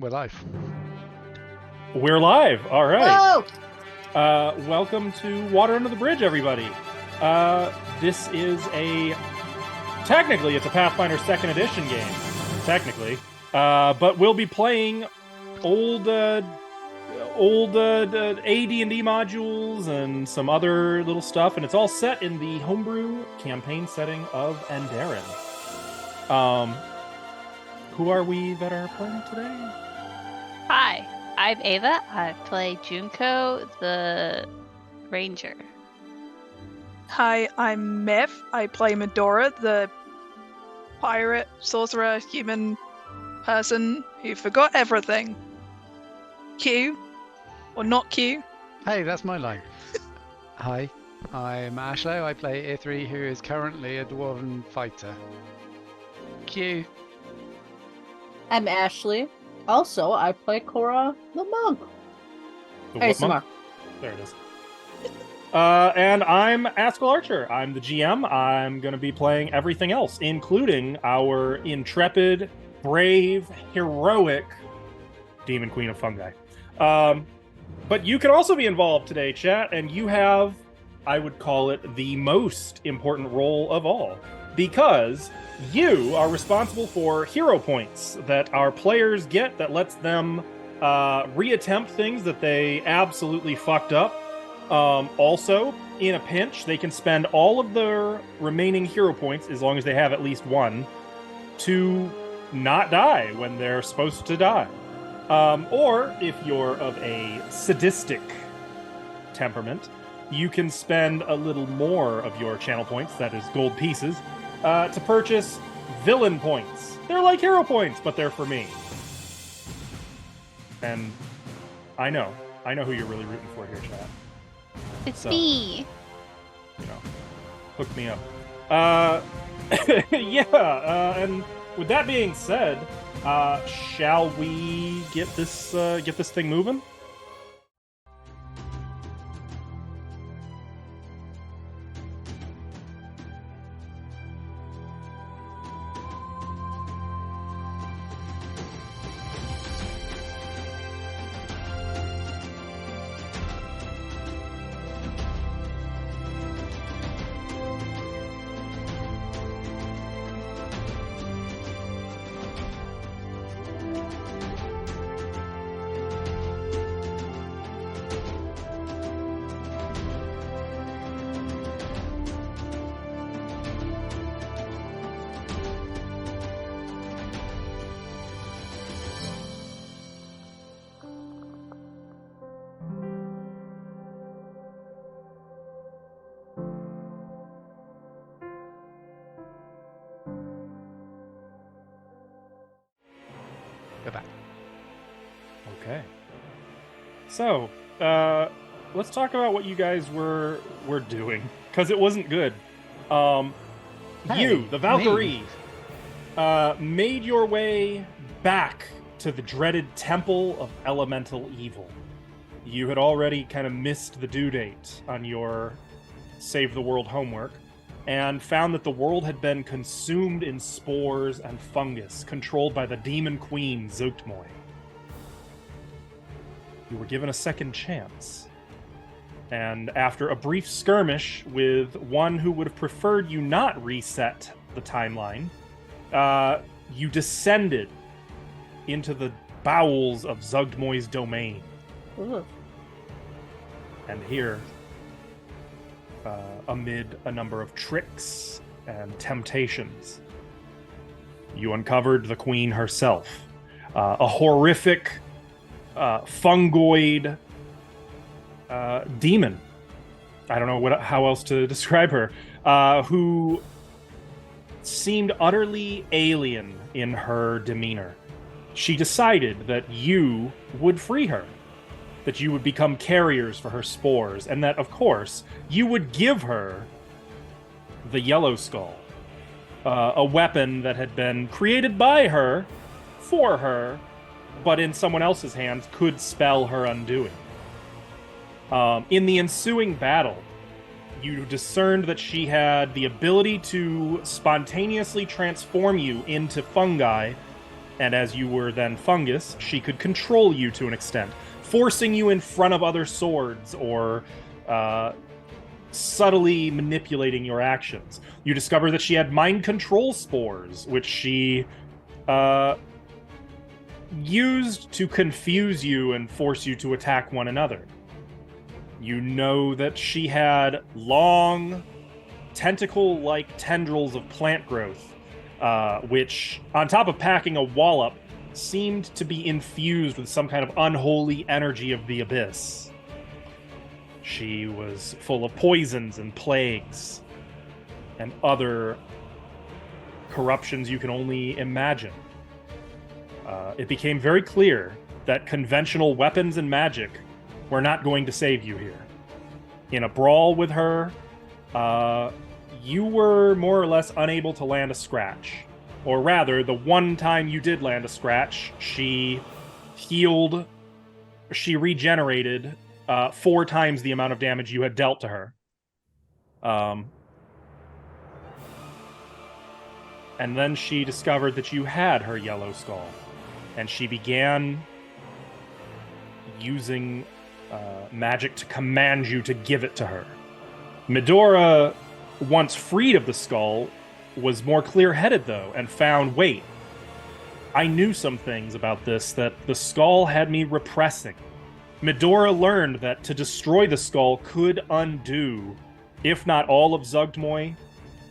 We're live. We're live. All right. Whoa! Welcome to Water Under the Bridge, everybody. This is technically it's a Pathfinder 2nd edition game, technically. But we'll be playing old AD&D modules and some other little stuff, and it's all set in the homebrew campaign setting of Andarin. Who are we that are playing today? Hi, I'm Ava. I play Junko, the ranger. Hi, I'm Mev. I play Medora, the pirate, sorcerer, human person who forgot everything. Q. Or not Q. Hey, that's my line. Hi, I'm Ashlow. I play Ithri, who is currently a dwarven fighter. Q. I'm Ashley. Also, I play Cora the monk. The Hey, what monk? Samar. There it is. And I'm Askell Archer. I'm the GM. I'm going to be playing everything else, including our intrepid, brave, heroic Demon Queen of Fungi. But you can also be involved today, chat, and you have, I would call it, the most important role of all, because you are responsible for hero points that our players get that lets them reattempt things that they absolutely fucked up. Also, in a pinch, they can spend all of their remaining hero points, as long as they have at least one, to not die when they're supposed to die. Or, if you're of a sadistic temperament, you can spend a little more of your channel points, that is gold pieces, to purchase villain points. They're like hero points, but they're for me. And I know who you're really rooting for here, chat. It's me. You know, hook me up. And with that being said, shall we get this thing moving? Go back. Okay. So, let's talk about what you guys were doing, because it wasn't good. You, the Valkyrie, made your way back to the dreaded Temple of Elemental Evil. You had already kind of missed the due date on your Save the World homework, and found that the world had been consumed in spores and fungus, controlled by the Demon Queen, Zuchtmoy. You were given a second chance. And after a brief skirmish with one who would have preferred you not reset the timeline, you descended into the bowels of Zuchtmoy's domain. Ooh. And here, amid a number of tricks and temptations, you uncovered the queen herself, a horrific fungoid demon. I don't know how else to describe her, who seemed utterly alien in her demeanor. She decided that you would free her, that you would become carriers for her spores, and that, of course, you would give her the Yellow Skull, a weapon that had been created by her, for her, but in someone else's hands could spell her undoing. In the ensuing battle, you discerned that she had the ability to spontaneously transform you into fungi And as you were then fungus, she could control you to an extent, forcing you in front of other swords or subtly manipulating your actions. You discover that she had mind control spores, which she used to confuse you and force you to attack one another. You know that she had long, tentacle-like tendrils of plant growth, which, on top of packing a wallop, seemed to be infused with some kind of unholy energy of the abyss. She was full of poisons and plagues and other corruptions you can only imagine. It became very clear that conventional weapons and magic were not going to save you here. In a brawl with her, you were more or less unable to land a scratch. Or rather, the one time you did land a scratch, she regenerated 4 times the amount of damage you had dealt to her. And then she discovered that you had her yellow skull. And she began using magic to command you to give it to her. Medora, once freed of the skull, was more clear-headed, though, and found, wait, I knew some things about this that the skull had me repressing. Medora learned that to destroy the skull could undo, if not all of Zugdmoy,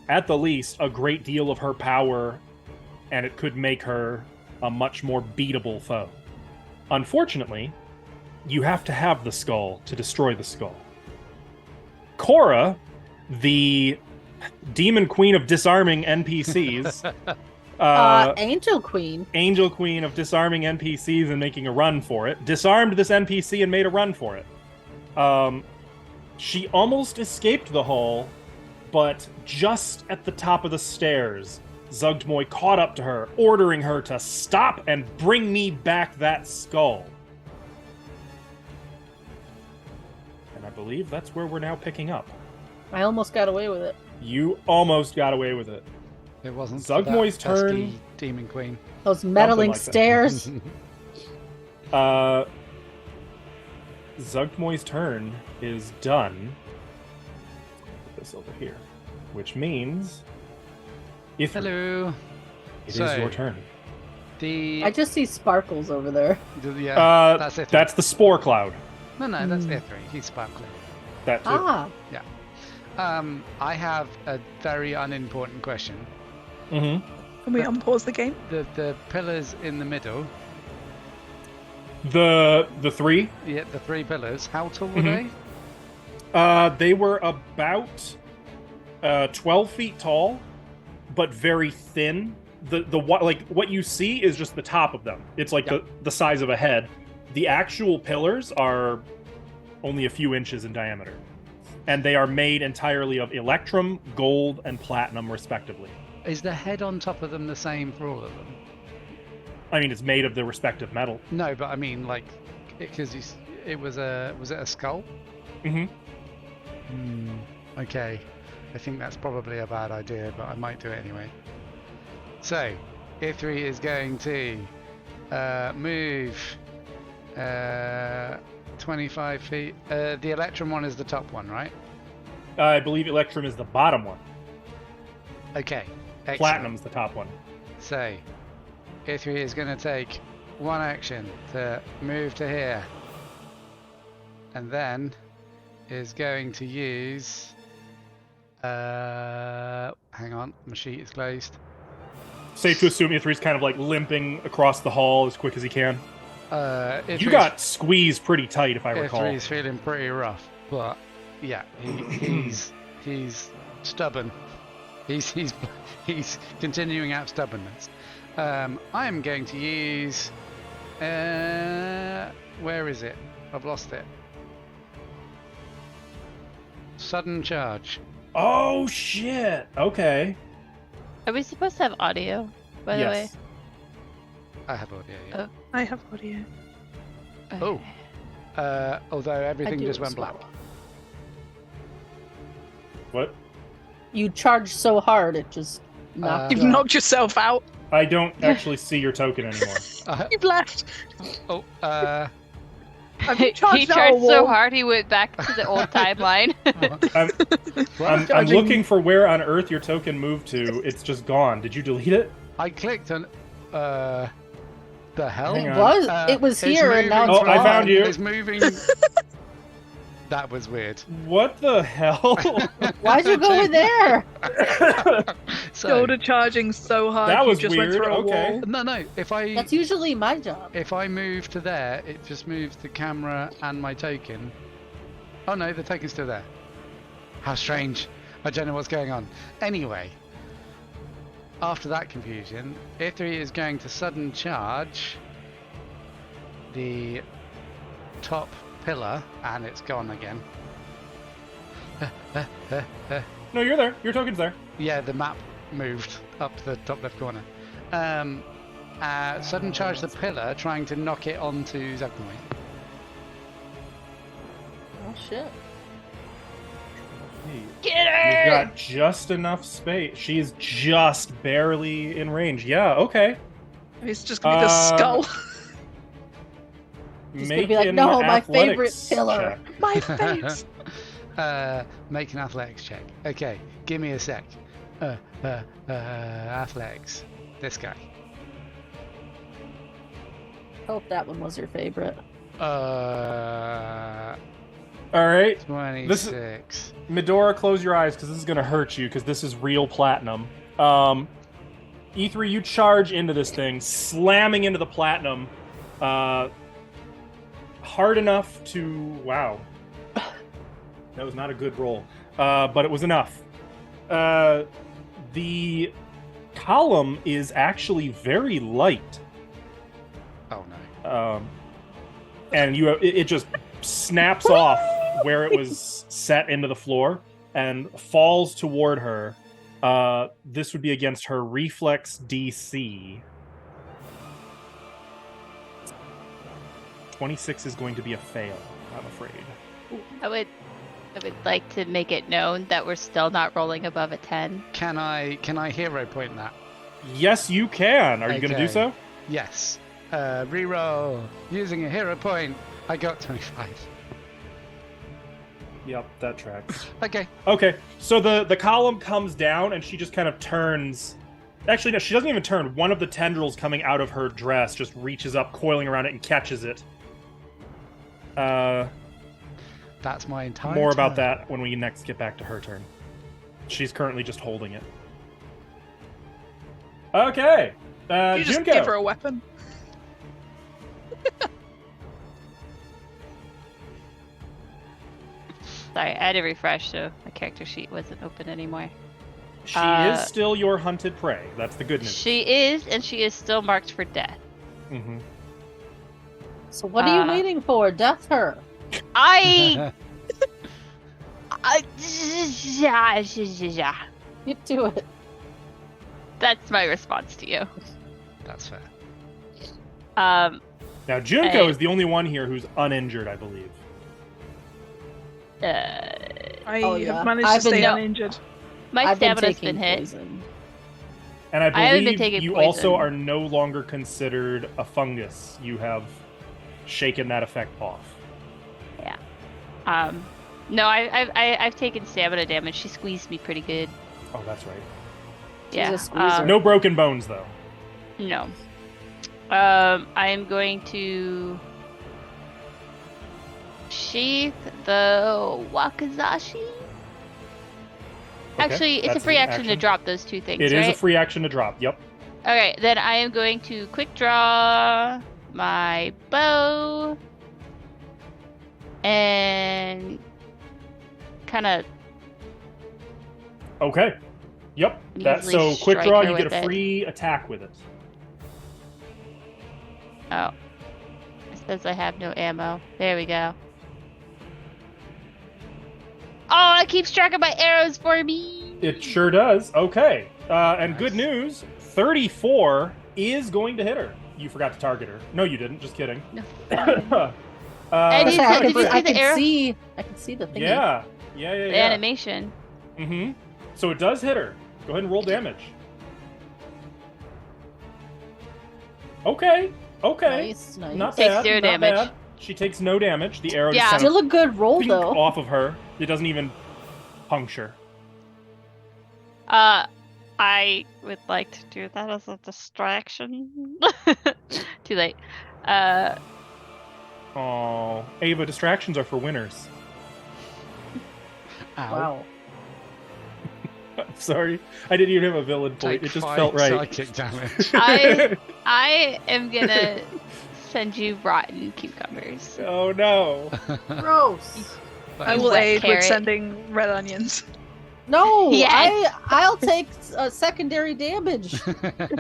at the least, a great deal of her power, and it could make her a much more beatable foe. Unfortunately, you have to have the skull to destroy the skull. Cora, the demon queen of disarming NPCs, Angel Queen. Angel Queen of disarming NPCs and making a run for it, disarmed this NPC and made a run for it. She almost escaped the hall, but just at the top of the stairs, Zugdmoy caught up to her, ordering her to stop and bring me back that skull. And I believe that's where we're now picking up. I almost got away with it. You almost got away with it. It wasn't Zugmoy's that pesky turn. Demon Queen. Those meddling like that. stairs. Zugmoy's turn is done. Put this over here. Which means... Hello. It is your turn. The I just see sparkles over there. yeah, that's it. That's the spore cloud. No, that's Ithri. He's sparkling. That too. Ah. I have a very unimportant question. Mm-hmm. Can we unpause the game? The pillars in the middle. The 3? Yeah, the 3 pillars. How tall were Mm-hmm. They were about 12 feet tall, but very thin. What you see is just the top of them. It's like the size of a head. The actual pillars are only a few inches in diameter, and they are made entirely of electrum, gold, and platinum, respectively. Is the head on top of them the same for all of them? I mean, it's made of the respective metal. No, but I mean, like, because was it a skull? Mm-hmm. Okay, I think that's probably a bad idea, but I might do it anyway. So, Ithri is going to move 25 feet. The Electrum one is the top one, right? I believe electrum is the bottom one. Okay. Excellent. Platinum's the top one. So, Ithri is going to take one action to move to here. And then is going to use... hang on, my sheet is closed. Safe to assume Ithri's kind of like limping across the hall as quick as he can. You got squeezed pretty tight, if I recall. Ithri's feeling pretty rough, but yeah, he's stubborn. He's continuing out stubbornness. I am going to use. Where is it? I've lost it. Sudden charge. Oh shit! Okay. Are we supposed to have audio, by the way? I have audio, yeah. I have audio. Oh. Although everything just went black. What? You charged so hard, it just knocked You've you out. knocked yourself out. I don't actually see your token anymore. You've left. Oh, Have you He charged our charged so wall? hard he went back to the old timeline. I'm Charging- looking for where on Earth your token moved to. It's just gone. Did you delete it? I clicked on. The hell? Hang It on. was. It was it's here, and now moving it's Oh, I gone. found you. It's moving. That was weird. What the hell? Why'd you go in there? So, Shoulder charging so hard. That was you just weird, Went through a okay. wall. no. That's usually my job. If I move to there, it just moves the camera and my token. Oh no, the token's still there. How strange. I don't know what's going on. Anyway, after that confusion, Ithri is going to sudden charge the top pillar, and it's gone again. No, you're there. Your token's there. Yeah, the map moved up to the top left corner. Sudden charge the pillar, trying to knock it onto Zagnoi. Oh shit. Get You've her! got just enough space. She's just barely in range. Yeah, okay. It's just gonna be the skull. She's Make gonna be like, an "No, my favorite athletics pillar." check. My face. Make an athletics check. Okay, give me a sec. Athletics. This guy. Hope that one was your favorite. All right. 26. Medora, close your eyes because this is going to hurt you because this is real platinum. E3, you charge into this thing, slamming into the platinum hard enough to... Wow. That was not a good roll, but it was enough. The column is actually very light. Oh no. And it just snaps off where it was set into the floor and falls toward her. This would be against her reflex DC. 26 is going to be a fail, I'm afraid. I would like to make it known that we're still not rolling above a 10. Can I hero point that? Yes, you can. Are you going to do Okay. so? Yes. Reroll using a hero point. I got 25. Yep, that tracks. Okay. Okay, so the column comes down and she just kind of turns. Actually, no, she doesn't even turn. One of the tendrils coming out of her dress just reaches up, coiling around it, and catches it. That's my entire. More about turn. that when we next get back to her turn. She's currently just holding it. Okay, You just Junko. give her a weapon. Sorry, I had to refresh, so my character sheet wasn't open anymore. She is still your hunted prey. That's the good news. She is, and she is still marked for death. Mm-hmm. So what are you waiting for? Death her. I You do it. That's my response to you. That's fair. Now, Junko is the only one here who's uninjured, I believe. I Oh, yeah. have managed I've to been- stay No. uninjured. My I've been stamina's taking been hit. poison. And I I haven't been believe taking you poison. also are no longer considered a fungus. You have shaken that effect off. No, I've taken stamina damage. She squeezed me pretty good. Oh, that's right. She's Yeah. a squeezer. No broken bones, though. No. I am going to sheath the Wakazashi. Okay, Actually, it's a that's free an action to drop those two things, It right? is a free action to drop. Yep. Okay, then I am going to quick draw my bow and kind of Okay. Yep. That, Easily so quick strike draw, her you get with a it. free attack with it. oh, it says I have no ammo. There we go. Oh, it keeps track of my arrows for me. It sure does. Okay. And Nice. good news, 34 is going to hit her. You forgot to target her. No, you didn't. Just kidding. No. I, did can, you see I the can arrow? see. I can see the thing. Yeah. The Yeah. animation. Mm-hmm. So it does hit her. Go ahead and roll damage. Okay. Nice. Not Takes bad. zero not damage. bad. She takes no damage. The arrow Yeah. just kind Still a good roll of though. off of her. It doesn't even puncture. I would like to do that as a distraction. Too late. Oh, Ava, distractions are for winners. Ow. Wow. Sorry, I didn't even have a villain point. Take It just 5 felt right. psychic damage. I am gonna send you rotten cucumbers. Oh no! Gross. I You will wet aid carrot. with sending red onions. No, Yes. I'll take secondary damage.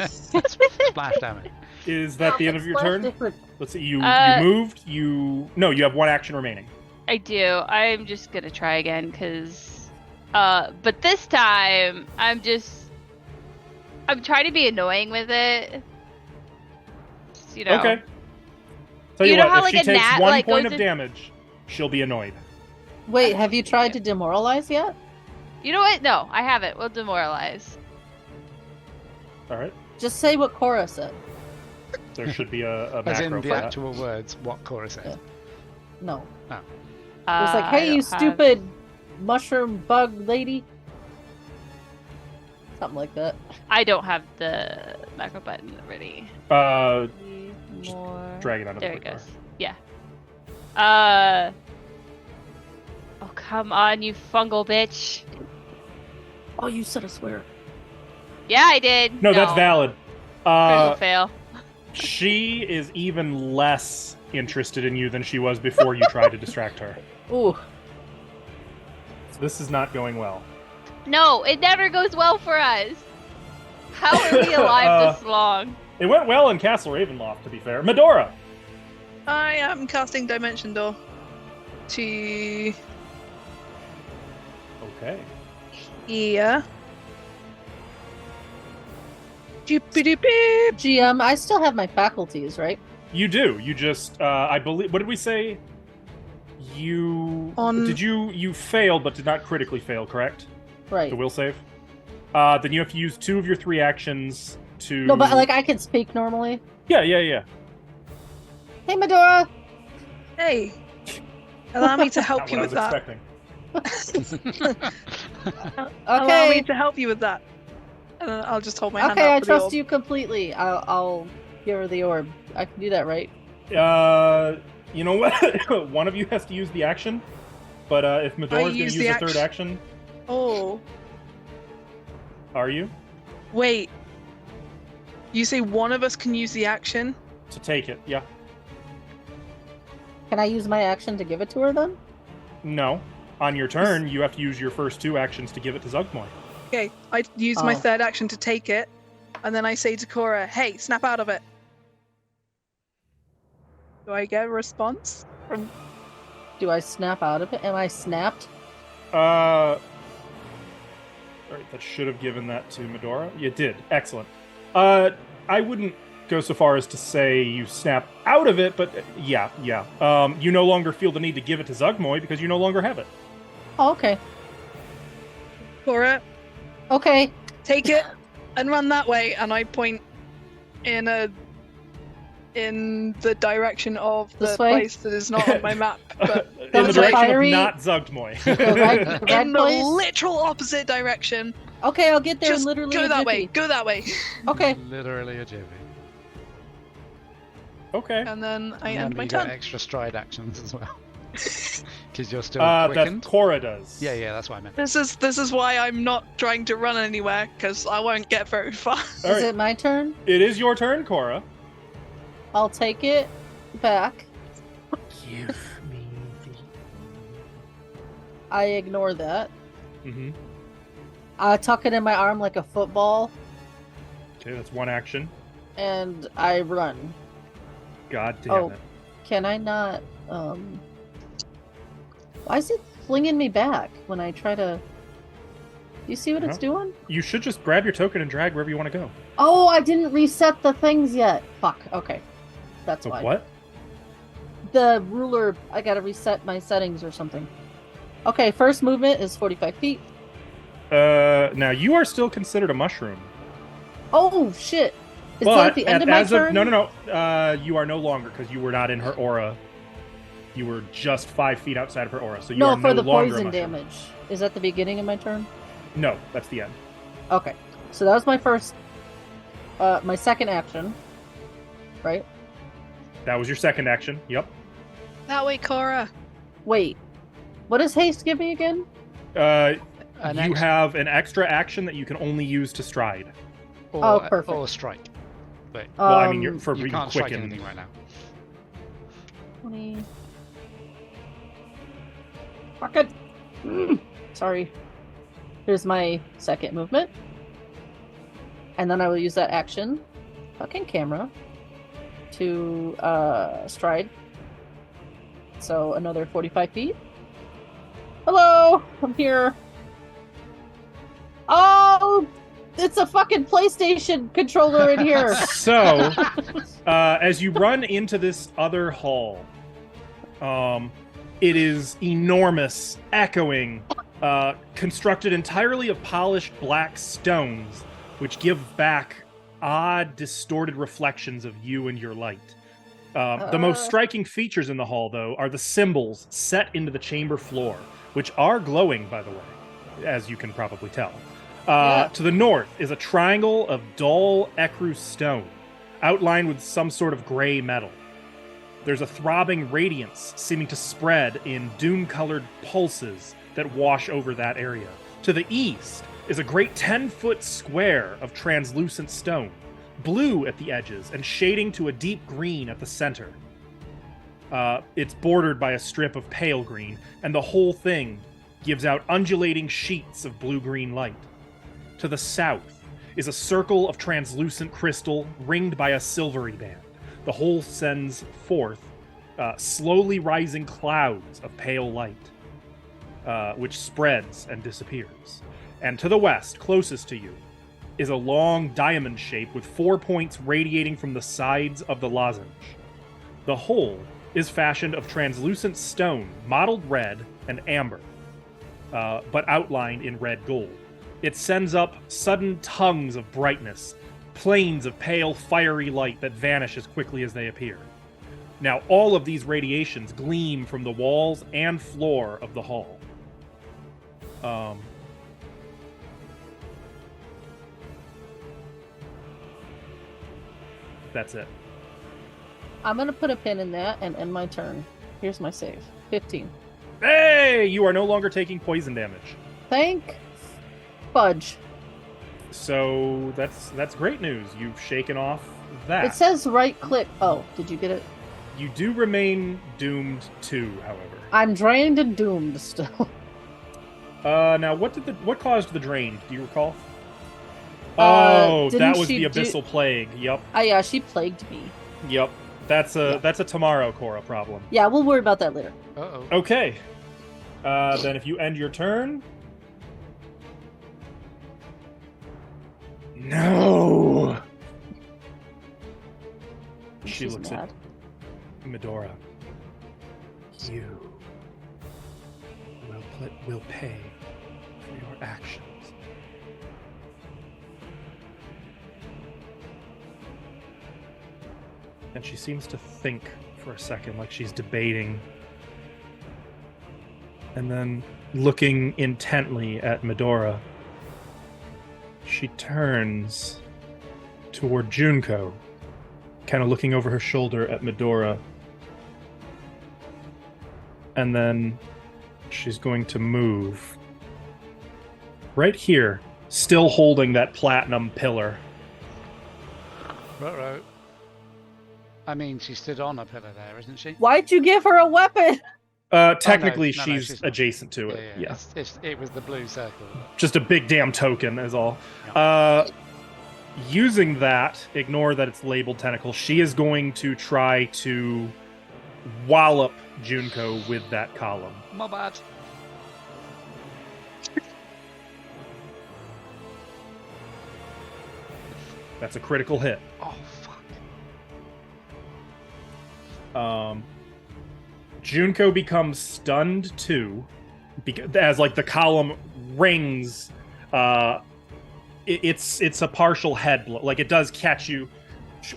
Splash damage. Is that the end of your Splash turn? different. Let's see. You Uh, moved. No, you have one action remaining. I do. I'm just gonna try again because, but this time I'm trying to be annoying with it. Just, you know. Okay. Tell You you, know what, how, if like, she a takes gnat, one like, point goes of in- damage, she'll be annoyed. Wait, have you tried to demoralize yet? You know what? No, I haven't. We'll demoralize. All right. Just say what Cora said. There should be a As in macro the for that. actual words, what Cora said. Yeah. No. Oh. It was like, I hey, you don't have- stupid mushroom bug lady. Something like that. I don't have the macro button ready. More. Drag it out of There the it quick goes. Yeah. Oh, come on, you fungal bitch. Oh, you said a swear. Yeah, I did. No, that's valid. Critical fail. She is even less interested in you than she was before you tried to distract her. Ooh. So this is not going well. No, it never goes well for us. How are we alive this long? It went well in Castle Ravenloft, to be fair. Medora! I am casting Dimension Door to Okay. here. Doop-a-doop-beep. GM, I still have my faculties, right? You do. You just, I believe, what did we say? You failed, but did not critically fail, correct? Right. The will save? Then you have to use 2 of your 3 actions to... No, but like I can speak normally. Yeah. Hey, Medora. Hey, allow me to Not help what you I with was that. expecting. Allow me Okay. to help you with that. And then I'll just hold my hand Okay, out I for the trust orb. you completely. I'll give her the orb. I can do that, right? You know what? One of you has to use the action, but if Medora's going to use use the a third action, Oh, are you? wait. You say one of us can use the action? To take it, yeah. Can I use my action to give it to her then? No. On your turn, you have to use your first 2 actions to give it to Zugmoy. Okay, I use my Oh. third action to take it, and then I say to Cora, hey, snap out of it. Do I get a response? Do I snap out of it? Am I snapped? Alright, that should have given that to Medora. You did. Excellent. I wouldn't go so far as to say you snap out of it, but yeah. You no longer feel the need to give it to Zugmoy because you no longer have it. Oh, okay. Cora, Okay. take it and run that way, and I point in the direction of the This way? place that is not on my map, but In the That's a direction fiery- of not Zugmoy. The red in the place? literal opposite direction. Okay, I'll get there Just in literally go a that way. jiffy. Go that way. Okay. Literally a jiffy. Okay. And then I end Remember, my you got turn. extra stride actions as well. Because you're still That quickened. Cora does. Yeah, that's what I meant. This is why I'm not trying to run anywhere, because I won't get very far. All Is right. it my turn? It is your turn, Cora. I'll take it back. Give me I ignore that. Mm-hmm. I tuck it in my arm like a football, Okay, that's one action. and I run. God damn Oh. it. Can I not, Why is it flinging me back when I try to... Do you see what it's doing? You should just grab your token and drag wherever you want to go. Oh, I didn't reset the things yet. Fuck, okay. That's So why. what? The ruler, I gotta reset my settings or something. Okay, first movement is 45 feet. Now you are still considered a mushroom. Oh, shit. Is that at the end of my turn? No. You are no longer, because you were not in her aura. You were just 5 feet outside of her aura, so you are No, for no the longer a poison mushroom. damage. Is that the beginning of my turn? No, that's the end. Okay. So that was my first, my second action. Right? That was your second action. Yep. That way, Cora. Wait. What does haste give me again? You have an extra action that you can only use to stride. Oh, perfect. Or strike. But Well, I mean, for you being can't quick strike and anything right now. 20. Fuck it. Sorry. Here's my second movement. And then I will use that action, fucking camera, to stride. So another 45 feet. Hello, I'm here. Oh, it's a fucking PlayStation controller in here. So, as you run into this other hall, it is enormous, echoing, constructed entirely of polished black stones, which give back odd, distorted reflections of you and your light. The most striking features in the hall, though, are the symbols set into the chamber floor, which are glowing, by the way, as you can probably tell. To the north is a triangle of dull ecru stone, outlined with some sort of gray metal. There's a throbbing radiance seeming to spread in dune-colored pulses that wash over that area. To the east is a great 10-foot square of translucent stone, blue at the edges and shading to a deep green at the center. It's bordered by a strip of pale green, and the whole thing gives out undulating sheets of blue-green light. To the south is a circle of translucent crystal ringed by a silvery band. The whole sends forth slowly rising clouds of pale light, which spreads and disappears. And to the west, closest to you, is a long diamond shape with 4 points radiating from the sides of the lozenge. The whole is fashioned of translucent stone, mottled red and amber, but outlined in red gold. It sends up sudden tongues of brightness, planes of pale, fiery light that vanish as quickly as they appear. Now, all of these radiations gleam from the walls and floor of the hall. That's it. I'm gonna put a pin in that and end my turn. Here's my save. 15. Hey! You are no longer taking poison damage. Thank fudge. So that's great news. You've shaken off that. It says right click. Oh, did you get it? You do remain doomed 2, however. I'm drained and doomed still. Now what caused the drain? Do you recall? Oh, didn't that was she the abyssal plague. Yep. Yeah, she plagued me. Yep. That's a tomorrow Cora problem. Yeah, we'll worry about that later. Uh-oh. Okay. Then if you end your turn. No. She She's looks mad. at Medora. You will pay for your actions. And she seems to think for a second, like she's debating. And then, looking intently at Medora, she turns toward Junko, kind of looking over her shoulder at Medora. And then she's going to move right here, still holding that platinum pillar. Right. I mean, she stood on a pillar there, isn't she? Why'd you give her a weapon? Technically, no, she's she's not. adjacent to it. Yeah. It was the blue circle. Just a big damn token is all. Using that, ignore that it's labeled tentacle, she is going to try to wallop Junko with that column. My bad. That's a critical hit. Oh, fuck. Junko becomes stunned too, as like the column rings. It's a partial head blow. Like it does catch you,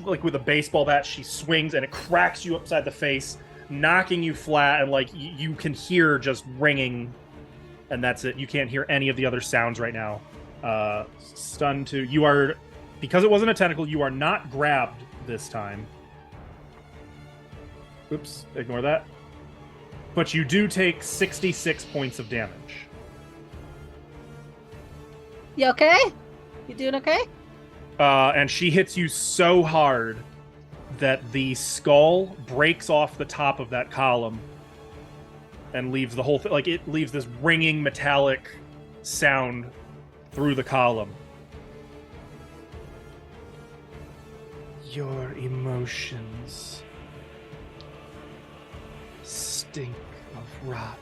like with a baseball bat, she swings and it cracks you upside the face, knocking you flat, and like you can hear just ringing, and that's it. You can't hear any of the other sounds right now. Stunned 2. You are, because it wasn't a tentacle, you are not grabbed this time. Oops, ignore that. But you do take 66 points of damage. You okay? You doing okay? And she hits you so hard that the skull breaks off the top of that column and leaves the whole thing, like it leaves this ringing metallic sound through the column. Your emotions stink of rot.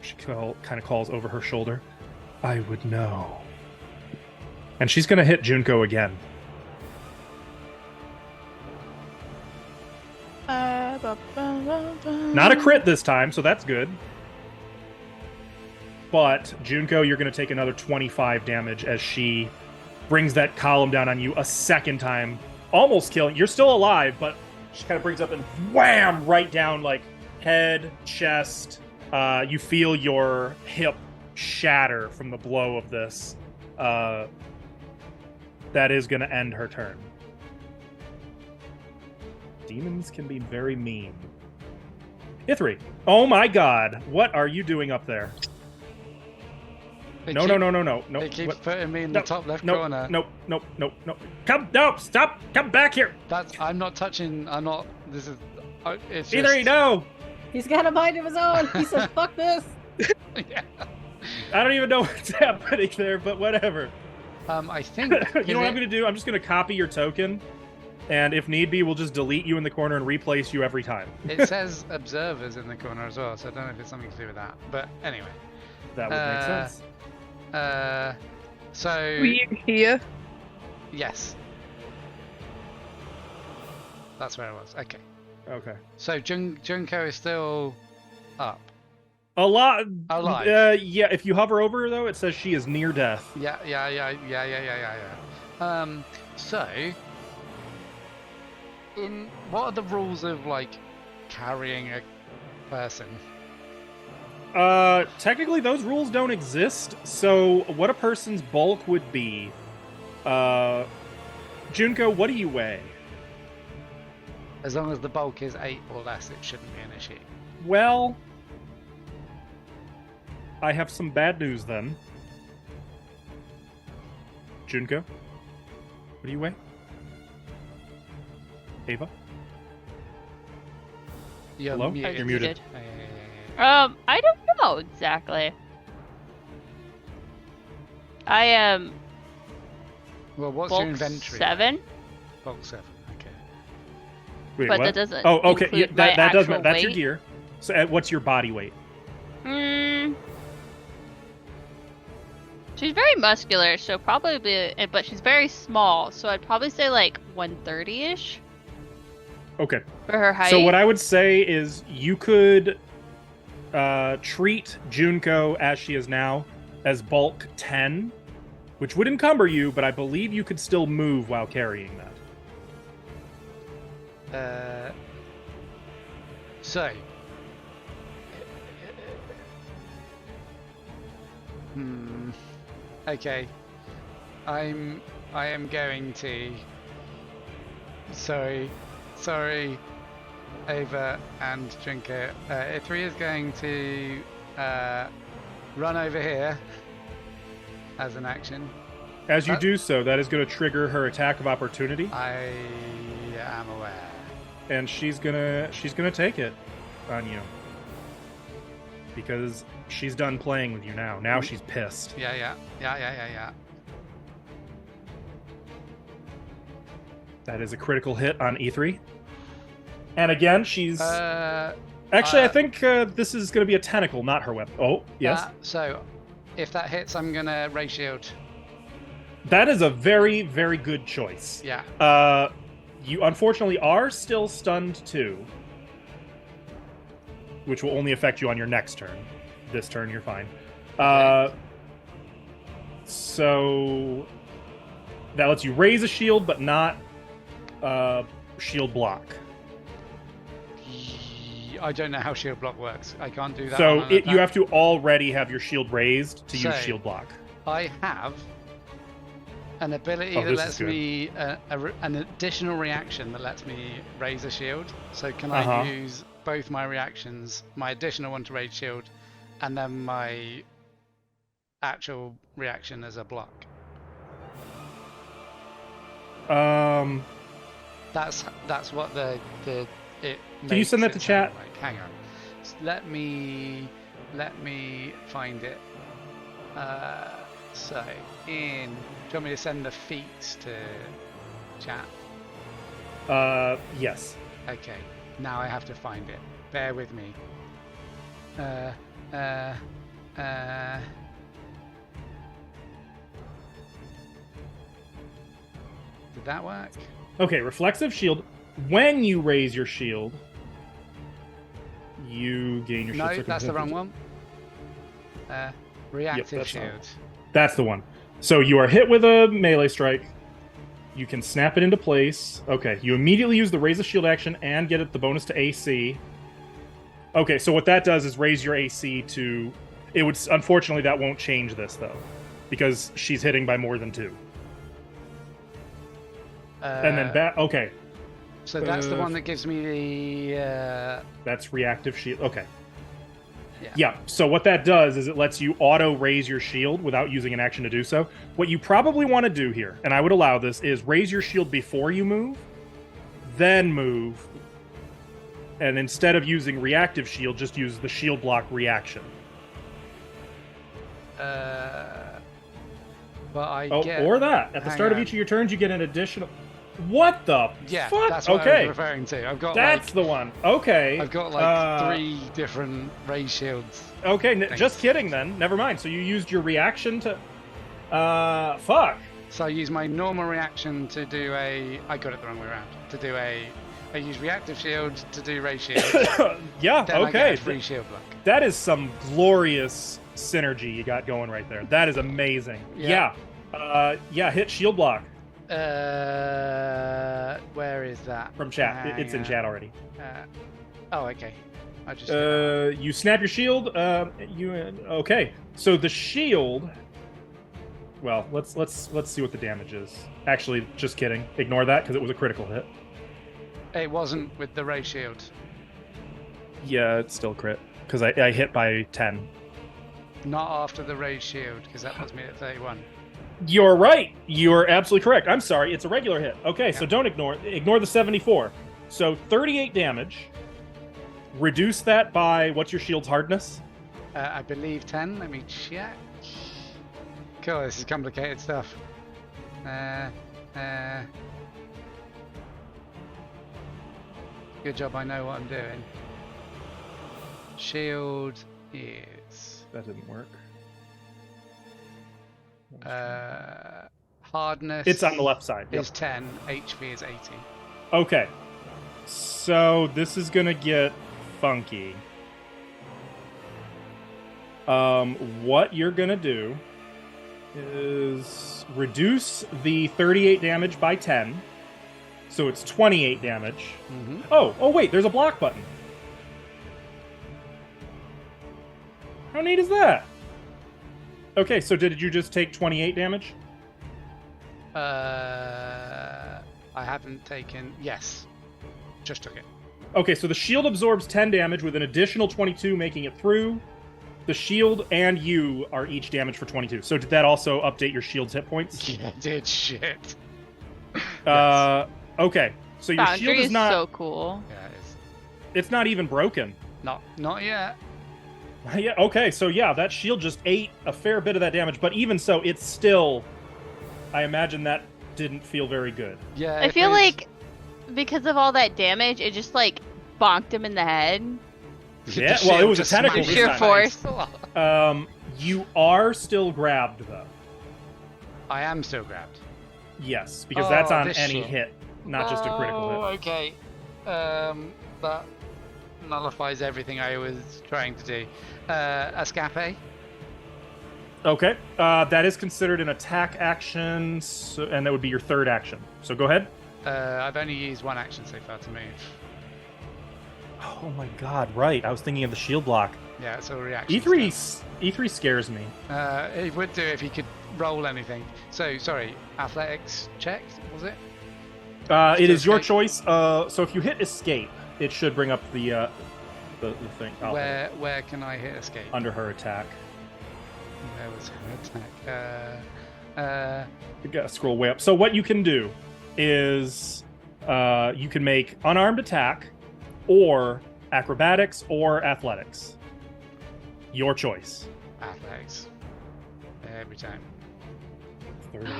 She kind of calls over her shoulder. I would know. And she's going to hit Junko again. Not a crit this time, so that's good. But, Junko, you're going to take another 25 damage as she brings that column down on you a second time. Almost killing. You're still alive, but she kind of brings up and wham! Right down, like, head, chest. You feel your hip shatter from the blow of this. That is going to end her turn. Demons can be very mean. Ithri. Oh my god. What are you doing up there? No. They keep putting me in the top left no, corner. No. Come, no, stop. Come back here. I'm not touching. I'm not. This is. It's just... Ithri, no. He's got a mind of his own. He says, fuck this. Yeah. I don't even know what's happening there, but whatever. I think. You know what I'm going to do? I'm just going to copy your token. And if need be, we'll just delete you in the corner and replace you every time. It says observers in the corner as well, so I don't know if it's something to do with that. But anyway. That would make sense. So. Were you here? Yes. That's where I was. Okay. Okay. So Junko is still up. Alive. Yeah, if you hover over her, though, it says she is near death. Yeah. So, what are the rules of like carrying a person? Technically, those rules don't exist. So, what a person's bulk would be. Junko, what do you weigh? As long as the bulk is 8 or less, it shouldn't be an issue. Well, I have some bad news then. Junko, what do you weigh? Ava? Hello? Muted. You're muted. Yeah. I don't know exactly. I am Well, what's bulk your inventory? 7, Bulk 7. Okay. Wait, but what? that doesn't. Oh, okay. Yeah, include my that does. actual That's your weight. gear. So, what's your body weight? She's very muscular, so probably, but she's very small, so I'd probably say like 130-ish Okay. for her height. So what I would say is you could treat Junko as she is now as bulk 10, which would encumber you, but I believe you could still move while carrying that. So. Okay. I am going to. Sorry, Ava and Junko. Ithri is going to run over here as an action. As you do so, that is going to trigger her attack of opportunity, I am aware. and she's gonna take it on you because she's done playing with you now. Now she's pissed. Yeah. That is a critical hit on E3. And again, she's Actually, I think this is going to be a tentacle, not her weapon. Oh, yes. So, if that hits, I'm gonna ray shield. That is a very, very good choice. Yeah. You unfortunately are still stunned too, which will only affect you on your next turn. This turn, you're fine. Okay. So That lets you raise a shield, but not shield block. I don't know how shield block works. I can't do that. So on an you attack. have to already have your shield raised to use So- shield block. I have an ability Oh, that this is lets good. me an additional reaction that lets me raise a shield. So can I Uh-huh. use both my reactions, my additional one to raise shield, and then my actual reaction as a block? That's what the it. Can you send that makes to it chat? sound like. Hang on. Let me find it. So do you want me to send the feats to chat? Yes. Okay. Now I have to find it. Bear with me. Did that work? Okay, reflexive shield. When you raise your shield, you gain your shield. No, that's the wrong one. Reactive that's not- shield. That's the one. So you are hit with a melee strike. You can snap it into place. Okay, you immediately use the raise a shield action and get it the bonus to AC. Okay, so what that does is raise your AC to. It would unfortunately that won't change this though, because she's hitting by more than 2. And then back. Okay, So that's the one that gives me the. that's reactive shield. Okay. Yeah. Yeah, so what that does is it lets you auto raise your shield without using an action to do so. What you probably want to do here, and I would allow this, is raise your shield before you move, then move, and instead of using reactive shield, just use the shield block reaction. But I Oh, get. or that. At the hang start of on. each of your turns, you get an additional... What the Yeah, fuck? that's what I Okay, was referring to. I've got that's like the one. Okay. I've got like 3 3 different raise shields. Okay, things. just kidding then. Never mind. So you used your reaction to... fuck. So I use my normal reaction to do a. I got it the wrong way around. To do a. I use reactive shield to do raise shield. Yeah, Then I get okay. a free shield block. That is some glorious synergy you got going right there. That is amazing. Yeah. Yeah, hit shield block Where is that? from chat. Hang It's in on. chat already. Oh, okay. I just. did that. You snap your shield. Okay. So the shield. Well, let's see what the damage is. Actually, just kidding. Ignore that because it was a critical hit. It wasn't with the raise shield. Yeah, it's still crit because I hit by 10. Not after the raise shield, because that puts me at 31. You're right. You're absolutely correct. I'm sorry. It's a regular hit. Okay, so Yeah. don't ignore the 74. So 38 damage. Reduce that by what's your shield's hardness? I believe 10. Let me check. Cool, this is complicated stuff. Good job, I know what I'm doing. Shield is That didn't work. hardness. It's on the left side. Yep. Is 10. HP is 80. Okay. So this is gonna get funky. What you're gonna do is reduce the 38 damage by 10. So it's 28 damage. Mm-hmm. Oh, wait, there's a block button. How neat is that? Okay, so did you just take 28 damage? I haven't taken. Yes. Just took it. Okay, so the shield absorbs 10 damage with an additional 22, making it through. The shield and you are each damaged for 22. So did that also update your shield's hit points? Yeah, did shit. Okay. So your Foundry shield is not so cool. Yeah, it's it's not even broken. not yet. Yeah, okay. So yeah, that shield just ate a fair bit of that damage, but even so it's still I imagine that didn't feel very good. Yeah. I feel like because of all that damage, it just like bonked him in the head. Yeah, well, it was a tentacle this Sheer force. You are still grabbed though. I am still grabbed. Yes, because that's on this any shit. hit, not just a critical hit. Okay. That nullifies everything I was trying to do. Escape. Okay. That is considered an attack action, and that would be your third action. So go ahead. I've only used one action so far to move. Oh my god, right. I was thinking of the shield block. Yeah, it's all reaction. E3 scares me. It would do if he could roll anything. So, sorry, athletics check, was it? It is your escape? choice. So if you hit escape, it should bring up the thing. Oh, Where can I hit escape? under her attack. There was an attack. You gotta scroll way up. So what you can do is you can make unarmed attack, or acrobatics, or athletics. Your choice. Athletics. Every time. 38.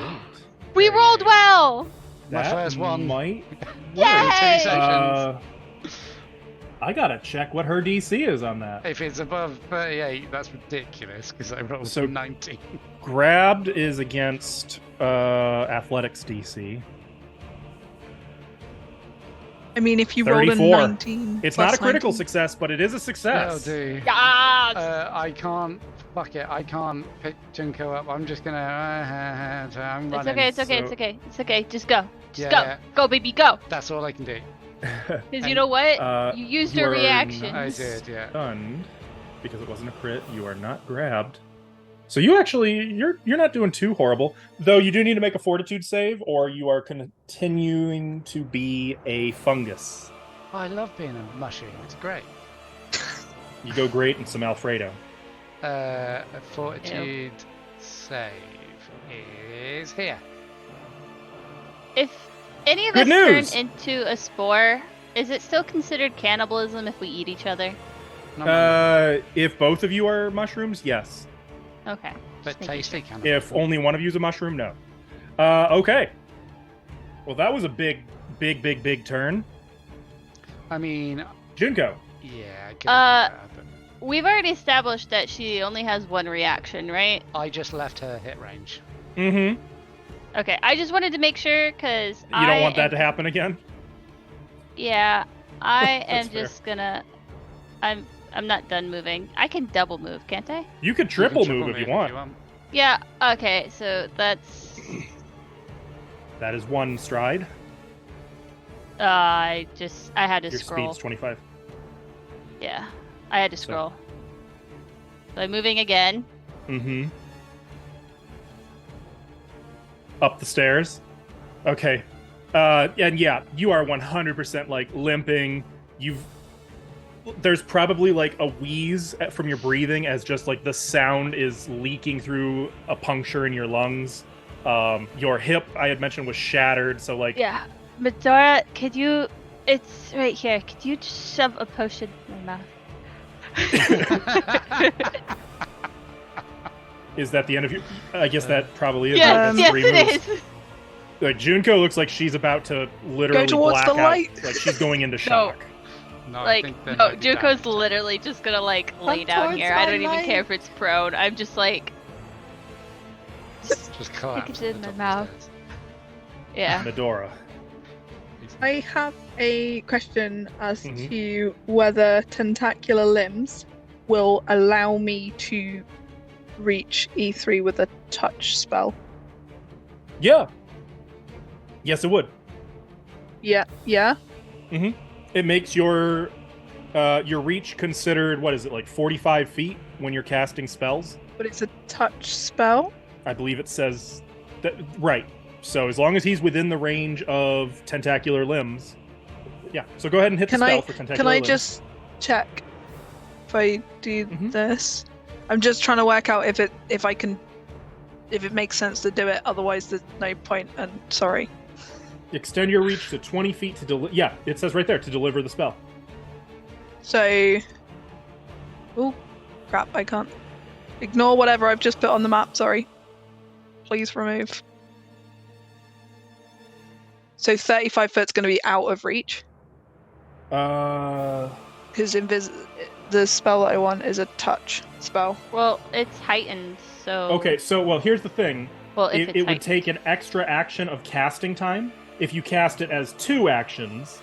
We rolled well. My That first one. might Yay! work. 2 sessions. I gotta check what her DC is on that. If it's above 38, that's ridiculous because I rolled So- 19. Grabbed is against athletics DC. I mean, if you rolled a 34. 19. It's plus not a critical 19. success, but it is a That'll success. do. Yes. I can't. Fuck it. I can't pick Junko up. I'm just gonna. I'm It's running. okay. It's okay. so- It's okay. It's okay. Just go. Just Yeah, go. yeah. Go, baby. Go. That's all I can do. Because you know what? You used your you are reaction. I did, yeah. Stunned because it wasn't a crit. You are not grabbed. So you actually you're not doing too horrible, though. You do need to make a fortitude save, or you are continuing to be a fungus. Oh, I love being a mushroom. It's great. You go great in some Alfredo. A fortitude save is here. If any of Good us news! turn into a spore, is it still considered cannibalism if we eat each other? If both of you are mushrooms, yes. Okay. but Just making tasty sure. kind of. If only one of you is a mushroom, no. Okay. Well, that was a big turn. I mean, Junko. yeah. I could Uh, have done that, We've already established that she only has one reaction, right? but I just left her hit range. Mm-hmm. Okay, I just wanted to make sure because You don't want that to happen again? Yeah, I am That's fair. just gonna. I'm not done moving. I can double move, can't I? You could You triple can move if you want. Yeah. Okay, so that's. That is one stride. I had to Your scroll. speed's 25. Yeah, I had to scroll. So I'm moving again. Mm-hmm. Up the stairs. Okay. And yeah, you are 100% like limping. There's probably like a wheeze from your breathing as just like the sound is leaking through a puncture in your lungs. Your hip, I had mentioned, was shattered. So like, Yeah, Medora, could you? It's right here. Could you just shove a potion in my mouth? is that the end of your? I guess that probably is. Yes, That's yes, 3 it moves. is. Like Junko looks like she's about to literally towards black the out. light. Like she's going into shock. No, I Like, think there no, might be Junko's damage. literally just gonna like lay Come down towards here. I my don't even care if light. it's prone. I'm just like, Just collapse it in at the my top mouth. of the stairs. yeah. Medora. I have a question as Mhm. to whether tentacular limbs will allow me to reach E3 with a touch spell. Yeah. Yes, it would. Yeah, yeah. It makes your reach considered, what is it, like 45 feet when you're casting spells? But it's a touch spell. I believe it says that, right. So as long as he's within the range of tentacular limbs. Yeah. So go ahead and hit the Can spell I- for tentacular Can I limbs. just check if I do Mhm. this? I'm just trying to work out if it makes sense to do it. Otherwise, there's no point. And sorry. Extend your reach to 20 feet to deliver. Yeah, it says right there to deliver the spell. So, oh crap! I can't ignore whatever I've just put on the map. Sorry. Please remove. So 35 foot's going to be out of reach Uh, because the spell that I want is a touch spell. Well, it's heightened, so. okay, so, well, here's the thing. Well, if It, it's it would heightened. take an extra action of casting time. If you cast it as 2 actions,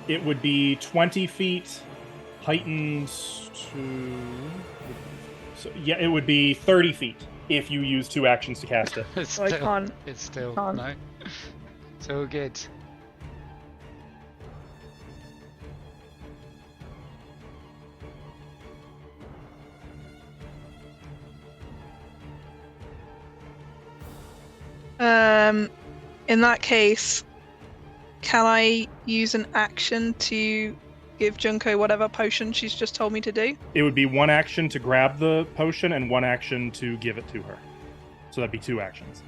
it would be 20 feet heightened to So yeah, it would be 30 feet if you use 2 actions to cast it. It's I still, can't. It's still Can't. no. It's all good. In that case, can I use an action to give Junko whatever potion she's just told me to do? It would be 1 action to grab the potion and 1 action to give it to her. So that'd be 2 actions.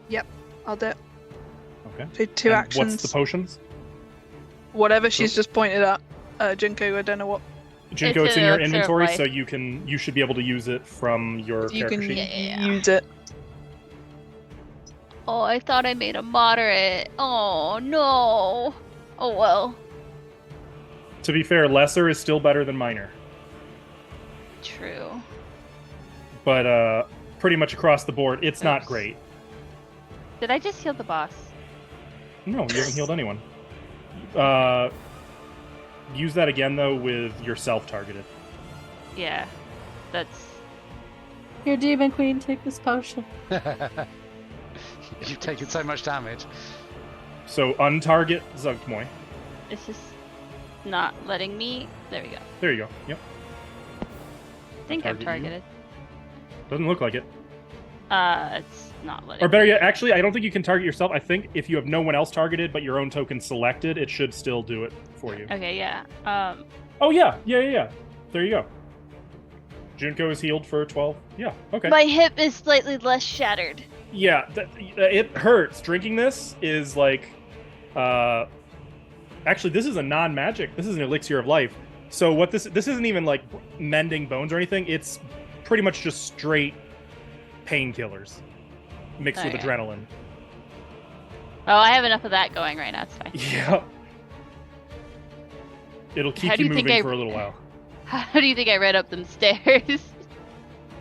Yep, I'll do it. Okay. So 2 And actions. What's the potions? Whatever she's just pointed at. Junko, I don't know what. Jinko, It's it's in an your elixir of inventory, life. so you should be able to use it from your You character can sheet. Yeah. use it. Oh, I thought I made a moderate. Oh no. Oh well. To be fair, lesser is still better than minor, True. but pretty much across the board, it's not Oops. great. Did I just heal the boss? No, you haven't healed anyone. Use that again though with yourself targeted. Yeah. That's Here, Demon Queen, take this potion. You've taken so much damage. So untarget Zugmoy. it's just not letting me. There we go. There you go. Yep. I think I'm Target you? targeted. Doesn't look like it. It's not letting Or better me. yet, actually, I don't think you can target yourself. I think if you have no one else targeted but your own token selected, it should still do it for you. Okay, yeah. Oh yeah. There you go. Junko is healed for 12. Yeah. Okay. My hip is slightly less shattered. Yeah, it hurts. Drinking this is like, actually, this is a non-magic. This is an elixir of life. So what this isn't even like mending bones or anything. It's pretty much just straight painkillers mixed with Okay. adrenaline. Oh, I have enough of that going right now. It's fine. Yeah. It'll How keep do you you think moving I- for a little while. How do you think I ran up them stairs?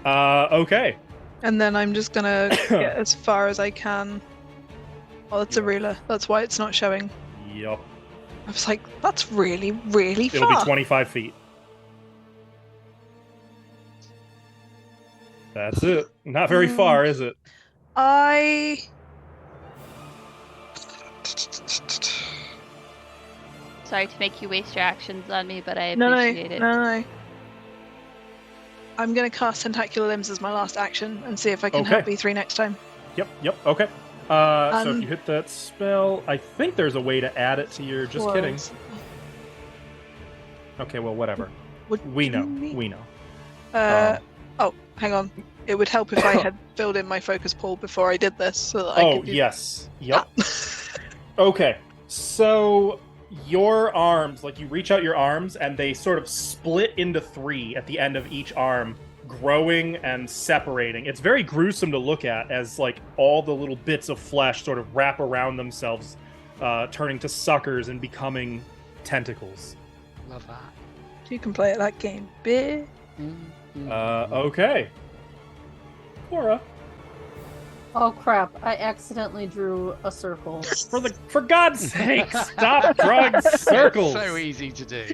Okay. And then I'm just gonna get as far as I can. Oh, that's a ruler. That's why it's not showing. Yup. I was like, that's really, really It'll far. be 25 feet. That's it. Not very far, is it? I. Sorry to make you waste your actions on me, but I No, appreciate it. no. I'm gonna cast Tentacular Limbs as my last action and see if I can Okay. help B3 next time. Yep, okay. So if Um, you hit that spell, I think there's a way to add it to your... Just kidding. Worlds. Okay, well, whatever. What We do know. you mean? We know. Oh, hang on. It would help if I had filled in my focus pool before I did this, so that I Oh, could do... yes. Yep. Okay, so your arms, like you reach out your arms and they sort of split into 3 at the end of each arm, growing and separating. It's very gruesome to look at as like all the little bits of flesh sort of wrap around themselves, turning to suckers and becoming tentacles. Love that. You can play at that game, bitch. Okay. Cora, Oh crap! I accidentally drew a circle. for God's sake, stop drawing circles. So easy to do.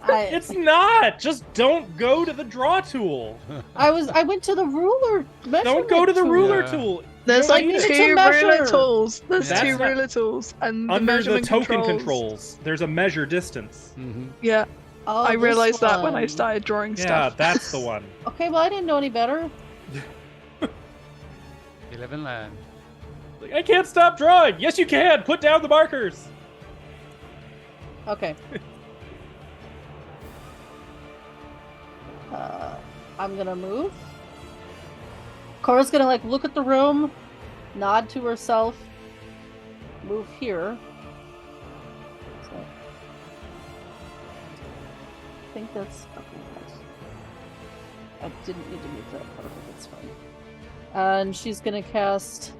It's not. Just don't go to the draw tool. I went to the ruler. Don't go to the measurement ruler Yeah. tool. There's You like don't need it. to 2 measure. ruler tools. There's That's 2 not- ruler tools, and the Under the measurement token controls, there's a measure distance. Mm-hmm. Yeah, Oh, I this realized that when I one. started drawing Yeah, stuff. that's the one. Okay, well I didn't know any better. You live and learn. Like, I can't stop drawing. Yes, you can. Put down the markers. Okay. I'm gonna move. Cora's gonna like look at the room, nod to herself, move here. So, I think that's okay. I didn't need to move that part, but that's fine. And she's gonna cast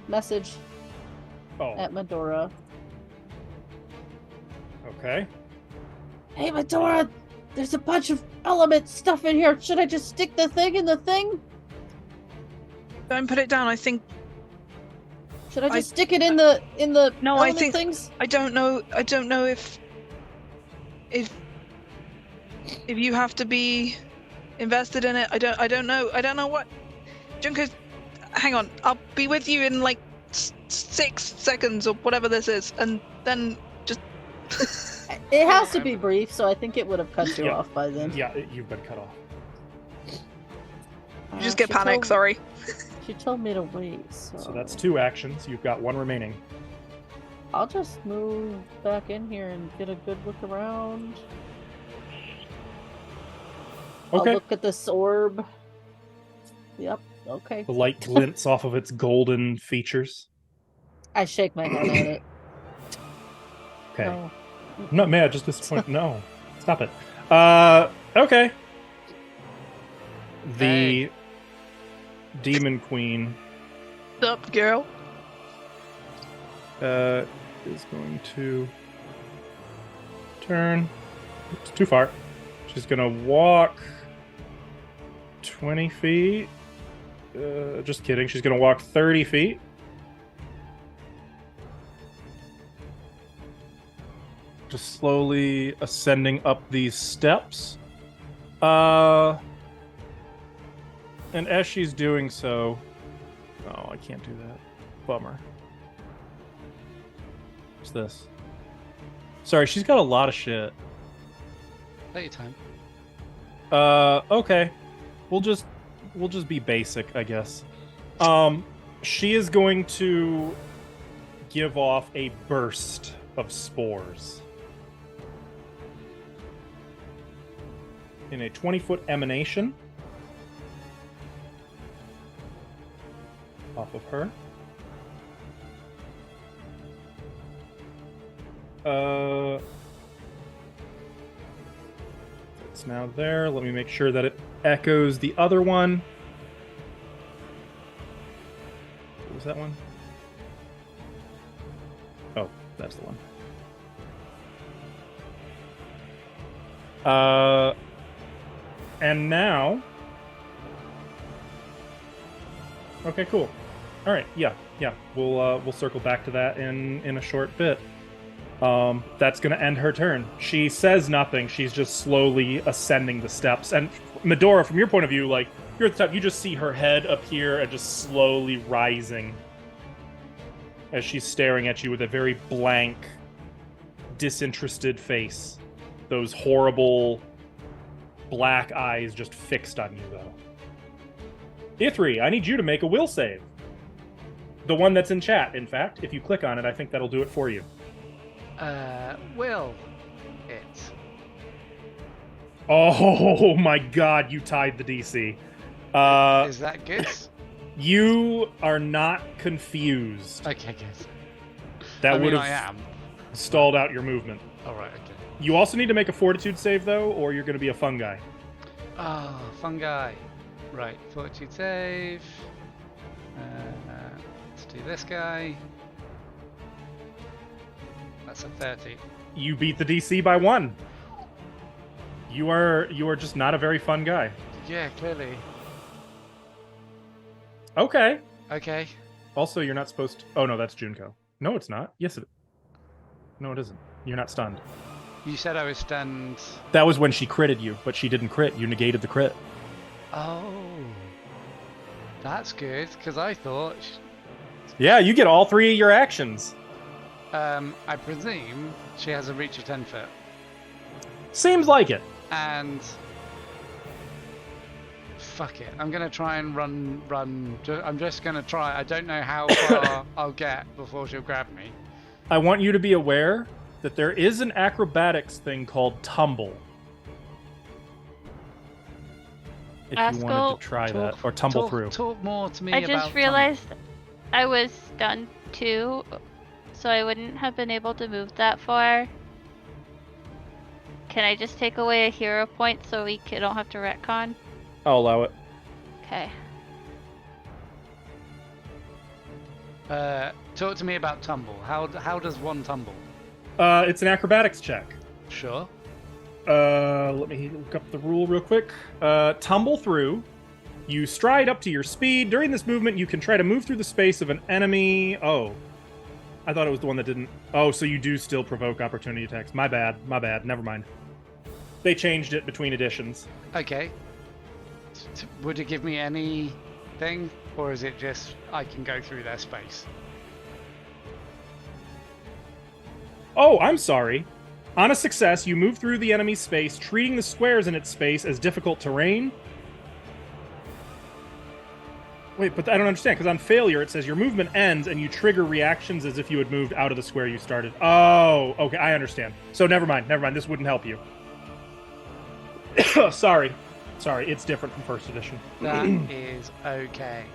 message Oh, at Medora. okay. Hey Medora, there's a bunch of element stuff in here. Should I just stick the thing in the thing? Don't put it down. I think Should I just stick it in the No, I element think- things? I don't know if you have to be invested in it. I don't know what. Junko, hang on. I'll be with you in like 6 seconds or whatever this is, and then just. It has to be brief, so I think it would have cut you Yeah. off by then. Yeah, you've been cut off. You just get She panic. told- Sorry. She told me to wait, So that's 2 actions. You've got 1 remaining. I'll just move back in here and get a good look around. Okay. I'll look at this orb. Yep. Okay. The light glints off of its golden features. I shake my head at it. Okay. No. I'm not mad, just disappointed. No. Stop it. Okay. The Demon Queen What's up, girl? is going to turn. It's too far. She's gonna walk 20 feet. Just kidding. She's gonna walk 30 feet. Just slowly ascending up these steps. And as she's doing so, oh, I can't do that. Bummer. What's this? Sorry, she's got a lot of shit. Take your time. Okay. We'll just be basic, I guess. She is going to give off a burst of spores. In a 20-foot emanation off of her. It's now there. Let me make sure that it echoes the other one. What was that one? Oh, that's the one. And now. Okay, cool. All right, yeah. We'll circle back to that in a short bit. That's gonna end her turn. She says nothing. She's just slowly ascending the steps. And Medora, from your point of view, like you're at the top, you just see her head appear and just slowly rising as she's staring at you with a very blank, disinterested face. Those horrible black eyes just fixed on you, though. Ithri, I need you to make a will save. The one that's in chat, in fact. If you click on it, I think that'll do it for you. Will it? Oh my god, you tied the DC. Is that good? You are not confused. Okay, good. That I mean, would I have am. stalled out your movement. All right, okay. You also need to make a fortitude save, though, or you're going to be a fungi. Oh, fun guy. Right, fortitude save. Let's do this guy. That's a 30. You beat the DC by 1. You are just not a very fun guy. Yeah, clearly. Okay. Okay. Also, you're not supposed to... Oh, no, that's Junko. No, it's not. Yes, it... No, it isn't. You're not stunned. You said I was stunned. That was when she critted you, but she didn't crit. You negated the crit. Oh. That's good, because I thought... Yeah, you get all 3 of your actions. I presume she has a reach of 10 foot. Seems like it. And... Fuck it. I'm going to try and run. I'm just going to try. I don't know how far I'll get before she'll grab me. I want you to be aware that there is an acrobatics thing called tumble. If you wanted to try that. Or tumble through. Talk more to me I about just realized I was stunned too, so I wouldn't have been able to move that far. Can I just take away a hero point so we don't have to retcon? I'll allow it. Okay. Talk to me about tumble. How does one tumble? It's an acrobatics check. Sure. Let me look up the rule real quick. Tumble through. You stride up to your speed. During this movement, you can try to move through the space of an enemy. Oh. I thought it was the one that didn't. Oh, so you do still provoke opportunity attacks. My bad. My bad. Never mind. They changed it between editions. Okay. Would it give me anything, or is it just I can go through their space? Oh, I'm sorry. On a success, you move through the enemy's space, treating the squares in its space as difficult terrain. Wait, but I don't understand, because on failure, it says your movement ends and you trigger reactions as if you had moved out of the square you started. Oh, okay, I understand. So never mind, this wouldn't help you. Sorry, it's different from first edition. That is okay.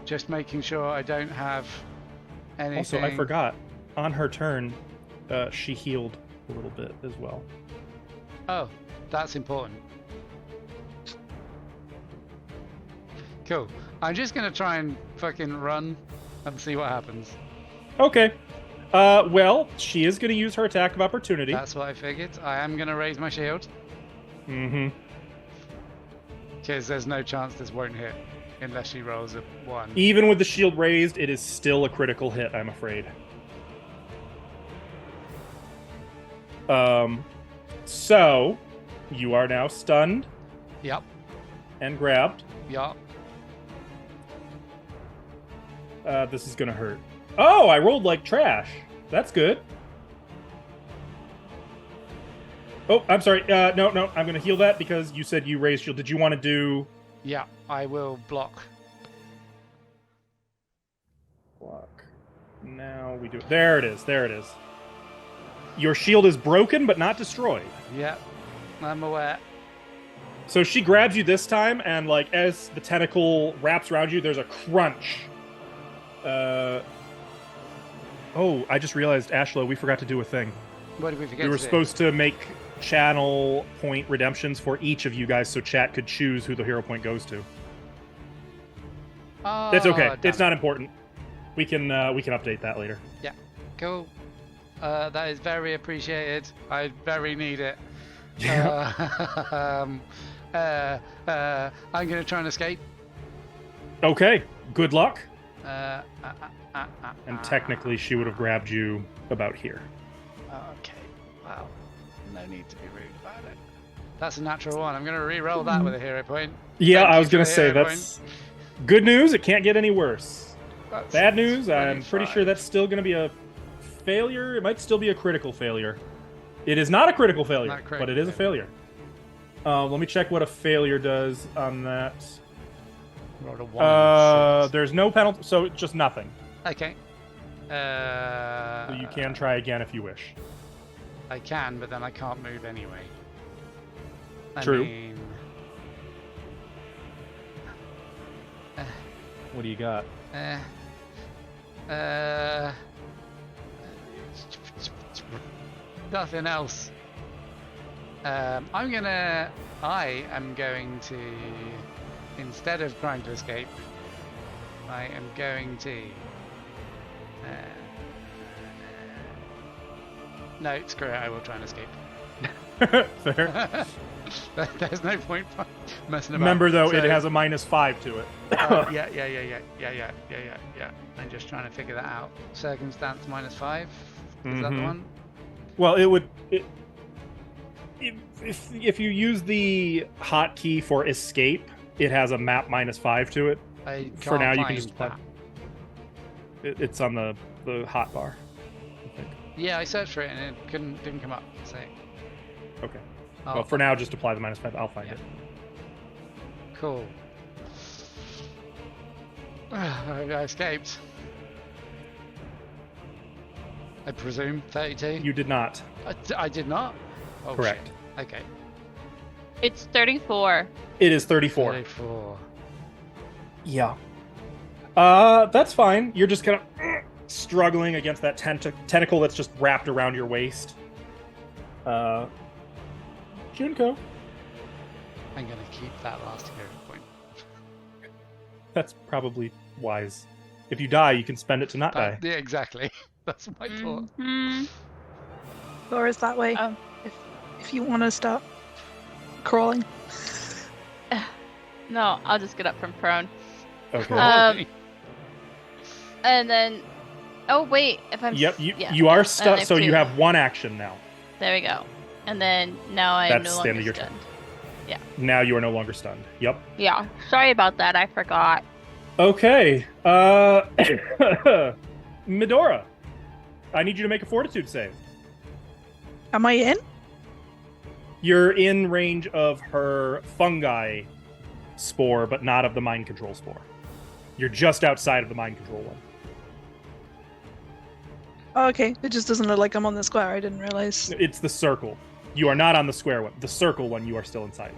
Just making sure I don't have anything. Also, I forgot. On her turn, she healed a little bit as well. Oh, that's important. Cool. I'm just gonna try and fucking run and see what happens. Okay. Well, she is going to use her attack of opportunity. That's what I figured. I am gonna raise my shield. Mm-hmm. Because there's no chance this won't hit unless she rolls a 1. Even with the shield raised, it is still a critical hit, I'm afraid. So, you are now stunned. Yep. And grabbed. Yep. This is gonna hurt. Oh, I rolled like trash. That's good. Oh, I'm sorry. No, I'm gonna heal that because you said you raised shield. Did you want to do... Yeah, I will block. Block. Now we do it. There it is. Your shield is broken, but not destroyed. Yep, I'm aware. So she grabs you this time, and like as the tentacle wraps around you, there's a crunch. Oh, I just realized, Ashla, we forgot to do a thing. What did we forget? We were to do? supposed to make channel point redemptions for each of you guys, so chat could choose who the hero point goes to. Oh, That's okay. It's damn. not important. We can update that later. Yeah, cool. That is very appreciated. I very need it. I'm gonna try and escape. Okay. Good luck. And technically, she would have grabbed you about here. Okay. Well, no need to be rude about it. That's a natural 1. I'm gonna re-roll that with a hero point. Yeah, Thank I you was gonna for the say hero that's good news. It can't get any worse. That's Bad news. I'm pretty 25. sure that's still gonna be a failure. It might still be a critical failure. It is not a critical failure, Not critical but it is a failure. Let me check what a failure does on that. Rolled a 1 and a 6. There's no penalty, so just nothing. Okay. So you can try again if you wish. I can, but then I can't move anyway. True. Mean, What do you got? Nothing else. I am going to, instead of trying to escape, I am going to. No, screw it. I will try and escape. Fair. There's no point messing about. Remember, though, So- it has a -5 to it. Yeah. I'm just trying to figure that out. Circumstance -5. Is that the Mhm. one? Well, if you use the hotkey for escape, it has a map -5 to it. I can't For now, you can find just apply. that. It's on the hot bar, I think. Yeah, I searched for it and it didn't come up. So. Okay. I'll Well, for now, just apply the -5. I'll find Yeah. it. Cool. I escaped. I presume 32. You did not. I did not. Oh, Correct. Shit. Okay. It's 34. It is 34. 34. Yeah. That's fine. You're just kind of struggling against that tentacle that's just wrapped around your waist. Junko. I'm gonna keep that last hero point. That's probably wise. If you die, you can spend it to not die. Yeah, exactly. That's my thought. Mhm. Or is that way? Oh. If if you want to start crawling. No, I'll just get up from prone. Okay. And then, oh wait, if I'm Yep, yeah, you are then I stunned, have so you two. have one action now. There we go. And then now I'm That's no the longer end of your stunned. turn. Now you are no longer stunned. Yep. Yeah, sorry about that. I forgot. Okay. Medora, I need you to make a fortitude save. Am I in? You're in range of her fungi spore, but not of the mind control spore. You're just outside of the mind control one. Oh, okay. It just doesn't look like I'm on the square. I didn't realize. It's the circle. You are not on the square one. The circle one you are still inside of.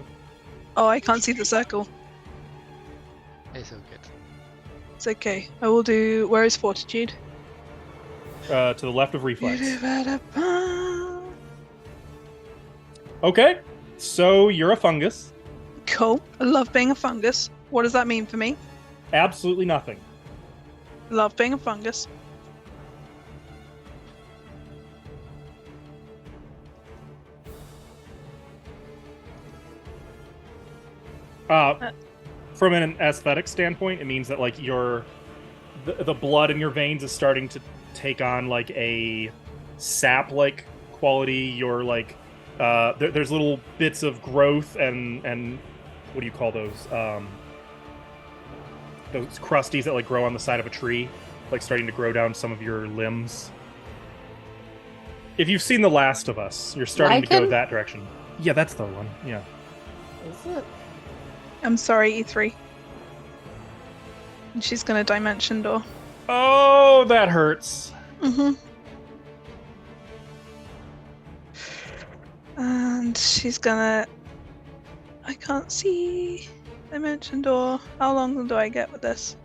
Oh, I can't see the circle. It's all good. It's okay. I will do. Where is fortitude? To the left of reflex. Okay. So you're a fungus. Cool. I love being a fungus. What does that mean for me? Absolutely nothing. Love being a fungus. From an aesthetic standpoint, it means that like the blood in your veins is starting to take on like a sap-like quality. You're like there's little bits of growth and what do you call those crusties that like grow on the side of a tree, like starting to grow down some of your limbs. If you've seen The Last of Us, you're starting to go Lichen? that direction. Yeah, that's the one. Yeah. Is it? I'm sorry, E3. And she's gonna dimension door. Oh, that hurts. Mm-hmm. And she's gonna... I can't see... Dimension door. How long do I get with this?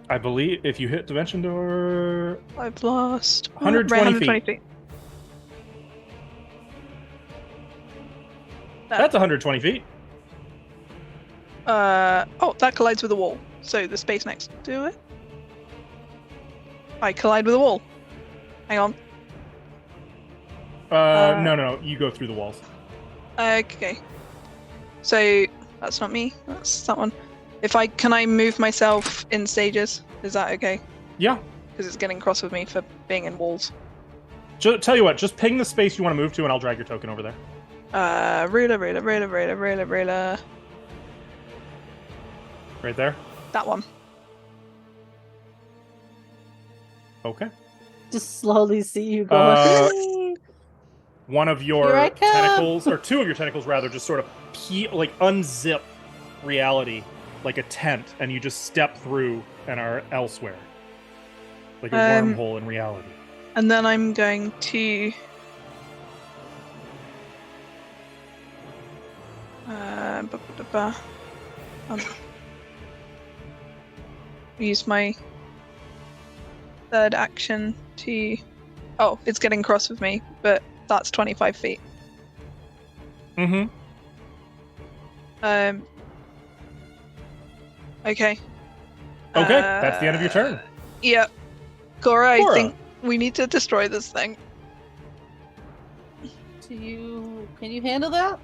I believe if you hit Dimension Door... I've lost... 120 feet. That's 120 feet. Oh, that collides with the wall. So the space next to it. I collide with the wall. Hang on. No. You go through the walls. Okay. So that's not me. That's that one. Can I move myself in stages? Is that okay? Yeah. Because it's getting cross with me for being in walls. Tell you what, just ping the space you want to move to, and I'll drag your token over there. Ruler. Right there. That one. Okay. Just slowly see you go. One of Here your I come. tentacles, or two of your tentacles rather, just sort of unzip reality like a tent, and you just step through and are elsewhere. Like a wormhole in reality. And then I'm going to... use my third action to... Oh, it's getting cross with me, but that's 25 feet. Mm-hmm. Okay. Okay, that's the end of your turn. Yeah. Cora, I Cora. think we need to destroy this thing. Can you handle that?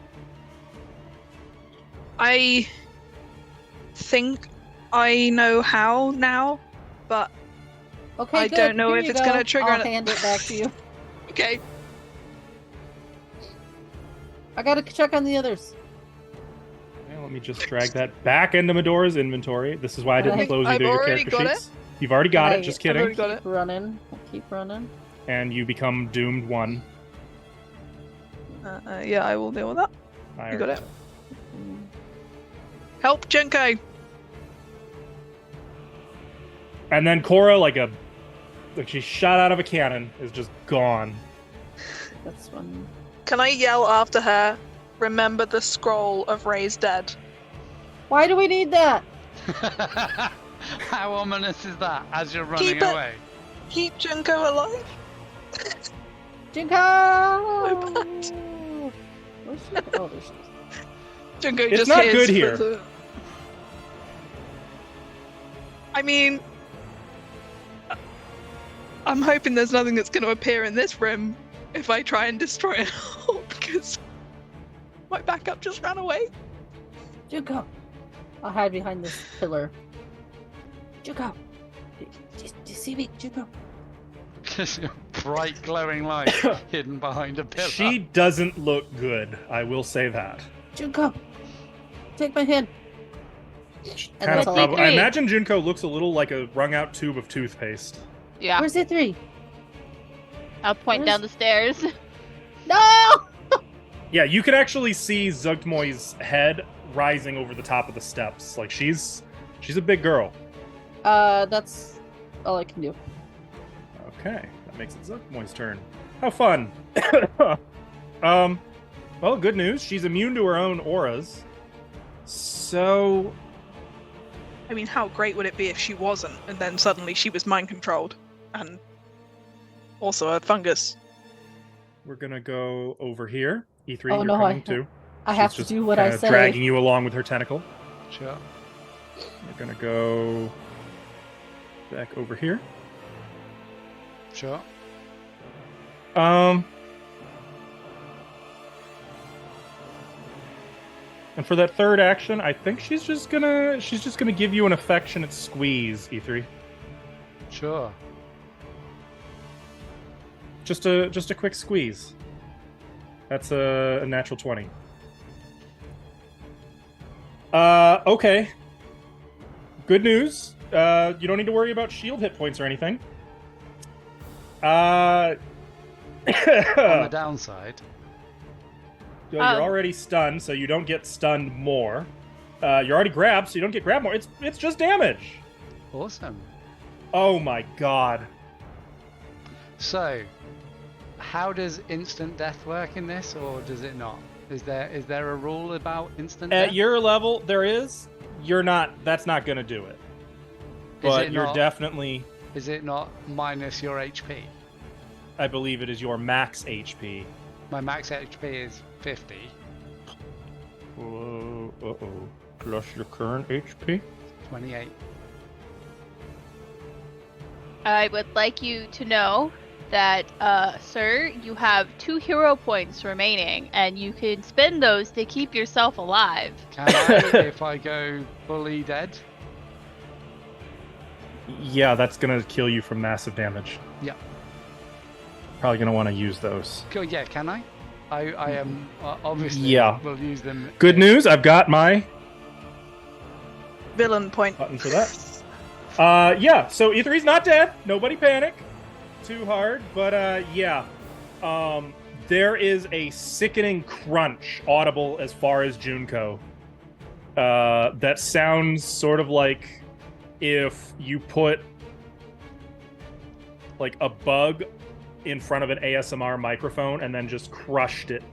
I think I know how now, but Okay, I good. don't know Here if you it's go. gonna trigger I'll it. hand it back to you. okay. I gotta check on the others. Yeah, let me just drag that back into Medora's inventory. This is why I didn't I've close either of your already character got sheets. You've already got Right, it, just I've kidding. already got it. Keep running. I'll keep running. And you become doomed one. Yeah, I will deal with that. I You got already it. Help, Jenko! And then Cora, like she's shot out of a cannon, is just gone. That's one. Can I yell after her, remember the scroll of Ray's dead? Why do we need that? How ominous is that as you're running Keep it. away? Keep Jenko alive? Jinko! bad. Where's she? Oh, there she is. Jenko It's just not hears good here. I mean... I'm hoping there's nothing that's going to appear in this room if I try and destroy it all, because My backup just ran away. Junko! I'll hide behind this pillar. Junko! Do you see me, Junko? Bright glowing light hidden behind a pillar. She doesn't look good, I will say that. Junko! Take my hand! And Kind that's of all. I imagine Junko looks a little like a wrung out tube of toothpaste. Yeah. Where's E3? I'll point Where's- down the stairs. No! Yeah, you can actually see Zugtmoy's head rising over the top of the steps. Like she's a big girl. That's all I can do. Okay, that makes it Zugtmoy's turn. How fun. Well, good news. She's immune to her own auras. So I mean, how great would it be if she wasn't, and then suddenly she was mind controlled, and also a fungus. we're gonna go over here. E3, Oh, you're no, coming too. I She's have to just do what I kinda say. dragging you along with her tentacle. Sure. We're gonna go back over here. Sure. And for that third action, I think she's just gonna give you an affectionate squeeze, E3. Sure. Just a quick squeeze. That's a natural 20. Okay. Good news. You don't need to worry about shield hit points or anything. On the downside. You're already stunned, so you don't get stunned more. You're already grabbed, so you don't get grabbed more. It's just damage. Awesome. Oh my god. So, how does instant death work in this, or does it not? Is there a rule about instant death? At your level, there is. You're not. That's not gonna do it. But you're definitely. Is it not minus your HP? I believe it is your max HP. My max HP is 50. Uh-oh. Plus your current HP? 28. I would like you to know that, sir, you have 2 hero points remaining, and you can spend those to keep yourself alive. Can I if I go fully dead? Yeah, that's gonna kill you from massive damage. Yeah. Probably gonna want to use those. Go, yeah, can I? I am obviously Yeah. will use them. Good news, I've got my Villain point. button for that. Yeah, so E3's not dead. Nobody panic too hard, but yeah. There is a sickening crunch audible as far as Junko. That sounds sort of like if you put like a bug in front of an ASMR microphone and then just crushed it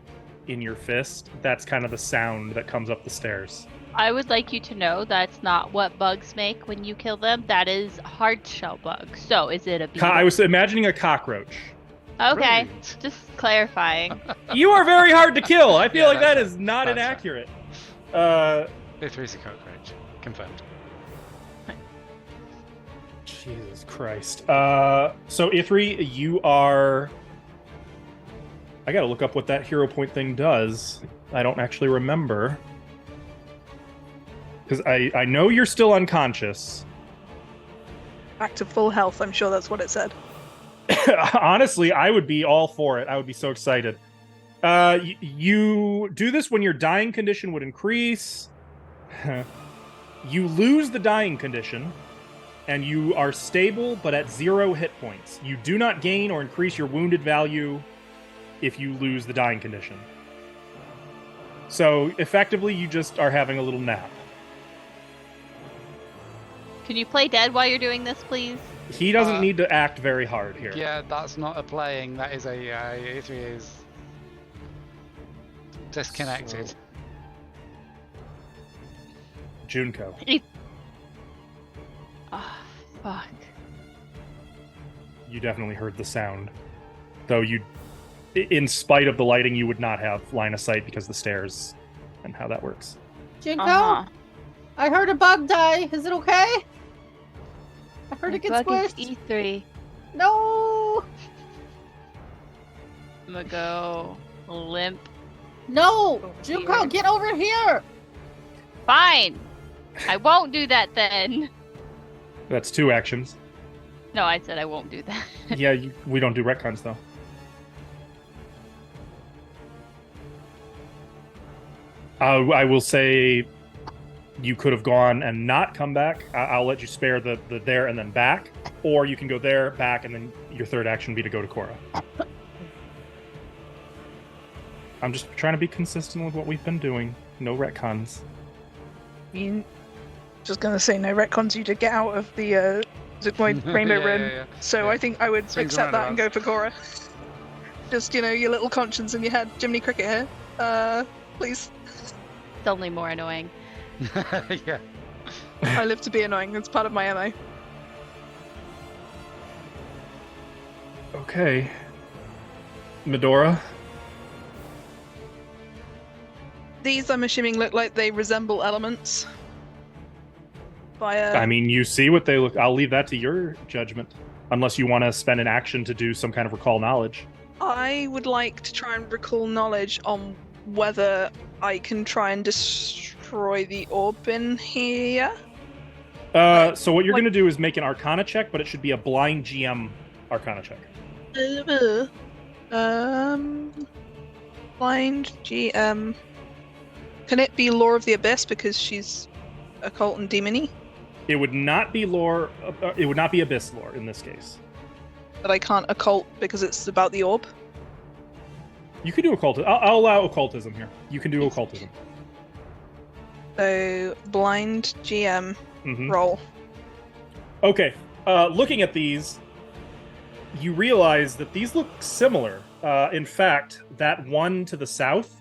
in your fist. That's kind of the sound that comes up the stairs. I would like you to know that's not what bugs make when you kill them. That is hard shell bug. So, is it a bee? I was imagining a cockroach. Okay, Brilliant. just clarifying. You are very hard to kill. I feel Yeah, like that that's is not that's inaccurate. If there is a cockroach. Confirmed. Jesus Christ. So Ithri, you are. I gotta look up what that hero point thing does. I don't actually remember. Because I know you're still unconscious. Back to full health. I'm sure that's what it said. Honestly, I would be all for it. I would be so excited. You do this when your dying condition would increase. You lose the dying condition, and you are stable but at 0 hit points. You do not gain or increase your wounded value if you lose the dying condition. So effectively, you just are having a little nap. Can you play dead while you're doing this, please? He doesn't need to act very hard here. Yeah, that's not a playing. That is a E3 is disconnected. So- Junko. Oh, fuck. You definitely heard the sound. Though you, in spite of the lighting, you would not have line of sight because of the stairs and how that works. Junko? Uh-huh. I heard a bug die. Is it okay? I heard My it get bug is squished. E3. No! I'm gonna go limp No! Junko, get over here! Fine. I won't do that then. That's 2 actions. No, I said I won't do that. Yeah, we don't do retcons, though. I will say you could have gone and not come back. I'll let you spare the there and then back. Or you can go there, back, and then your third action would be to go to Cora. I'm just trying to be consistent with what we've been doing. No retcons. Just gonna say no retcons. You did get out of the Zygmoid Rainbow Yeah, Rim, yeah. so Yeah. I think I would Swings accept and that and go for Cora. Just your little conscience in your head, Jiminy Cricket here. Please. It's only more annoying. Yeah. I live to be annoying. It's part of my MO. Okay. Medora? These, I'm assuming, look like they resemble elements. I mean, you see what they look. I'll leave that to your judgment. Unless you want to spend an action to do some kind of recall knowledge. I would like to try and recall knowledge on whether I can try and destroy the orb in here. So what you're going to do is make an Arcana check, but it should be a blind GM Arcana check. Blind GM. Can it be Lore of the Abyss because she's occult and demony? It would not be lore. It would not be Abyss lore in this case. But I can't occult because it's about the orb. You can do occultism. I'll allow occultism here. You can do occultism. So blind GM roll. Okay. Looking at these, you realize that these look similar. In fact, that one to the south,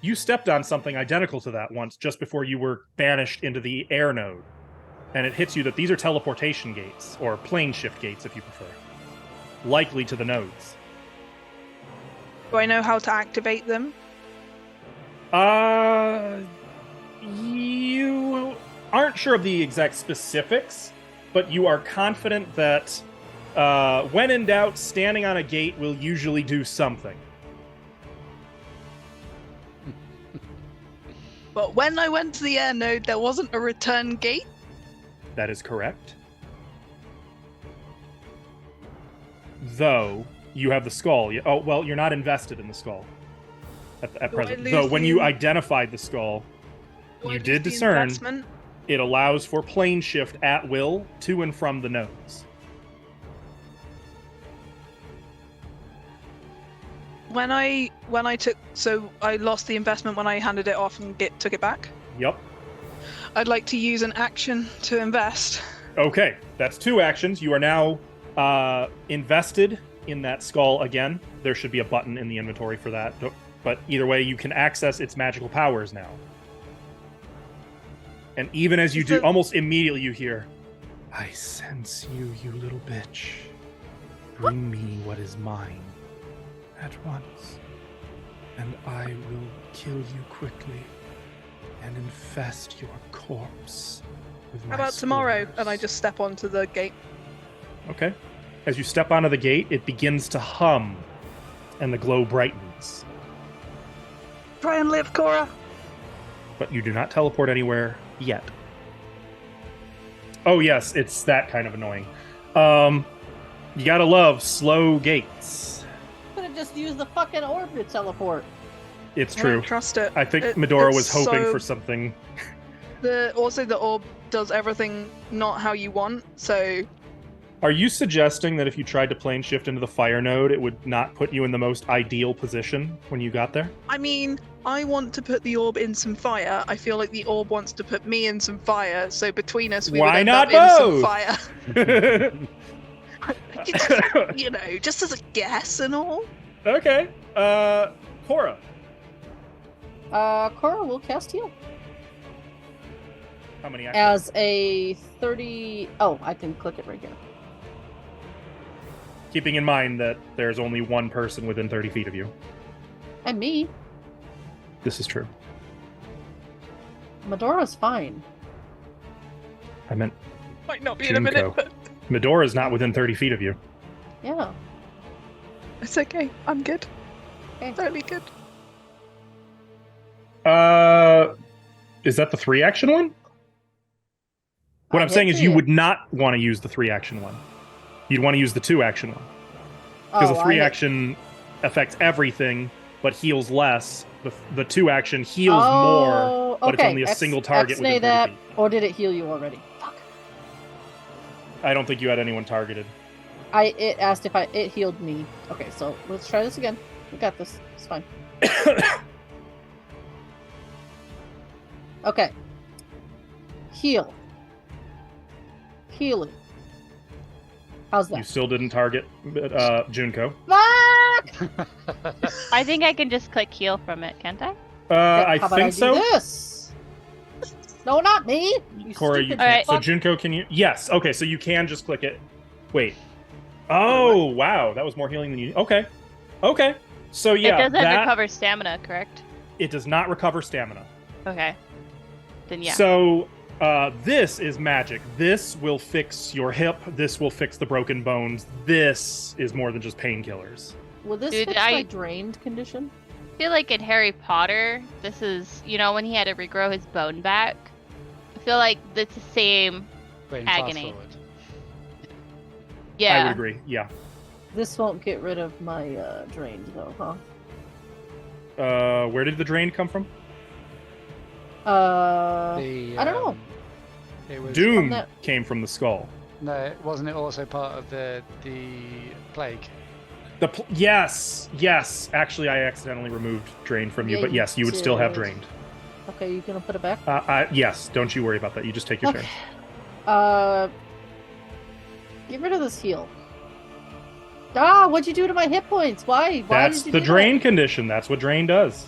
you stepped on something identical to that once just before you were banished into the air node. And it hits you that these are teleportation gates, or plane shift gates if you prefer. Likely to the nodes. Do I know how to activate them? You aren't sure of the exact specifics, but you are confident that when in doubt, standing on a gate will usually do something. But when I went to the air node, there wasn't a return gate. That is correct. Though, you have the skull. Oh, well, you're not invested in the skull at Do present. I lose Though, when the- you identified the skull, Do I you lose did the discern investment? it allows for plane shift at will to and from the nodes. When I took, so I lost the investment when I handed it off and took it back. Yep. I'd like to use an action to invest. Okay, that's 2 actions. You are now invested in that skull again. There should be a button in the inventory for that. But either way, you can access its magical powers now. And even as you do, almost immediately you hear, "I sense you, you little bitch. Bring me what is mine at once, and I will kill you quickly and infest your corpse with my How about tomorrow? spores." And I just step onto the gate. Okay. As you step onto the gate, it begins to hum, and the glow brightens. Try and live, Cora. But you do not teleport anywhere yet. Oh yes, it's that kind of annoying. You gotta love slow gates. Could have just used the fucking orb to teleport. It's I true. don't trust it. I think It- Medora it's was hoping so- for something. Also, the orb does everything not how you want. So Are you suggesting that if you tried to plane shift into the fire node, it would not put you in the most ideal position when you got there? I mean, I want to put the orb in some fire. I feel like the orb wants to put me in some fire. So between us, we Why would end not up in some both? fire. Just as a guess and all. Okay. Cora. Cora will cast heal. How many actions? As a 30... Oh, I can click it right here. Keeping in mind that there's only one person within 30 feet of you. And me. This is true. Medora's fine. I meant Might not be in a minute, Junko. but Medora's not within 30 feet of you. Yeah. it's okay. I'm good. Okay. Totally good. Is that the 3-action one? What I'm saying is you would not want to use the 3-action one. You'd want to use the 2-action one. Because the 3-action affects everything, but heals less. The 2-action heals more, but it's only a single target within 30 feet. Or did it heal you already? Fuck. I don't think you had anyone targeted. It asked if it healed me. Okay, so let's try this again. We got this. It's fine. Okay. Heal. Healing. How's that? You still didn't target Junko. Fuck! I think I can just click heal from it, can't I? I How about think I so. do this? No, not me. Cora, you stupid can't. Alright. So Junko, can you? Yes. Okay, so you can just click it. Wait. Oh, wow. That was more healing than you. Okay. Okay. So yeah, it doesn't that recover stamina, correct? it does not recover stamina. Okay. Then yeah. So this is magic. This will fix your hip. This will fix the broken bones. This is more than just painkillers. Will this Dude, fix I- my drained condition? I feel like in Harry Potter, this is, when he had to regrow his bone back. I feel like it's the same. Going fast Agony. forward. Yeah. I would agree. Yeah. This won't get rid of my drained though, huh? Where did the drain come from? The, I don't know. It was Doom that- came from the skull. No, wasn't it also part of the plague? Yes. Actually, I accidentally removed drain from you, Yeah, but you yes, you would still have did. drained. Okay, you gonna put it back? Yes. Don't you worry about that. You just take your Okay. turn. Get rid of this heal. Ah, what'd you do to my hit points? Why? That's did you the do drain that? condition. That's what drain does.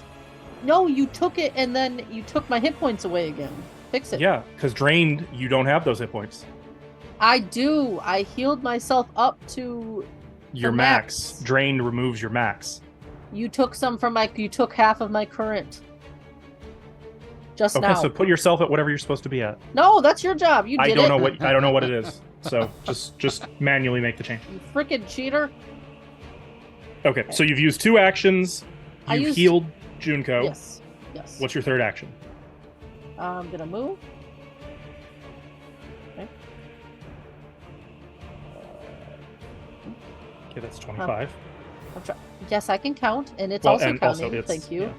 No, you took it and then you took my hit points away again. Fix it. Yeah, because drained, you don't have those hit points. I do. I healed myself up to. Your The max. max. Drained removes your max. You took some from my. You took half of my current. Just Okay, now. so put yourself at whatever you're supposed to be at. No, that's your job. You I did don't it. know what it is. So just manually make the change. You freaking cheater. Okay, so you've used 2 actions. I You've used- healed Junko. Yes. Yes. What's your 3rd action? I'm gonna move. Okay. Okay, that's 25. Yes, I can count, and it's Well, also and counting. also it's- Thank you. yeah.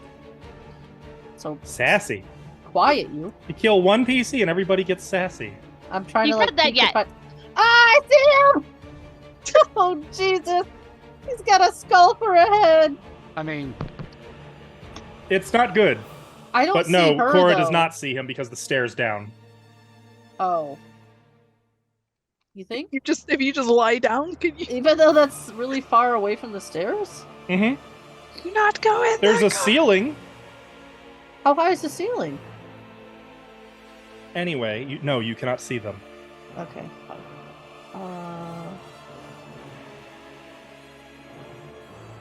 So Sassy. quiet, you. You kill one PC and everybody gets sassy. I'm trying You to like. said that keep the yet. fight- Ah, I see him! Oh Jesus! He's got a skull for a head. I mean, It's not good. I don't But see no, her, Cora does though. not see him because the stairs down. Oh. You think? If you just lie down, can you Even though that's really far away from the stairs? Mm-hmm. not go in There's there? a ceiling. How high is the ceiling? Anyway, you cannot see them. Okay. Fine.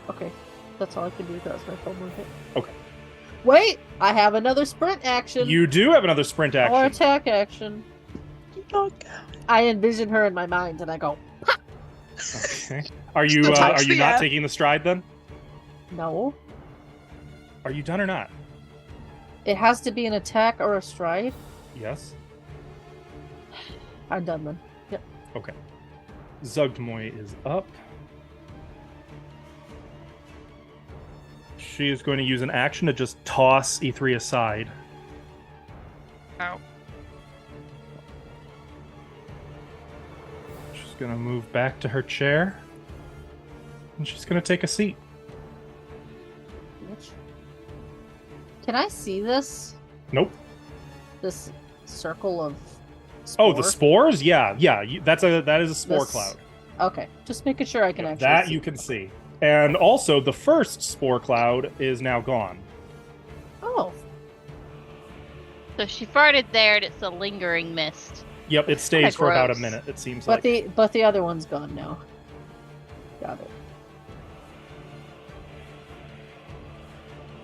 Okay. That's all I can do. That's my full movement. Okay. Wait! I have another sprint action. You do have another sprint Or action. attack action. Not go. I envision her in my mind and I go, Okay. Are you Touch are you the not air. taking the stride then? no. Are you done or not? It has to be an attack or a stride. Yes. I'm done then. Yep. Okay. Zugdmoy is up. She is going to use an action to just toss E3 aside. Ow. She's going to move back to her chair. And she's going to take a seat. Bitch. Can I see this? Nope. This circle of Oh, the spore? spores? Yeah. That is a spore This- cloud. Okay. Just making sure I can actually That see. you can see. And also, the first spore cloud is now gone. Oh. So she farted there, and it's a lingering mist. Yep, it stays for about a gross. minute, it seems But like. the other one's gone now. Got it.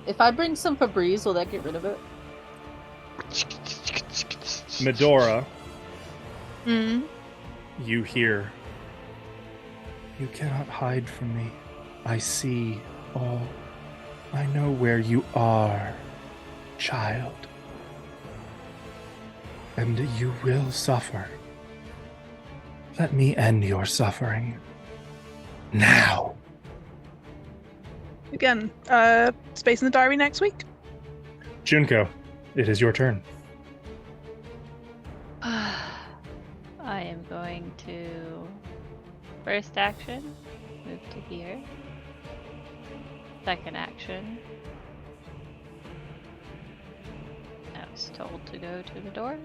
If I bring some Febreze, will that get rid of it? Medora, Hmm. you hear. You cannot hide from me. I see all. I know where you are. child. And you will suffer. Let me end your suffering. Now. Again, space in the diary next week. Junko, it is your turn. I am going to first action, move to here. Second action. I was told to go to the door.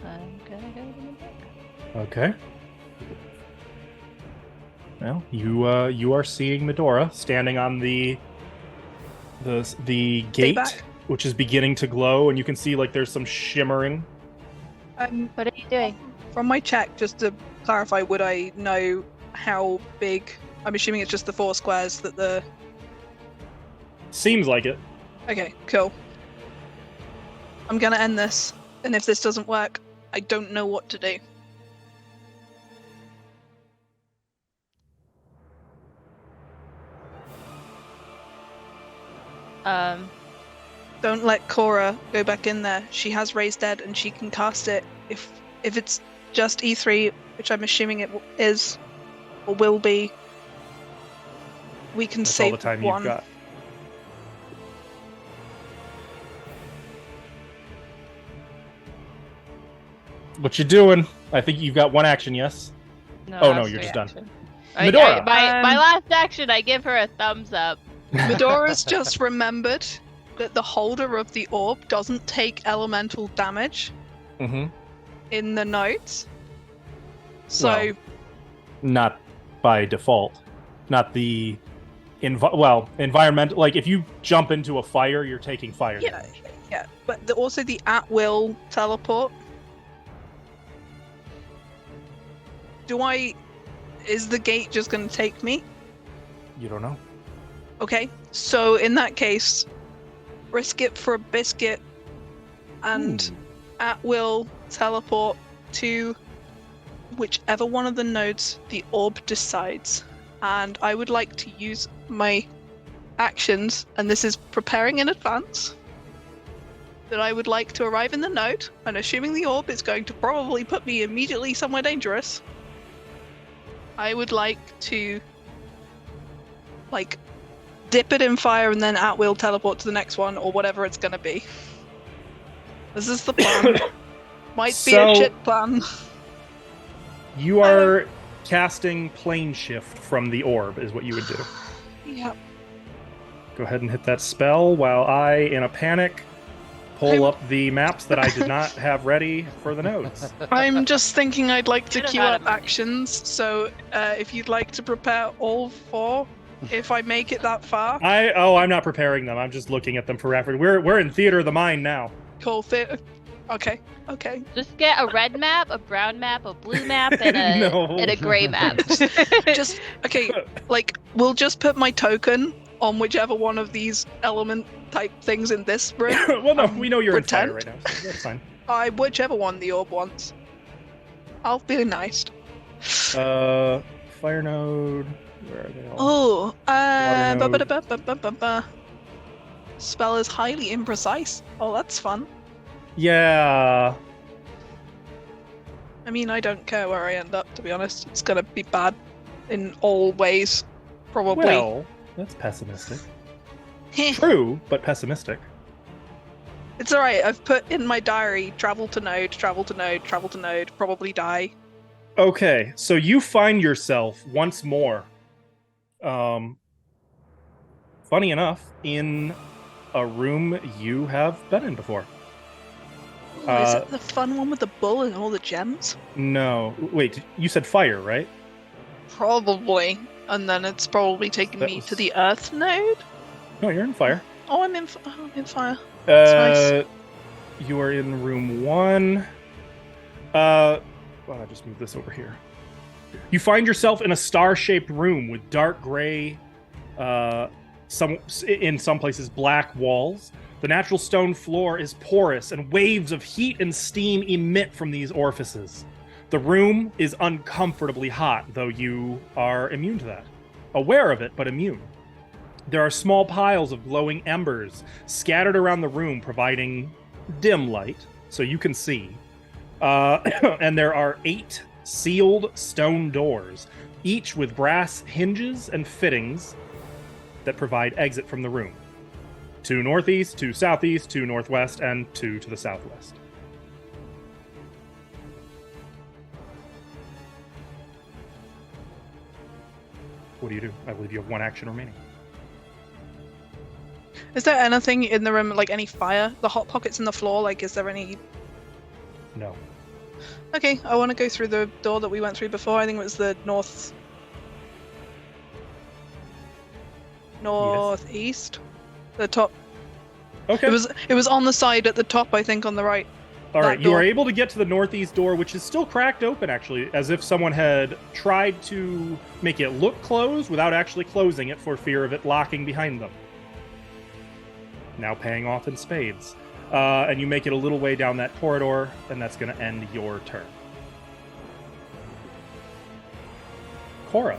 I'm gonna go to the door. Okay. Well, you are seeing Medora standing on the gate, back. which is beginning to glow, and you can see like there's some shimmering. What are you doing? From my check, just to clarify, would I know how big? I'm assuming it's just the 4 squares that the. Seems like it. Okay, cool. I'm gonna end this, and if this doesn't work, I don't know what to do. Don't let Cora go back in there. She has raised dead, and she can cast it. If it's just E3, which I'm assuming it is or will be, we can That's save all the time one. you've got. What you doing? I think you've got one action, yes? No, Oh, no, that's you're just reaction. done. Medora. Medora! My last action, I give her a thumbs up. Medora's just remembered that the holder of the orb doesn't take elemental damage Mm-hmm. in the notes. So, Well, not by default. Not the environmental. Like, if you jump into a fire, you're taking fire yeah, damage. yeah. But also the at-will teleport. Is the gate just going to take me? You don't know. Okay, so in that case, risk it for a biscuit and at-will teleport to whichever one of the nodes the orb decides. And I would like to use my actions, and this is preparing in advance, that I would like to arrive in the node, and assuming the orb is going to probably put me immediately somewhere dangerous, I would like to, dip it in fire and then at-will teleport to the next one, or whatever it's going to be. This is the plan. Might be a So- shit plan. You are casting plane shift from the orb, is what you would do. Yeah. Go ahead and hit that spell while I, in a panic, pull up the maps that I did not have ready for the nodes. I'm just thinking I'd like to Should've queue had up a money. actions, so if you'd like to prepare all 4, if I make it that far, I'm not preparing them. I'm just looking at them for reference. We're in theater of the mind now. cool. Okay. Just get a red map, a brown map, a blue map, and a No. and a gray map. Just okay. We'll just put my token on whichever one of these element type things in this room. Well, no, we know you're pretend. in fire right now, so that's fine. Whichever one the orb wants. I'll be nice. Fire node. Where are they all? Oh, Water node. ba-ba-da-ba-ba-ba-ba. Spell is highly imprecise. Oh, that's fun. Yeah. I mean, I don't care where I end up, to be honest. It's gonna be bad in all ways, probably. Well, that's pessimistic. True, but pessimistic. It's alright, I've put in my diary, travel to node, travel to node, travel to node, probably die. Okay, so you find yourself once more, funny enough, in a room you have been in before. Is it the fun one with the bull and all the gems? No, wait, you said fire, right? Probably. And then it's probably taking That me was- to the earth node? No, you're in fire. Oh, I'm in fire. That's You are in room 1. Well, I'll just move this over here. You find yourself in a star-shaped room with dark gray, in some places black walls. The natural stone floor is porous, and waves of heat and steam emit from these orifices. The room is uncomfortably hot, though you are immune to that. Aware of it, but immune. There are small piles of glowing embers scattered around the room, providing dim light so you can see. And there are 8 sealed stone doors, each with brass hinges and fittings that provide exit from the room. 2 northeast, 2 southeast, 2 northwest, and 2 to the southwest. What do you do? I believe you have 1 action remaining. Is there anything in the room, like any fire? The hot pockets in the floor, like, is there any? No. Okay, I want to go through the door that we went through before. I think it was the northeast, the top. Okay. It was on the side at the top, I think, on the right. All right, that you are door. able to get to the northeast door, which is still cracked open, actually, as if someone had tried to make it look closed without actually closing it for fear of it locking behind them. Now paying off in spades. And you make it a little way down that corridor, and that's going to end your turn. Cora.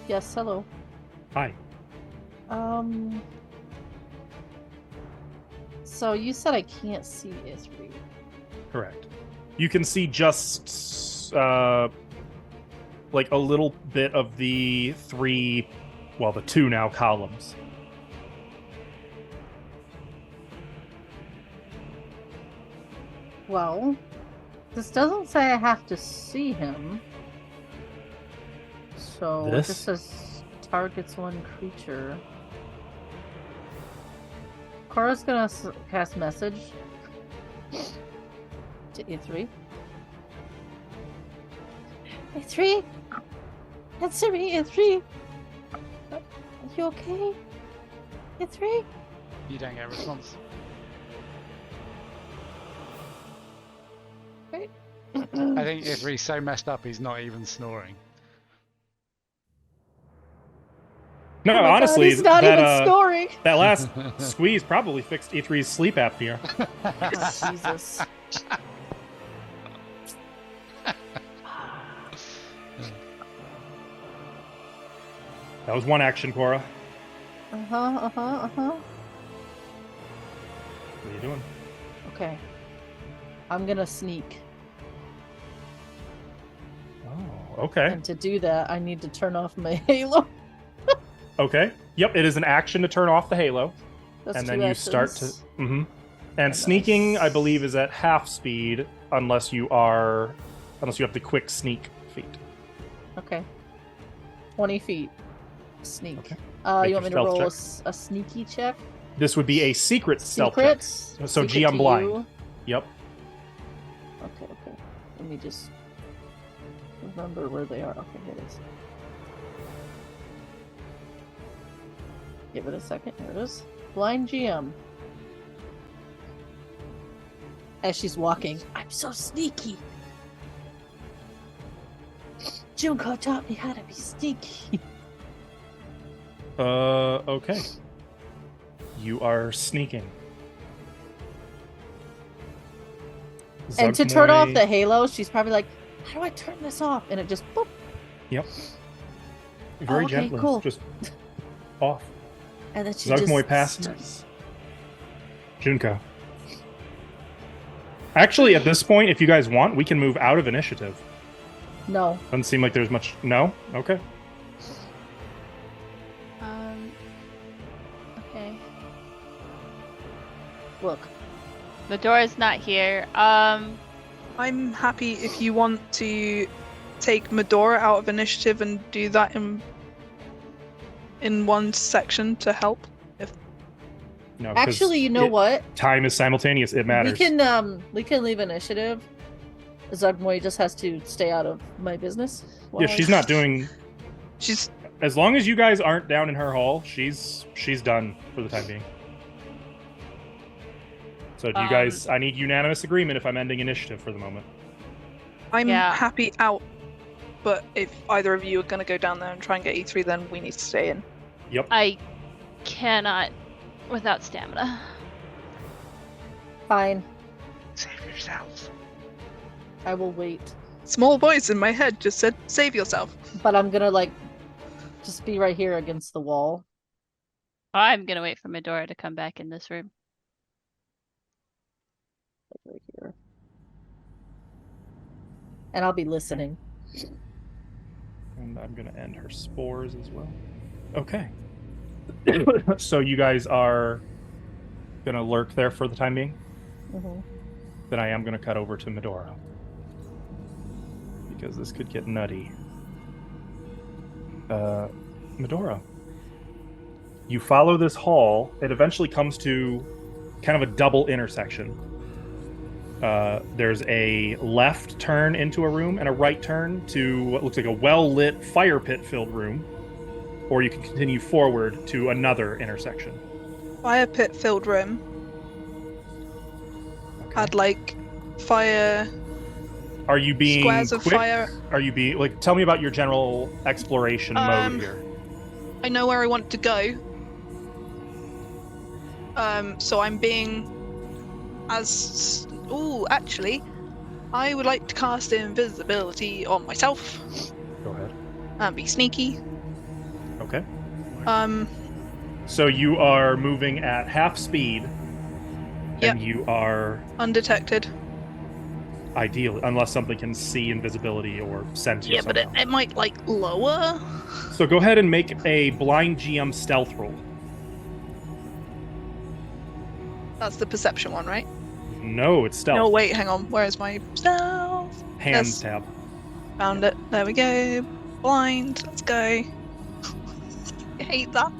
Yes, hello. Hi. So you said I can't see Ithri. Correct. You can see just like a little bit of the 3, well, the 2 now columns. Well, this doesn't say I have to see him. So This? it just says targets 1 creature. Cora's gonna cast message to E3. E3? Answer me, E3! Are you okay? E3? You don't get a response. Great. I think Ithri's so messed up he's not even snoring. No, Oh my God, honestly, he's not that, even snoring! that last squeeze probably fixed E3's sleep apnea. Jesus. That was 1 action, Cora. Uh-huh. What are you doing? Okay. I'm gonna sneak. Oh, okay. And to do that, I need to turn off my halo. Okay. Yep, it is an action to turn off the halo. That's And 2 then you actions. start to... Mm-hmm. And Nice. sneaking, I believe, is at half speed unless you have the quick sneak feat. Okay. 20 feet. Sneak. Okay. You Make want me your to roll stealth a sneaky check? This would be a secret stealth Secret? check. So Secret GM to blind. you? Yep. Okay. Let me just remember where they are. Okay, here it is. Give it a second. Here it is. Blind GM. As she's walking, I'm so sneaky. Junko taught me how to be sneaky. Okay. You are sneaking. And to turn off Zugmoy- the halo, she's probably like, how do I turn this off? And it just boop. Yep. Very okay, gently. cool. Just off. And then she Zugmoy just passes. Junko. Actually, at this point, if you guys want, we can move out of initiative. No. Doesn't seem like there's much... No? Okay. Okay. Look. The door is not here. I'm happy if you want to take Medora out of initiative and do that in one section to help. No, 'cause Actually, you know what? time is simultaneous. It matters. We can leave initiative. Zugmoy just has to stay out of my business. Yeah, she's not doing... She's As long as you guys aren't down in her hall, she's done for the time being. So do you guys... I need unanimous agreement if I'm ending initiative for the moment. I'm Yeah. happy out, but if either of you are going to go down there and try and get E3, then we need to stay in. Yep. I cannot without stamina. Fine. Save yourself. I will wait. Small voice in my head just said, "Save yourself." But I'm gonna like just be right here against the wall. I'm gonna wait for Medora to come back in this room. Right here. And I'll be listening. And I'm going to end her spores as well. Okay. So you guys are going to lurk there for the time being? Mm-hmm. Then I am going to cut over to Medora. Because this could get nutty. Medora. You follow this hall. It eventually comes to kind of a double intersection. There's a left turn into a room and a right turn to what looks like a well-lit fire pit-filled room. Or you can continue forward to another intersection. Fire pit filled room. Okay. Had like fire. Are you being squares of quick? fire. Are you being like? Tell me about your general exploration mode here. I know where I want to go. So I'm being as. Ooh, actually, I would like to cast invisibility on myself. Go ahead. And be sneaky. Okay. Um. So you are moving at half speed. Yep. And you are Undetected. ideally, unless something can see invisibility or sense you Yeah, but somehow. it might like lower. So go ahead and make a blind GM stealth roll. That's the perception one, right? No, it's stealth. No, wait, hang on. Where is my stealth? Hands Yes. tab. Found it. There we go. Blind. Let's go. I hate that.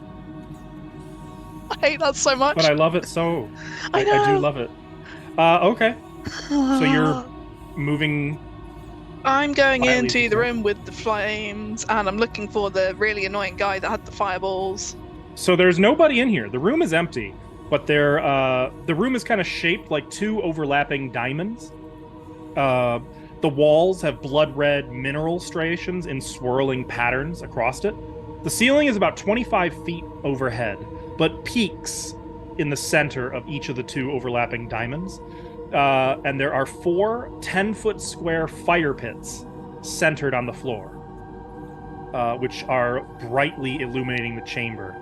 I hate that so much. But I love it so. I I do know. love it. Okay. So you're moving. I'm going quietly into as the you room with the flames, and I'm looking for the really annoying guy that had the fireballs. So there's nobody in here. The room is empty, but the room is kind of shaped like two overlapping diamonds. The walls have blood red mineral striations in swirling patterns across it. The ceiling is about 25 feet overhead, but peaks in the center of each of the two overlapping diamonds. And there are 4 10-foot square fire pits centered on the floor, which are brightly illuminating the chamber.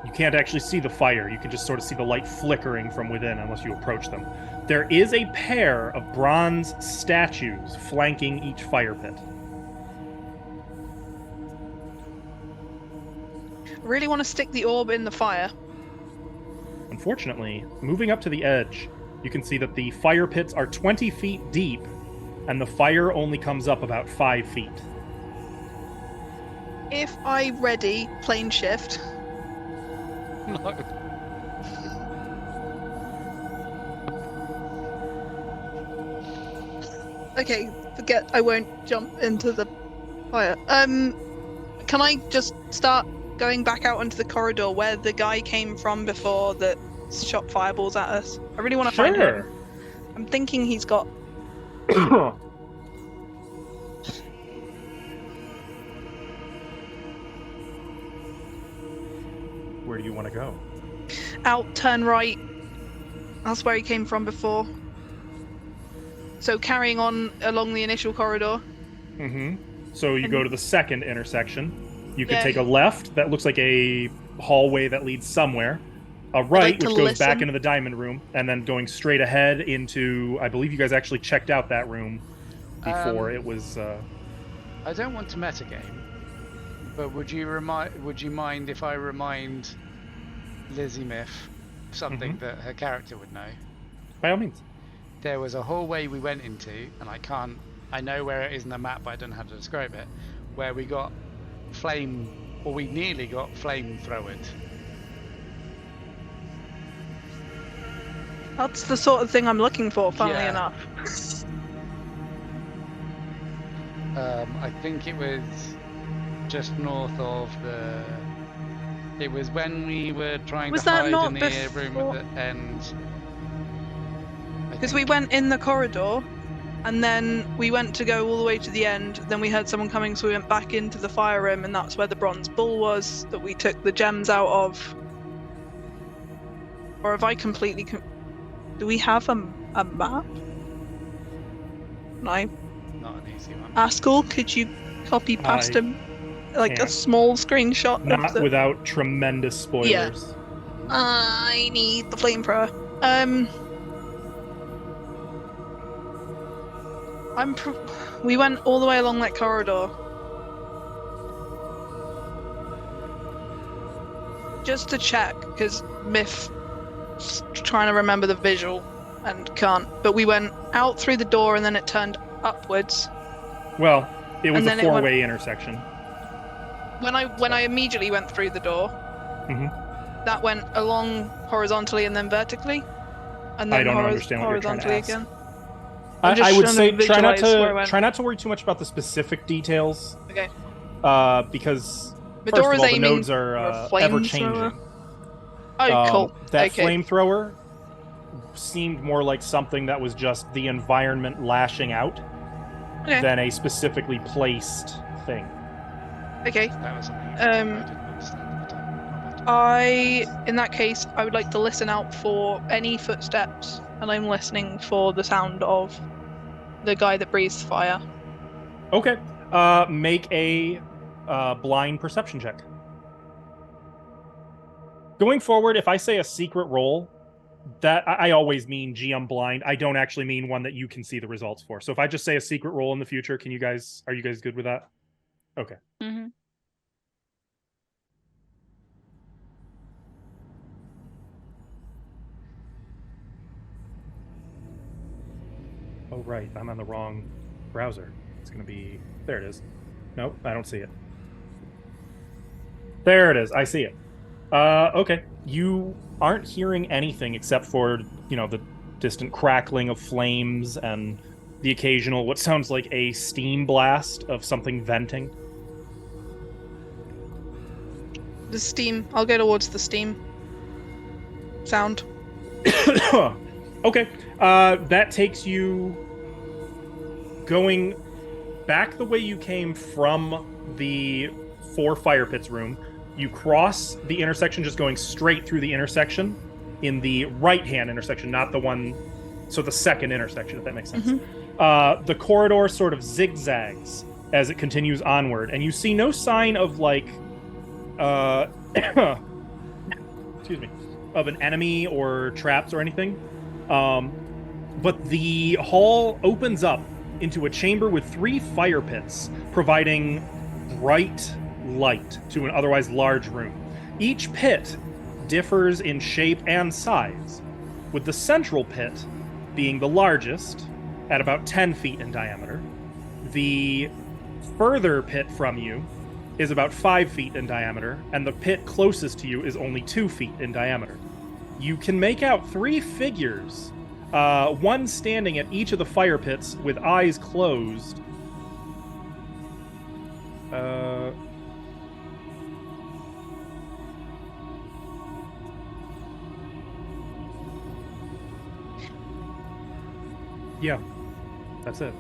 You can't actually see the fire. You can just sort of see the light flickering from within unless you approach them. There is a pair of bronze statues flanking each fire pit. I really want to stick the orb in the fire. Unfortunately, moving up to the edge, you can see that the fire pits are 20 feet deep, and the fire only comes up about 5 feet. If I ready plane shift, No. okay, forget I won't jump into the fire. Can I just start going back out into the corridor where the guy came from before that shot fireballs at us? I really want to find him. I'm thinking he's got. Where do you want to go? Out, turn right. That's where he came from before. So carrying on along the initial corridor. Mm-hmm. So you go to the second intersection. You can Yeah. take a left. That looks like a hallway that leads somewhere. A right, like to which goes back listen. into the diamond room, and then going straight ahead into. I believe you guys actually checked out that room before it was. I don't want to metagame, but would you mind if I remind Lizzie Miff something that her character would know? By all means. There was a hallway we went into, and I know where it is in the map, but I don't know how to describe it, where we got we nearly got flamethrowered. That's the sort of thing I'm looking for, funnily Yeah. enough. I think it was just north of the. It was when we were trying Was to that hide not in the room before- at the end. Because we went in the corridor, and then we went to go all the way to the end. Then we heard someone coming, so we went back into the fire room, and that's where the bronze bull was that we took the gems out of. Or have I completely? Do we have a map? No. not an easy one. Askell, could you copy past I him, like a can't. small screenshot of Not the... without tremendous spoilers. I need the flamethrower. We went all the way along that corridor. Just to check, because Myth's trying to remember the visual and can't. But we went out through the door and then it turned upwards. Well, it was And a then it went- four-way intersection. When I immediately went through the door, that went along horizontally and then vertically, and then I don't understand what you're trying to horizontally ask. again. I'm just I would trying say to try not visualize where I went. to worry too much about the specific details. Okay. Because The first door of is all, the aiming nodes for are a ever flamethrower. changing. Oh, cool. That Okay. flamethrower seemed more like something that was just the environment lashing out Okay. than a specifically placed thing. Okay. That was something Um, I didn't understand at the time. In that case, I would like to listen out for any footsteps, and I'm listening for the sound of the guy that breathes fire. Okay. Make a blind perception check. Going forward, if I say a secret roll, that I always mean GM blind. I don't actually mean one that you can see the results for. So if I just say a secret roll in the future, are you guys good with that? Okay. Mm-hmm. Oh, right. I'm on the wrong browser. It's going to be... There it is. Nope, I don't see it. There it is. I see it. Okay. You aren't hearing anything except for, the distant crackling of flames and the occasional, what sounds like a steam blast of something venting. The steam. I'll go towards the steam sound. Okay. That takes you going back the way you came from the 4 fire pits room. You cross the intersection, just going straight through the intersection in the right-hand intersection, not the one... So the second intersection, if that makes sense. The corridor sort of zigzags as it continues onward, and you see no sign of, excuse me, of an enemy or traps or anything. But the hall opens up into a chamber with 3 fire pits, providing bright light to an otherwise large room. Each pit differs in shape and size, with the central pit being the largest, at about 10 feet in diameter. The further pit from you is about 5 feet in diameter, and the pit closest to you is only 2 feet in diameter. You can make out 3 figures, one standing at each of the fire pits with eyes closed. Yeah, that's it.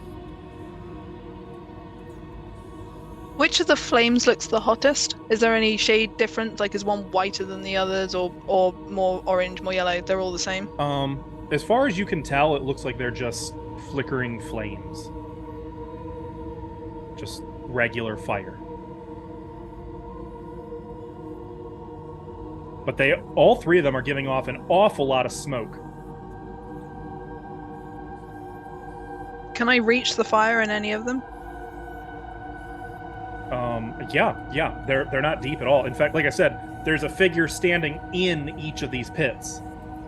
Which of the flames looks the hottest? Is there any shade different? Like, is one whiter than the others, or more orange, more yellow? They're all the same. As far as you can tell, it looks like they're just flickering flames. Just regular fire. But all 3 of them are giving off an awful lot of smoke. Can I reach the fire in any of them? Yeah, they're not deep at all. In fact, like I said, there's a figure standing in each of these pits,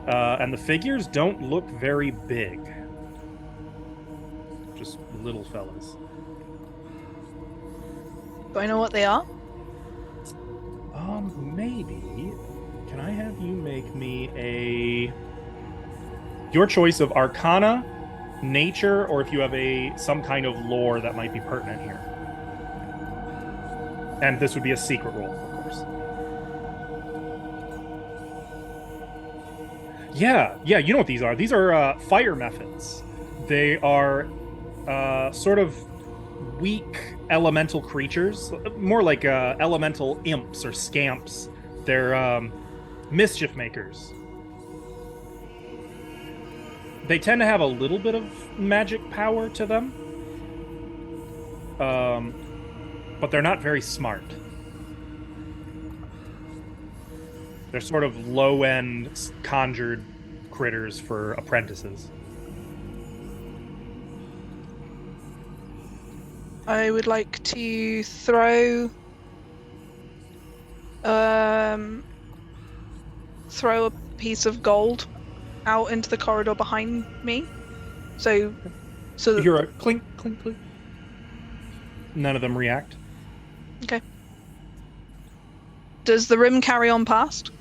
and the figures don't look very big. Just little fellas. Do I know what they are? Maybe. Can I have you make me your choice of Arcana, Nature, or if you have some kind of lore that might be pertinent here. And this would be a secret roll, of course. Yeah, you know what these are. These are fire methods. They are sort of weak elemental creatures, more like elemental imps or scamps. They're mischief makers. They tend to have a little bit of magic power to them, but they're not very smart. They're sort of low-end conjured critters for apprentices. I would like to throw a piece of gold out into the corridor behind me. So You that, hear a clink, clink, clink. None of them react. okay. Does the room carry on past?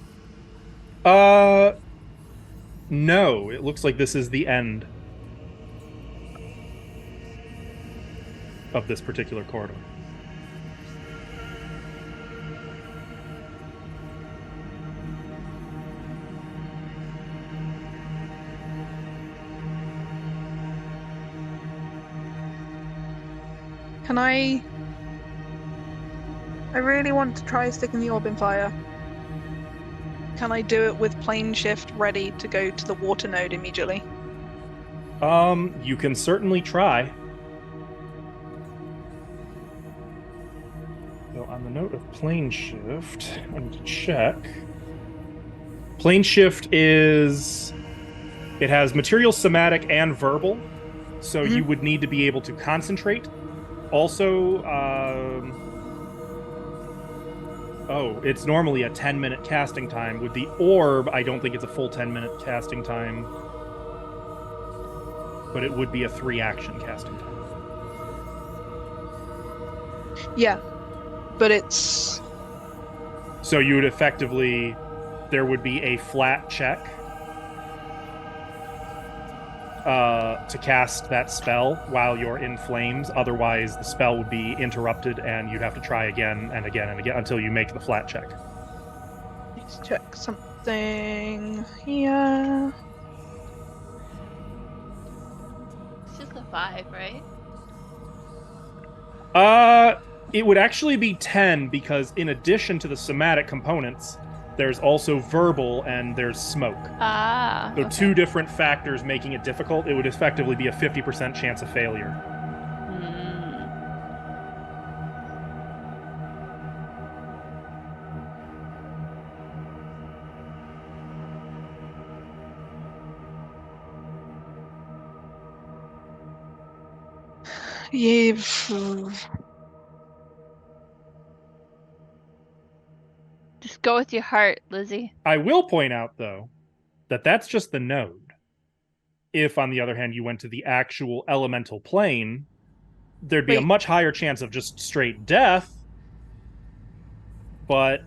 No. It looks like this is the end of this particular corridor. Can I really want to try sticking the orb in fire. Can I do it with plane shift ready to go to the water node immediately? You can certainly try. So on the note of plane shift, I need to check. Plane shift is... It has material, somatic, and verbal. So you would need to be able to concentrate. Also, oh, it's normally a 10-minute casting time. With the orb, I don't think it's a full 10-minute casting time. But it would be a 3-action casting time. Yeah, but it's... So you would effectively... There would be a flat check to cast that spell while you're in flames. Otherwise, the spell would be interrupted and you'd have to try again and again and again until you make the flat check. Let's check something here. It's just a 5, right? It would actually be 10 because in addition to the somatic components, there's also verbal and there's smoke. Ah. So okay. 2 different factors making it difficult. It would effectively be a 50% chance of failure. Just go with your heart, Lizzie. I will point out, though, that that's just the node. If, on the other hand, you went to the actual elemental plane, there'd be a much higher chance of just straight death. But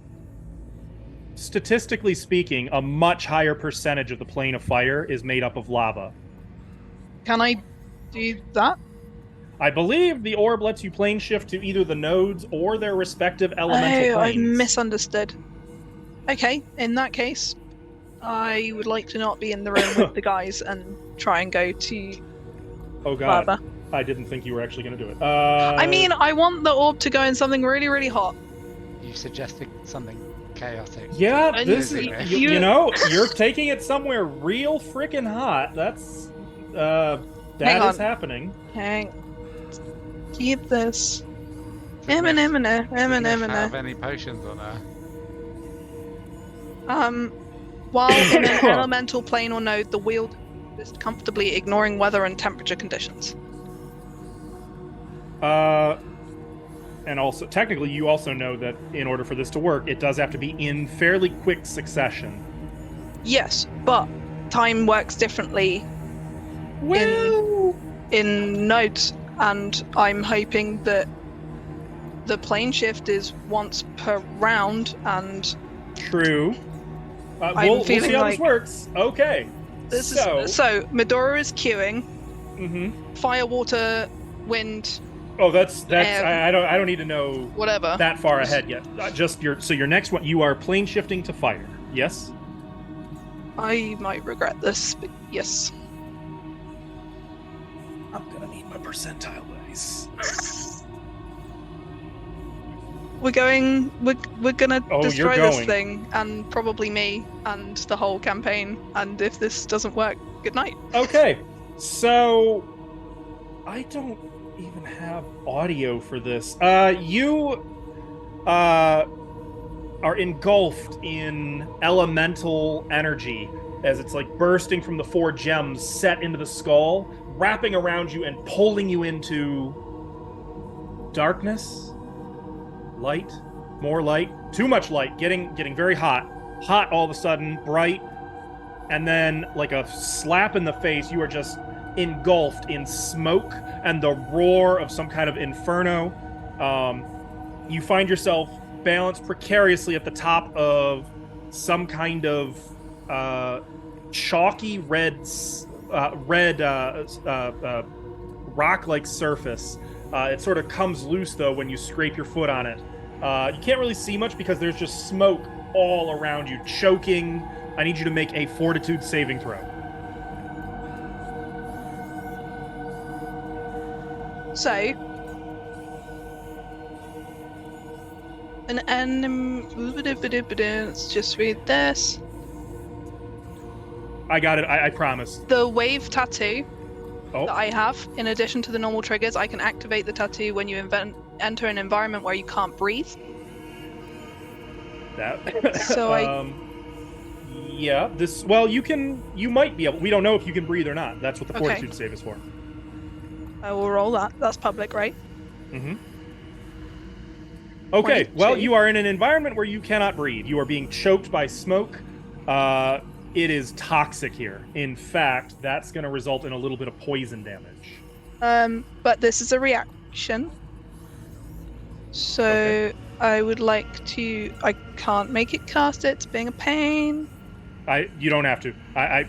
statistically speaking, a much higher percentage of the plane of fire is made up of lava. Can I do that? I believe the orb lets you plane shift to either the nodes or their respective elemental I planes. misunderstood. Okay, in that case, I would like to not be in the room with the guys and try and go to Oh god, lava. I didn't think you were actually going to do it. I mean, I want the orb to go in something really, really hot. You suggested something chaotic. Yeah, And this is, you- you know, you're taking it somewhere real freaking hot. That's, that Hang is on. happening. Keep this. Does Myth M&M. have any potions on her? While in an elemental plane or node, the wield is comfortably ignoring weather and temperature conditions. And also, technically, you also know that in order for this to work, it does have to be in fairly quick succession. Yes, but time works differently in nodes, and I'm hoping that the plane shift is once per round, and True. I'm We'll see feeling how like- this works. Okay. so Medora is queuing. Mm-hmm. Fire, water, wind, Oh, that's I don't need to know whatever. that far ahead yet. Just your next one. You are plane shifting to fire. Yes. I might regret this, but yes. I'm gonna need my percentile dice. We're gonna Oh, destroy you're this going. thing, and probably me, and the whole campaign, and if this doesn't work, good night. Okay. So I don't even have audio for this. You are engulfed in elemental energy as it's like bursting from the 4 gems set into the skull, wrapping around you and pulling you into darkness, light, more light, too much light, getting very hot all of a sudden, bright, and then like a slap in the face, you are just engulfed in smoke and the roar of some kind of inferno. You find yourself balanced precariously at the top of some kind of chalky red rock-like surface. It sort of comes loose though when you scrape your foot on it. You can't really see much because there's just smoke all around you, choking. I need you to make a fortitude saving throw. So, an enemy. Let's just read this. I got it. I promise. The wave tattoo Oh, that I have, in addition to the normal triggers, I can activate the tattoo when you enter an environment where you can't breathe. that. So Yeah. This. Well, you might be able. We don't know if you can breathe or not. That's what the Okay. fortitude save is for. I will roll that. That's public, right? Mm-hmm. Okay, 22. well, you are in an environment where you cannot breathe. You are being choked by smoke. It is toxic here. In fact, that's going to result in a little bit of poison damage. But this is a reaction. So Okay. I would like to. I can't make it cast it. It's being a pain. You don't have to.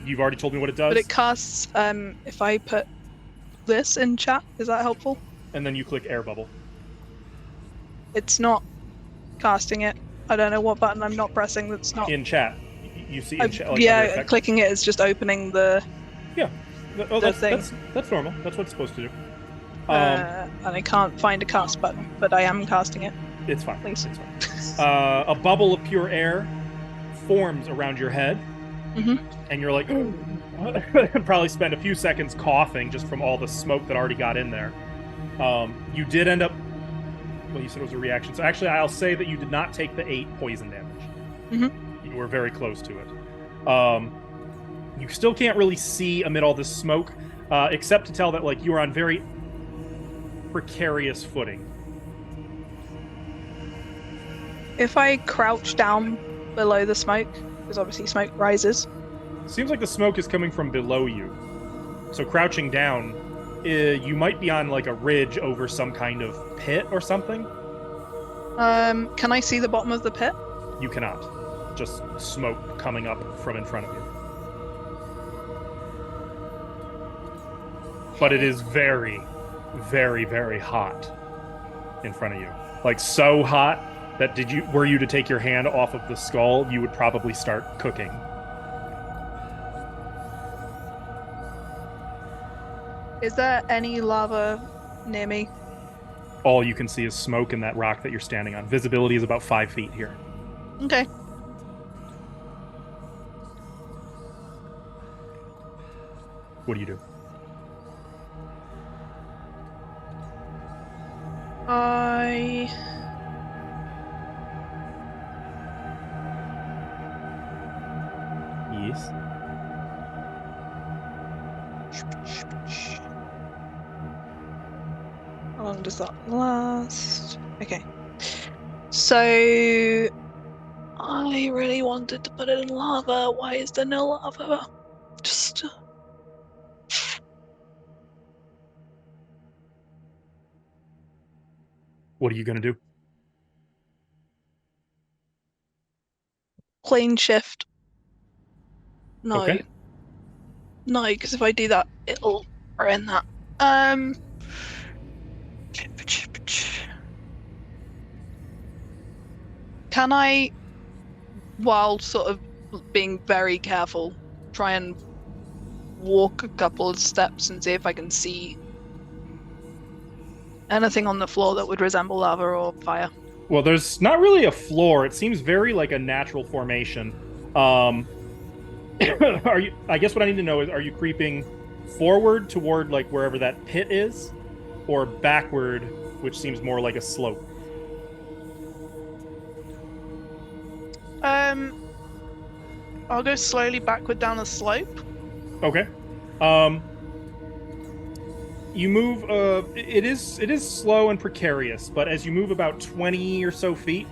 You've already told me what it does. But it casts. If I put this in chat, is that helpful? And then you click air bubble. It's not casting it. I don't know what button I'm not pressing. That's not. In chat. You see in chat. Like, under Yeah, effect. clicking it is just opening the. Oh, the that's normal. That's what it's supposed to do. And I can't find a cast button, but I am casting it. It's fine. Please. It's fine. A bubble of pure air forms around your head, and you're like, probably spend a few seconds coughing just from all the smoke that already got in there. You did end up. Well, you said it was a reaction, so actually, I'll say that you did not take the 8 poison damage. You were very close to it. You still can't really see amid all this smoke, except to tell that like you are on very precarious footing. If I crouch down below the smoke, because obviously smoke rises. Seems like the smoke is coming from below you. So crouching down, you might be on like a ridge over some kind of pit or something. Can I see the bottom of the pit? You cannot. Just smoke coming up from in front of you. But it is very, very, very hot in front of you. Like so hot that were you to take your hand off of the skull, you would probably start cooking. Is there any lava near me? All you can see is smoke and that rock that you're standing on. Visibility is about 5 feet here. Okay. What do you do? Yes. How long does that last? Okay. So I really wanted to put it in lava. Why is there no lava? Just What are you gonna do? plane shift. No. Okay. No, because if I do that, it'll ruin that. Can I, while sort of being very careful, try and walk a couple of steps and see if I can see anything on the floor that would resemble lava or fire? Well, there's not really a floor. It seems very like a natural formation. Are you? I guess what I need to know is, are you creeping forward toward like wherever that pit is, or backward, which seems more like a slope? I'll go slowly backward down the slope. Okay. You move. It is slow and precarious, but as you move about 20 or so feet,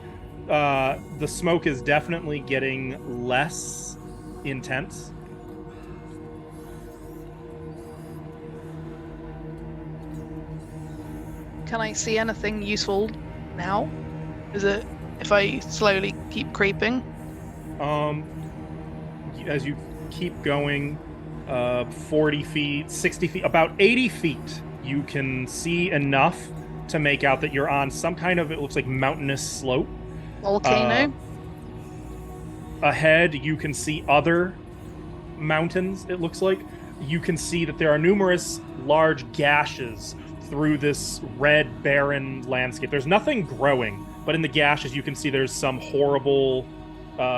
the smoke is definitely getting less intense. Can I see anything useful now? Is it if I slowly keep creeping? As you keep going, 40 feet, 60 feet, about 80 feet, you can see enough to make out that you're on some kind of, it looks like mountainous slope. Volcano? Ahead, you can see other mountains, it looks like. You can see that there are numerous large gashes through this red, barren landscape. There's nothing growing, but in the gashes, you can see there's some horrible,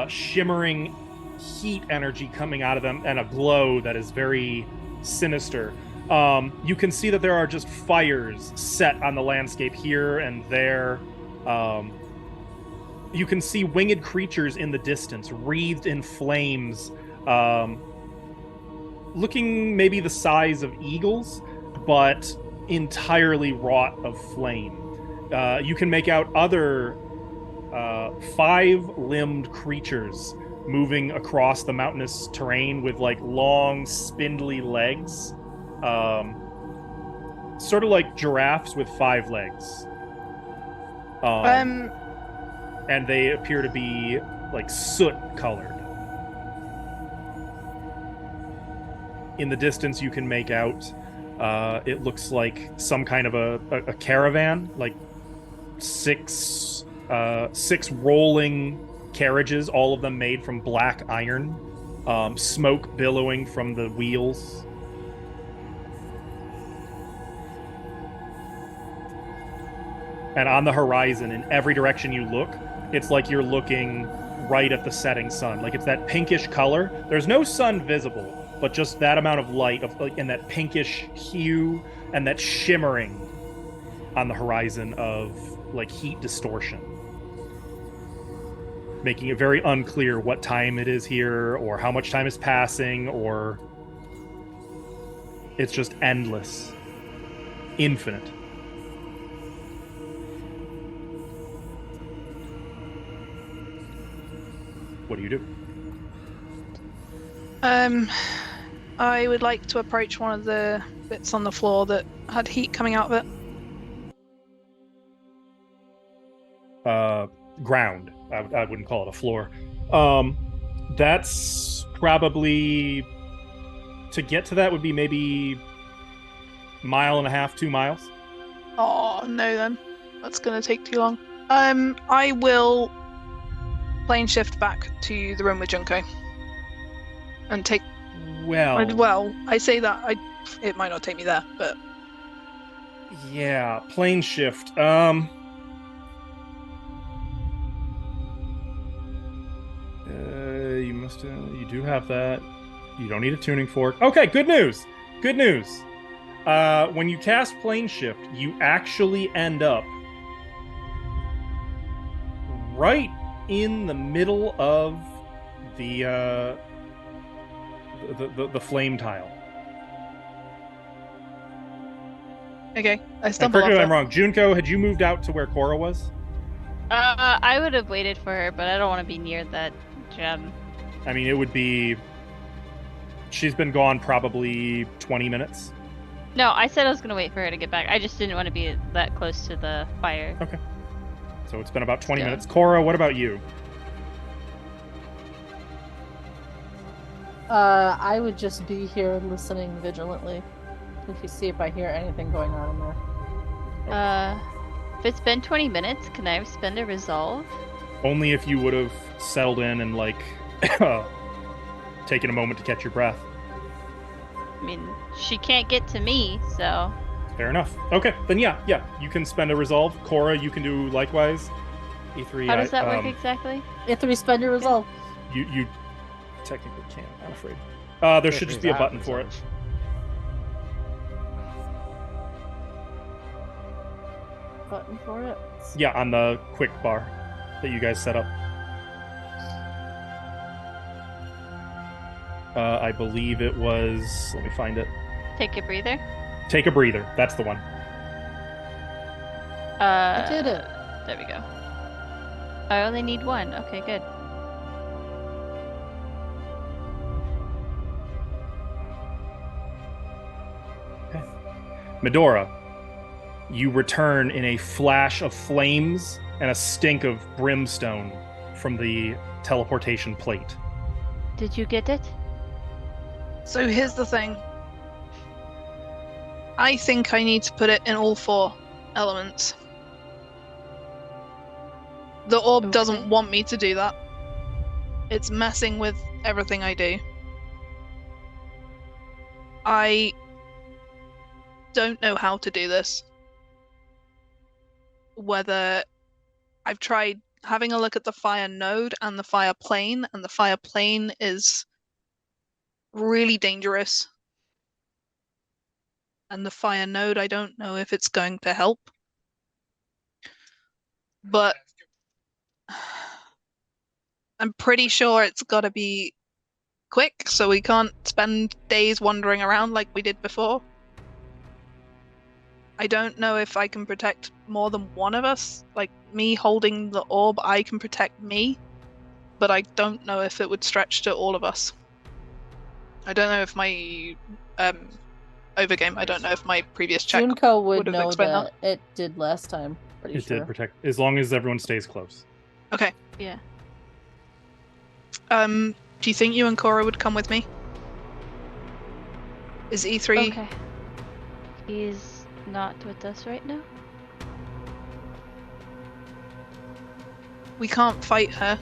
shimmering heat energy coming out of them and a glow that is very sinister. You can see that there are just fires set on the landscape here and there. You can see winged creatures in the distance, wreathed in flames, looking maybe the size of eagles, but entirely wrought of flame. You can make out other 5-limbed creatures moving across the mountainous terrain with like long, spindly legs, sort of like giraffes with 5 legs. And they appear to be like soot colored. In the distance, you can make out it looks like some kind of a caravan, like six rolling carriages, all of them made from black iron, smoke billowing from the wheels. And on the horizon, in every direction you look, it's like you're looking right at the setting sun. Like it's that pinkish color. There's no sun visible, but just that amount of light and that pinkish hue and that shimmering on the horizon of like heat distortion, making it very unclear what time it is here or how much time is passing, or it's just endless, infinite. What do you do? I would like to approach one of the bits on the floor that had heat coming out of it. Ground. I wouldn't call it a floor. That's probably, to get to that would be maybe 1.5 miles, 2 miles. Oh no, then that's gonna take too long. I will plane shift back to the room with Junko and take. Well, I say that it might not take me there, but yeah, plane shift. You do have that. You don't need a tuning fork. Okay, good news. Good news. When you cast plane shift, you actually end up right in the middle of the flame tile. Okay, I stumbled. Correct me if I'm wrong. Junko, had you moved out to where Cora was? I would have waited for her, but I don't want to be near that gem. I mean, it would be. She's been gone probably 20 minutes. No, I said I was going to wait for her to get back. I just didn't want to be that close to the fire. Okay. So it's been about 20 minutes. Cora, what about you? I would just be here listening vigilantly. If you see if I hear anything going on in there. If it's been 20 minutes, can I spend a resolve? Only if you would have settled in and, like, taken a moment to catch your breath. I mean, she can't get to me, so... Fair enough. Okay, then yeah, you can spend a resolve. Cora, you can do likewise. E3. How does that work exactly? E3, spend your resolve. You technically can't, I'm afraid. There should just be a button for it. button for it? Yeah, on the quick bar that you guys set up. I believe it was. Let me find it. Take a breather. Take a breather. That's the one. I did it. There we go. I only need one. Okay, good. Medora, you return in a flash of flames and a stink of brimstone from the teleportation plate. Did you get it? So here's the thing. I think I need to put it in all 4 elements. The orb doesn't want me to do that. It's messing with everything I do. I don't know how to do this. Whether I've tried having a look at the fire node and the fire plane, and the fire plane is really dangerous. And the fire node, I don't know if it's going to help. But I'm pretty sure it's got to be quick, so we can't spend days wandering around like we did before. I don't know if I can protect more than one of us. Like, me holding the orb, I can protect me, but I don't know if it would stretch to all of us. I don't know if my overgame, I don't know if my previous check Junko would have know explained that it did last time. Pretty It sure. did protect, as long as everyone stays close. Okay. Yeah. Do you think you and Cora would come with me? Is E3? Okay. He's not with us right now. We can't fight her.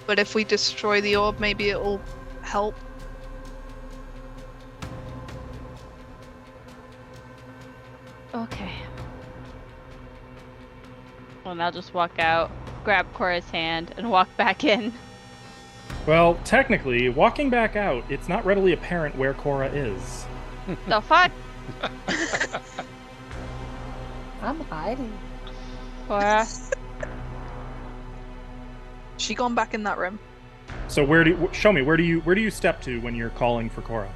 But if we destroy the orb, maybe it'll help. Okay. Well, and I'll just walk out, grab Cora's hand, and walk back in. Well, technically, walking back out, it's not readily apparent where Cora is. The fuck? I'm hiding. Cora? She gone back in that room. So show me, where do you step to when you're calling for Cora?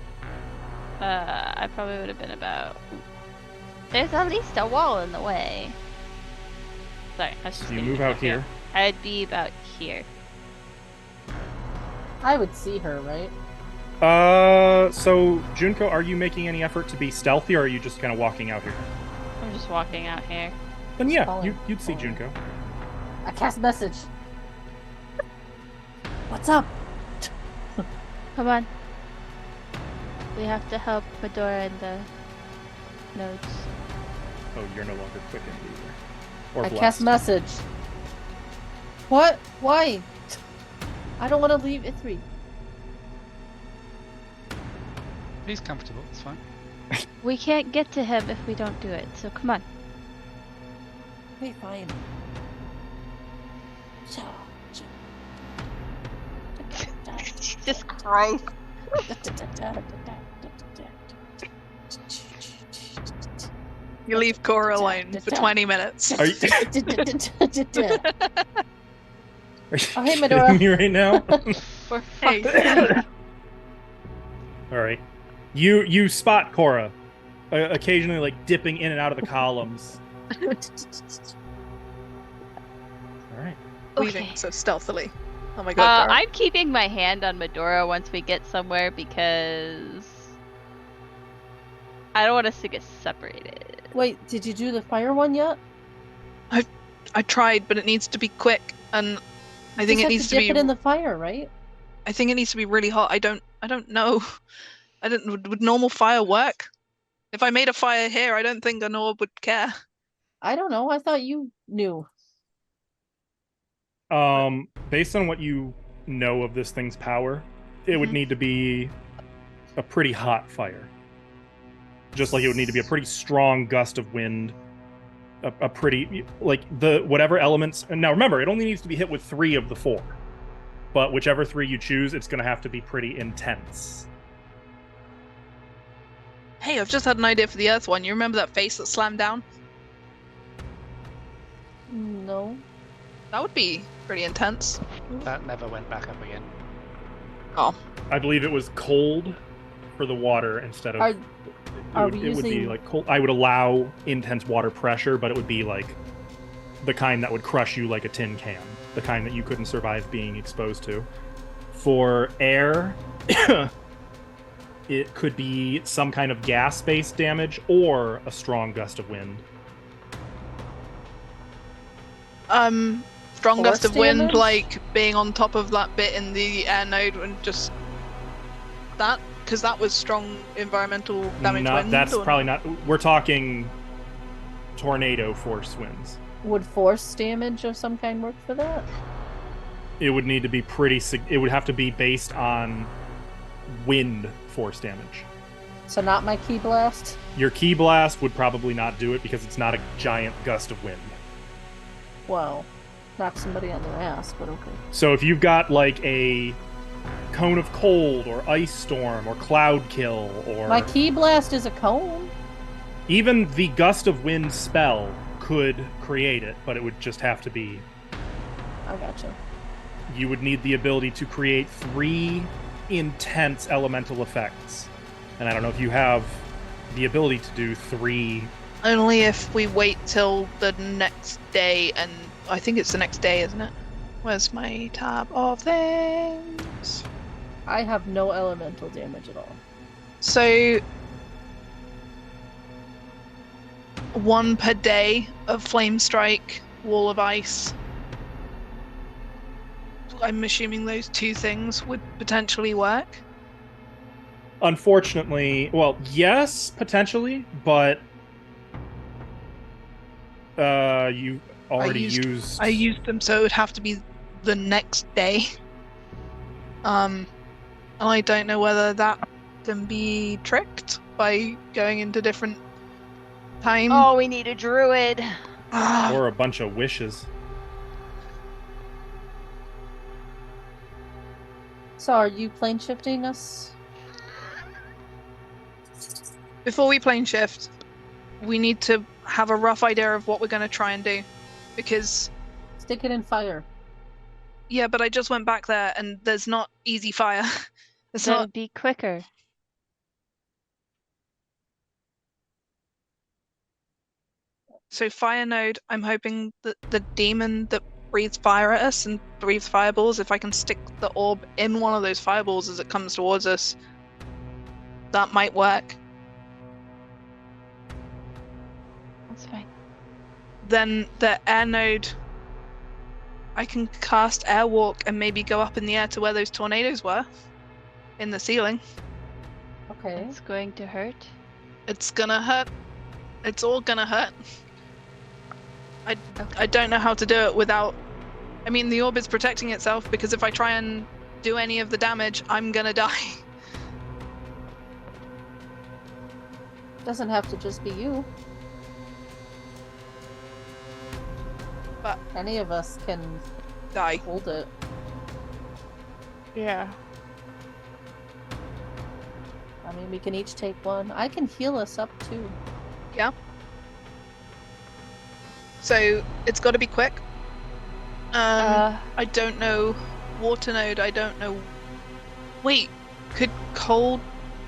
I probably would have been about... There's at least a wall in the way. Sorry, I was just So you gonna move be out back here. I'd be about here. I would see her, right? So Junko, are you making any effort to be stealthy, or are you just kind of walking out here? I'm just walking out here. Then yeah, Calling. you'd see Junko. I cast message. What's up? Come on. We have to help Medora and the nodes. Oh, you're no longer quickened either. Or I blessed. cast message. What? Why? I don't want to leave Ithri. He's comfortable. It's fine. We can't get to him if we don't do it, so come on. Okay, fine. Jesus Christ. You leave Cora alone for 20 minutes. Are you, Oh, hey, Medora. kidding me right now? For Hey. fuck's sake. All right. You spot Cora, occasionally like dipping in and out of the columns. All right. Leaving Okay. so stealthily. Oh my god, Dara. I'm keeping my hand on Medora once we get somewhere because I don't want us to get separated. Wait, did you do the fire one yet? I tried, but it needs to be quick, and I think Just it have needs to to dip be. it in the fire, right? I think it needs to be really hot. I don't know. I don't. Would normal fire work? If I made a fire here, I don't think an orb would care. I don't know. I thought you knew. Based on what you know of this thing's power, it would Mhm. need to be a pretty hot fire. Just like it would need to be a pretty strong gust of wind, a pretty like the whatever elements. And now remember, it only needs to be hit with 3 of the 4, but whichever 3 you choose, it's going to have to be pretty intense. Hey, I've just had an idea for the Earth one. You remember that face that slammed down? No. That would be pretty intense. That never went back up again. Oh, I believe it was cold for the water instead of. Are we It would be using- like cold. I would allow intense water pressure, but it would be like the kind that would crush you like a tin can, the kind that you couldn't survive being exposed to. For air, it could be some kind of gas-based damage or a strong gust of wind. strong gust Force of wind, damage? like being on top of that bit in the air node and just that, because that was strong environmental damage wind. That's or probably not. We're talking tornado force winds. Would force damage of some kind work for that? It would need to be pretty. It would have to be based on wind force damage. So not my key blast? Your key blast would probably not do it because it's not a giant gust of wind. Well, knock somebody on their ass, but okay. So if you've got like a cone of cold or ice storm or cloud kill or My key blast is a cone. even the gust of wind spell could create it, but it would just have to be. I gotcha. You would need the ability to create 3 intense elemental effects. And I don't know if you have the ability to do 3. only if we wait till the next day, and I think it's the next day, isn't it? Where's my tab of things? I have no elemental damage at all. So 1 per day of flame strike, wall of ice. I'm assuming those 2 things would potentially work. Unfortunately, well, yes, potentially, but you already used. I used them, so it would have to be the next day. And I don't know whether that can be tricked by going into different time. Oh, we need a druid. Ah, Or a bunch of wishes. So are you plane shifting us? before we plane shift, we need to have a rough idea of what we're going to try and do. Because, Stick it in fire. yeah, but I just went back there and there's not easy fire. It's That not. would be quicker. So fire node, I'm hoping that the demon that breathes fire at us and breathes fireballs, if I can stick the orb in one of those fireballs as it comes towards us, that might work. That's fine. Then the air node, I can cast airwalk and maybe go up in the air to where those tornadoes were in the ceiling. Okay. It's going to hurt. It's gonna hurt. It's all gonna hurt. I don't know how to do it without. I mean, the orb is protecting itself because if I try and do any of the damage, I'm gonna die. Doesn't have to just be you. But Any of us can die. hold it. Yeah. I mean, we can each take one. I can heal us up too. Yeah. So it's got to be quick. I don't know. Water node. I don't know. Wait, could cold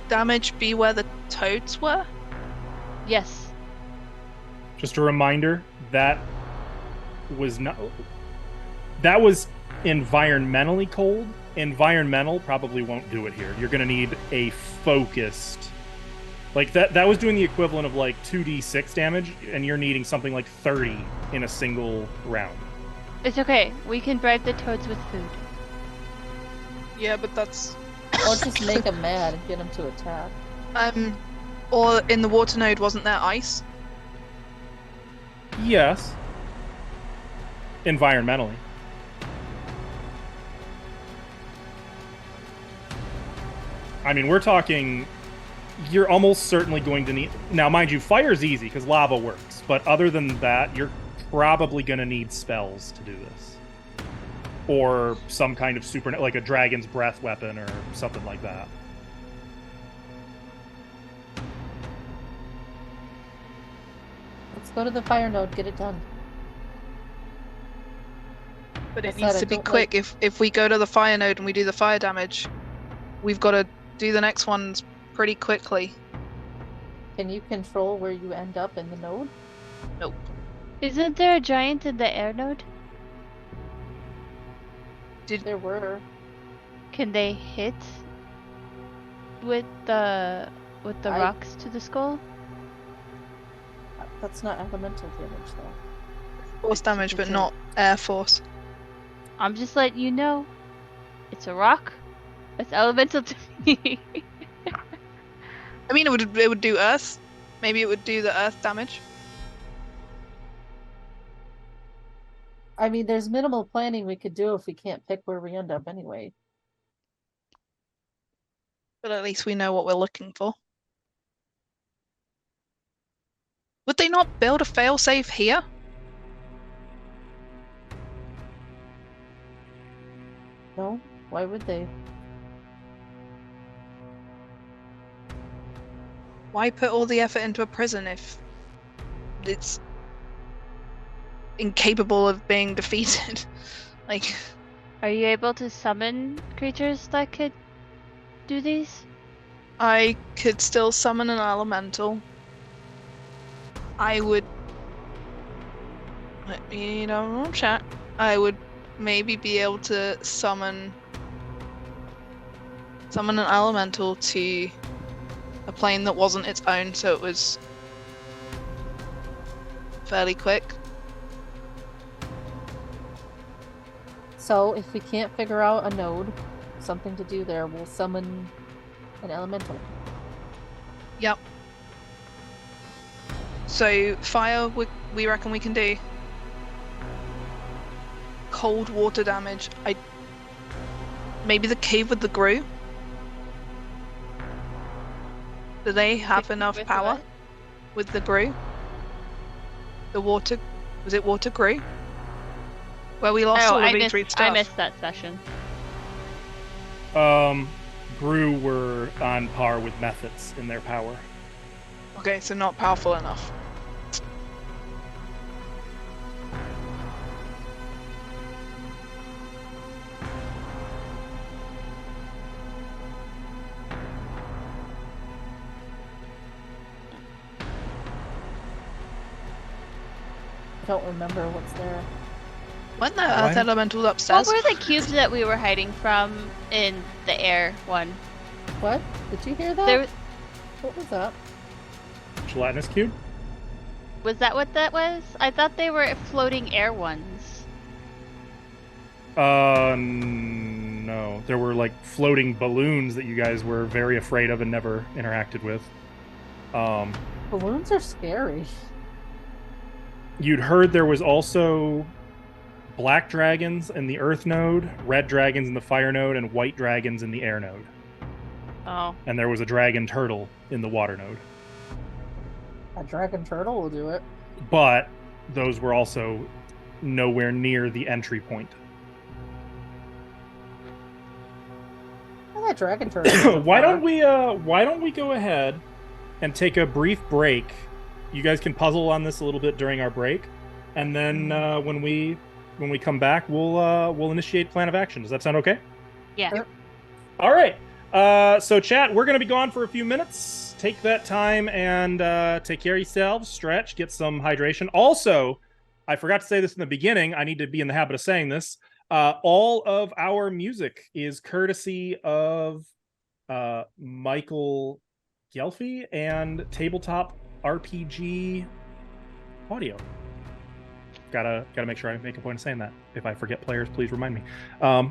damage be where the toads were? Yes. Just a reminder, that was not. That was environmentally cold. Environmental probably won't do it here. You're going to need a focused. Like that was doing the equivalent of like 2d6 damage, and you're needing something like 30 in a single round. It's okay. We can bribe the toads with food. Yeah, but that's. Or just make them mad and get them to attack. Or in the water node, wasn't there ice? Yes. Environmentally. I mean, we're talking. You're almost certainly going to need. Now, mind you, fire's easy because lava works. But other than that, you're probably going to need spells to do this. Or some kind of super. Like a dragon's breath weapon or something like that. Let's go to the fire node, get it done. But I it said needs I to be don't quick. like- If we go to the fire node and we do the fire damage, we've got to do the next ones pretty quickly. Can you control where you end up in the node? Nope. Isn't there a giant in the air node? There were. Can they hit with the I- rocks to the skull? That's not elemental damage, though. Force damage, but Okay. not air force. I'm just letting you know. It's a rock. It's elemental to me. I mean, it would do earth. Maybe it would do the earth damage. I mean, there's minimal planning we could do if we can't pick where we end up anyway. But at least we know what we're looking for. Would they not build a failsafe here? No? Why would they? Why put all the effort into a prison if it's incapable of being defeated? Like, Are you able to summon creatures that could do these? I could still summon an elemental. I would, let me know in chat. I would maybe be able to summon an elemental to a plane that wasn't its own, so it was fairly quick. So, if we can't figure out a node, something to do there, we'll summon an elemental. Yep. So fire, we reckon we can do. Cold water damage. Maybe the cave with the Gru. Do they have enough With power what? with the Gru? The water, was it water Gru? Where we lost Oh, all I of missed, E3 stuff. I missed that session. Gru were on par with methods in their power. Okay, so not powerful enough. I don't remember what's there. When the Why earth not? elemental What upstairs? were the cubes that we were hiding from in the air one? What? Did you hear that? There What was that? Gelatinous cube? was that what that was? I thought they were floating air ones. No. There were like floating balloons that you guys were very afraid of and never interacted with. Balloons are scary. You'd heard there was also black dragons in the earth node, red dragons in the fire node, and white dragons in the air node. Oh. And there was a dragon turtle in the water node. A dragon turtle will do it. But those were also nowhere near the entry point. Oh, that dragon turtle. Why don't we go ahead and take a brief break? You guys can puzzle on this a little bit during our break, and then when we come back, we'll initiate plan of action. Does that sound okay? Yeah. Sure. All right. So chat, we're gonna be gone for a few minutes. Take that time and take care of yourselves. Stretch, get some hydration. Also, I forgot to say this in the beginning. I need to be in the habit of saying this. All of our music is courtesy of Michael Gelfi and Tabletop RPG Audio. Gotta make sure I make a point of saying that. If I forget players, please remind me.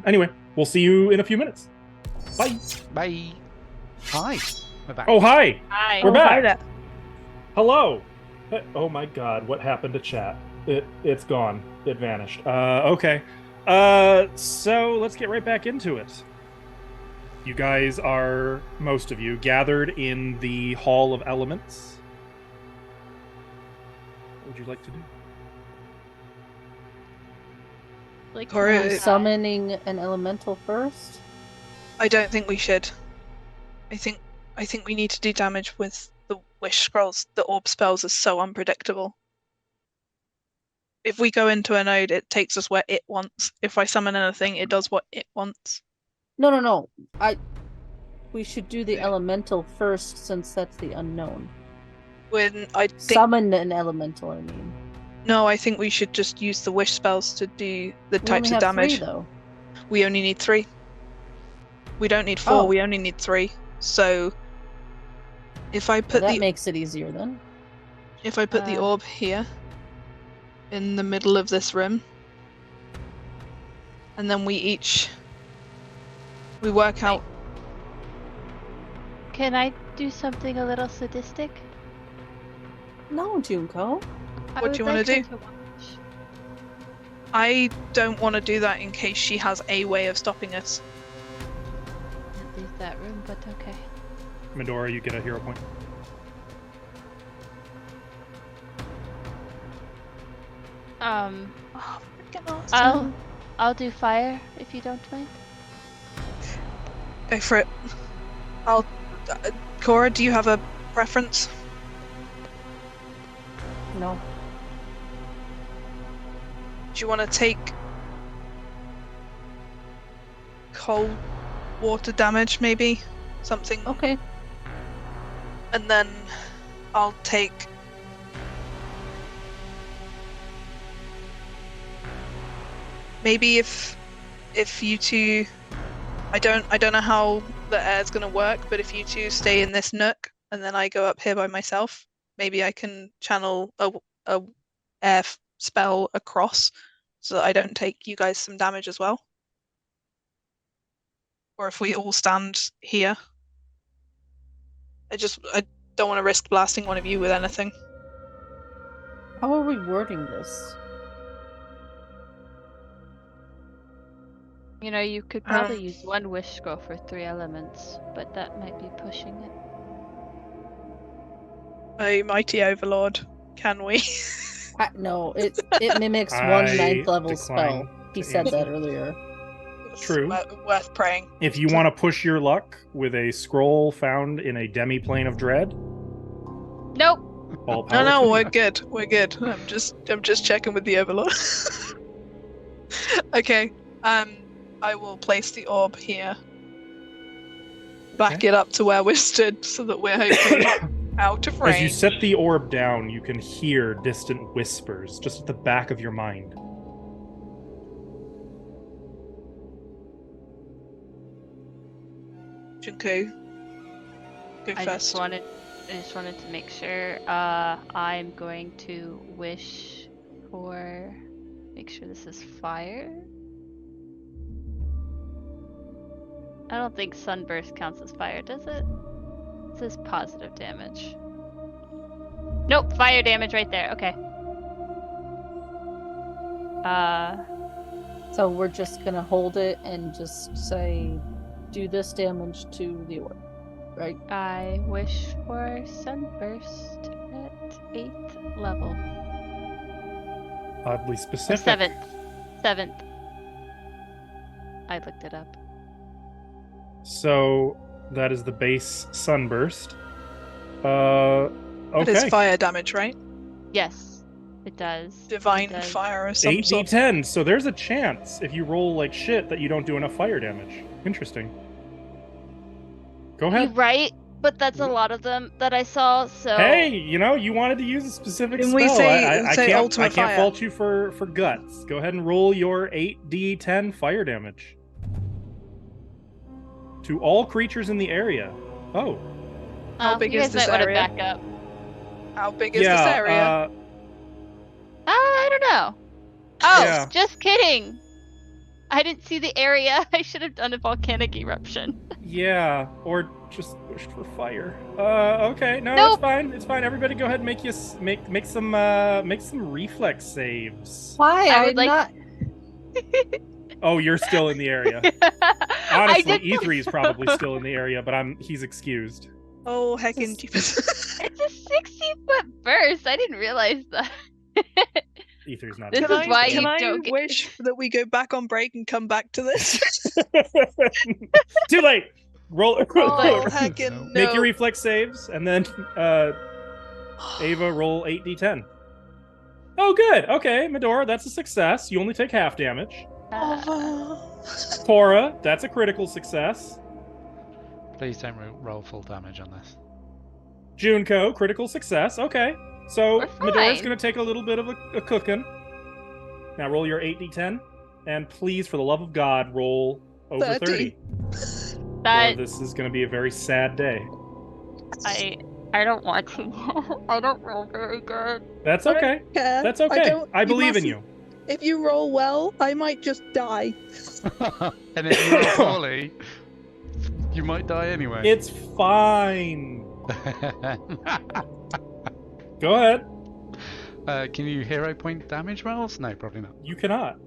Anyway, we'll see you in a few minutes. Bye. Bye. Hi. We're back. Oh, hi. Hi. We're back. Hi there. Hello. Oh my God, what happened to chat? It's gone. It vanished. Okay. So let's get right back into it. You guys are, most of you, gathered in the Hall of Elements. What would you like to do? Like Or- Are we summoning an elemental first? I don't think we should. I think we need to do damage with the wish scrolls. The orb spells are so unpredictable. if we go into a node, it takes us where it wants. If I summon anything, it does what it wants. No. We should do the elemental first, since that's the unknown. When I think Summon an elemental, I mean. no, I think we should just use the wish spells to do the We types only of have damage. 3, though. We only need 3. We don't need 4. Oh. We only need 3. So if I Well, put that the makes it easier then. if I put the orb here in the middle of this room, and then we work out. Can I do something a little sadistic? No, Junko. What do you wanna do? I don't want to do that in case she has a way of stopping us. Leave that room, but okay. Medora, you get a hero point. Oh, freaking awesome. I'll do fire if you don't mind. Go for it. Cora, do you have a preference? No. Do you want to take cold water damage, maybe? Something. Okay. And then I'll take maybe if you two, I don't know how the air's gonna work, but if you two stay in this nook and then I go up here by myself, maybe I can channel a air spell across so that I don't take you guys some damage as well. Or if we all stand here. I don't want to risk blasting one of you with anything. How are we wording this? You know, you could probably use one wish scroll for 3 elements, but that might be pushing it. Oh, mighty overlord, can we? No, it mimics one I 9th level decline spell. He to said that answer. earlier. True. Worth praying. If you want to push your luck with a scroll found in a demi-plane of dread, Nope. all power No, to we're you. good. We're good. I'm just checking with the overlord. Okay. I will place the orb here. Back Okay. it up to where we're stood so that we're hopefully out of range. As you set the orb down, you can hear distant whispers just at the back of your mind. Junko, go I first. just wanted to make sure. I'm going to wish for. Make sure this is fire. I don't think sunburst counts as fire, does it? It says positive damage. Nope, fire damage right there. Okay. So we're just gonna hold it and just say, do this damage to the orb, right? I wish for sunburst at 8th level. Oddly Or specific. 7th. 7th. I looked it up. So that is the base sunburst. It Okay. is fire damage, right? Yes, it does. Divine It does. fire or some sort. 8d10. So there's a chance if you roll like shit that you don't do enough fire damage. Interesting. Go You're ahead. right, but that's a lot of them that I saw, so... Hey, you wanted to use a specific Can spell. we say- I say can't, ultimate I can't fire? fault you for guts. Go ahead and roll your 8d10 fire damage. To all creatures in the area. Oh. How big you is guys this might want to area? back up. How big is this area? I don't know. Oh, Yeah. just kidding. I didn't see the area. I should have done a volcanic eruption. Yeah, or just wished for fire. Okay, no, Nope. it's fine. It's fine. Everybody, go ahead and make some reflex saves. Why? I I'm would like- not. Oh, you're still in the area. I Honestly, did- E3 is probably still in the area, but he's excused. Oh, heckin' Just- jeepers. It's a 60-foot burst. I didn't realize that. E3's not. This in is the why area. you Can I don't get- wish that we go back on break and come back to this? Too late. Roll. Oh, roll- heckin' no. Make your reflex saves, and then Ava roll 8d10. Oh, good. Okay, Medora, that's a success. You only take half damage. Cora, that's a critical success. Please don't roll full damage on this. Junko, critical success. Okay. So We're fine. Medora's going to take a little bit of a cooking. Now roll your 8d10. And please, for the love of God, roll over 30. That Or this is going to be a very sad day. I don't want to. I don't roll very good. That's okay. Yeah, That's okay. don't- I believe in mustn't- you. If you roll well, I might just die. And if you roll poorly, you might die anyway. It's fine. Go ahead. Can you hero point damage rolls? No, probably not. You cannot.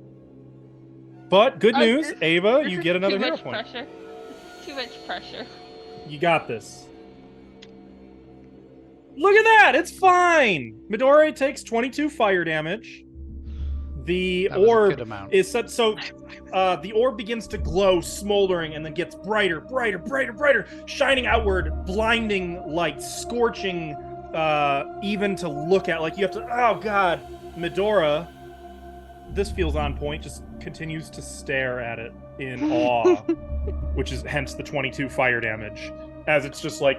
But good news, this- Ava, This you is get another too hero much point. pressure. Too much pressure. You got this. Look at that! It's fine! Midori takes 22 fire damage. The That was a orb good amount. is set so the orb begins to glow, smoldering, and then gets brighter, brighter, brighter, brighter, shining outward, blinding light, scorching even to look at. Like you have to, oh god. Medora, this feels on point, just continues to stare at it in awe, which is hence the 22 fire damage, as it's just like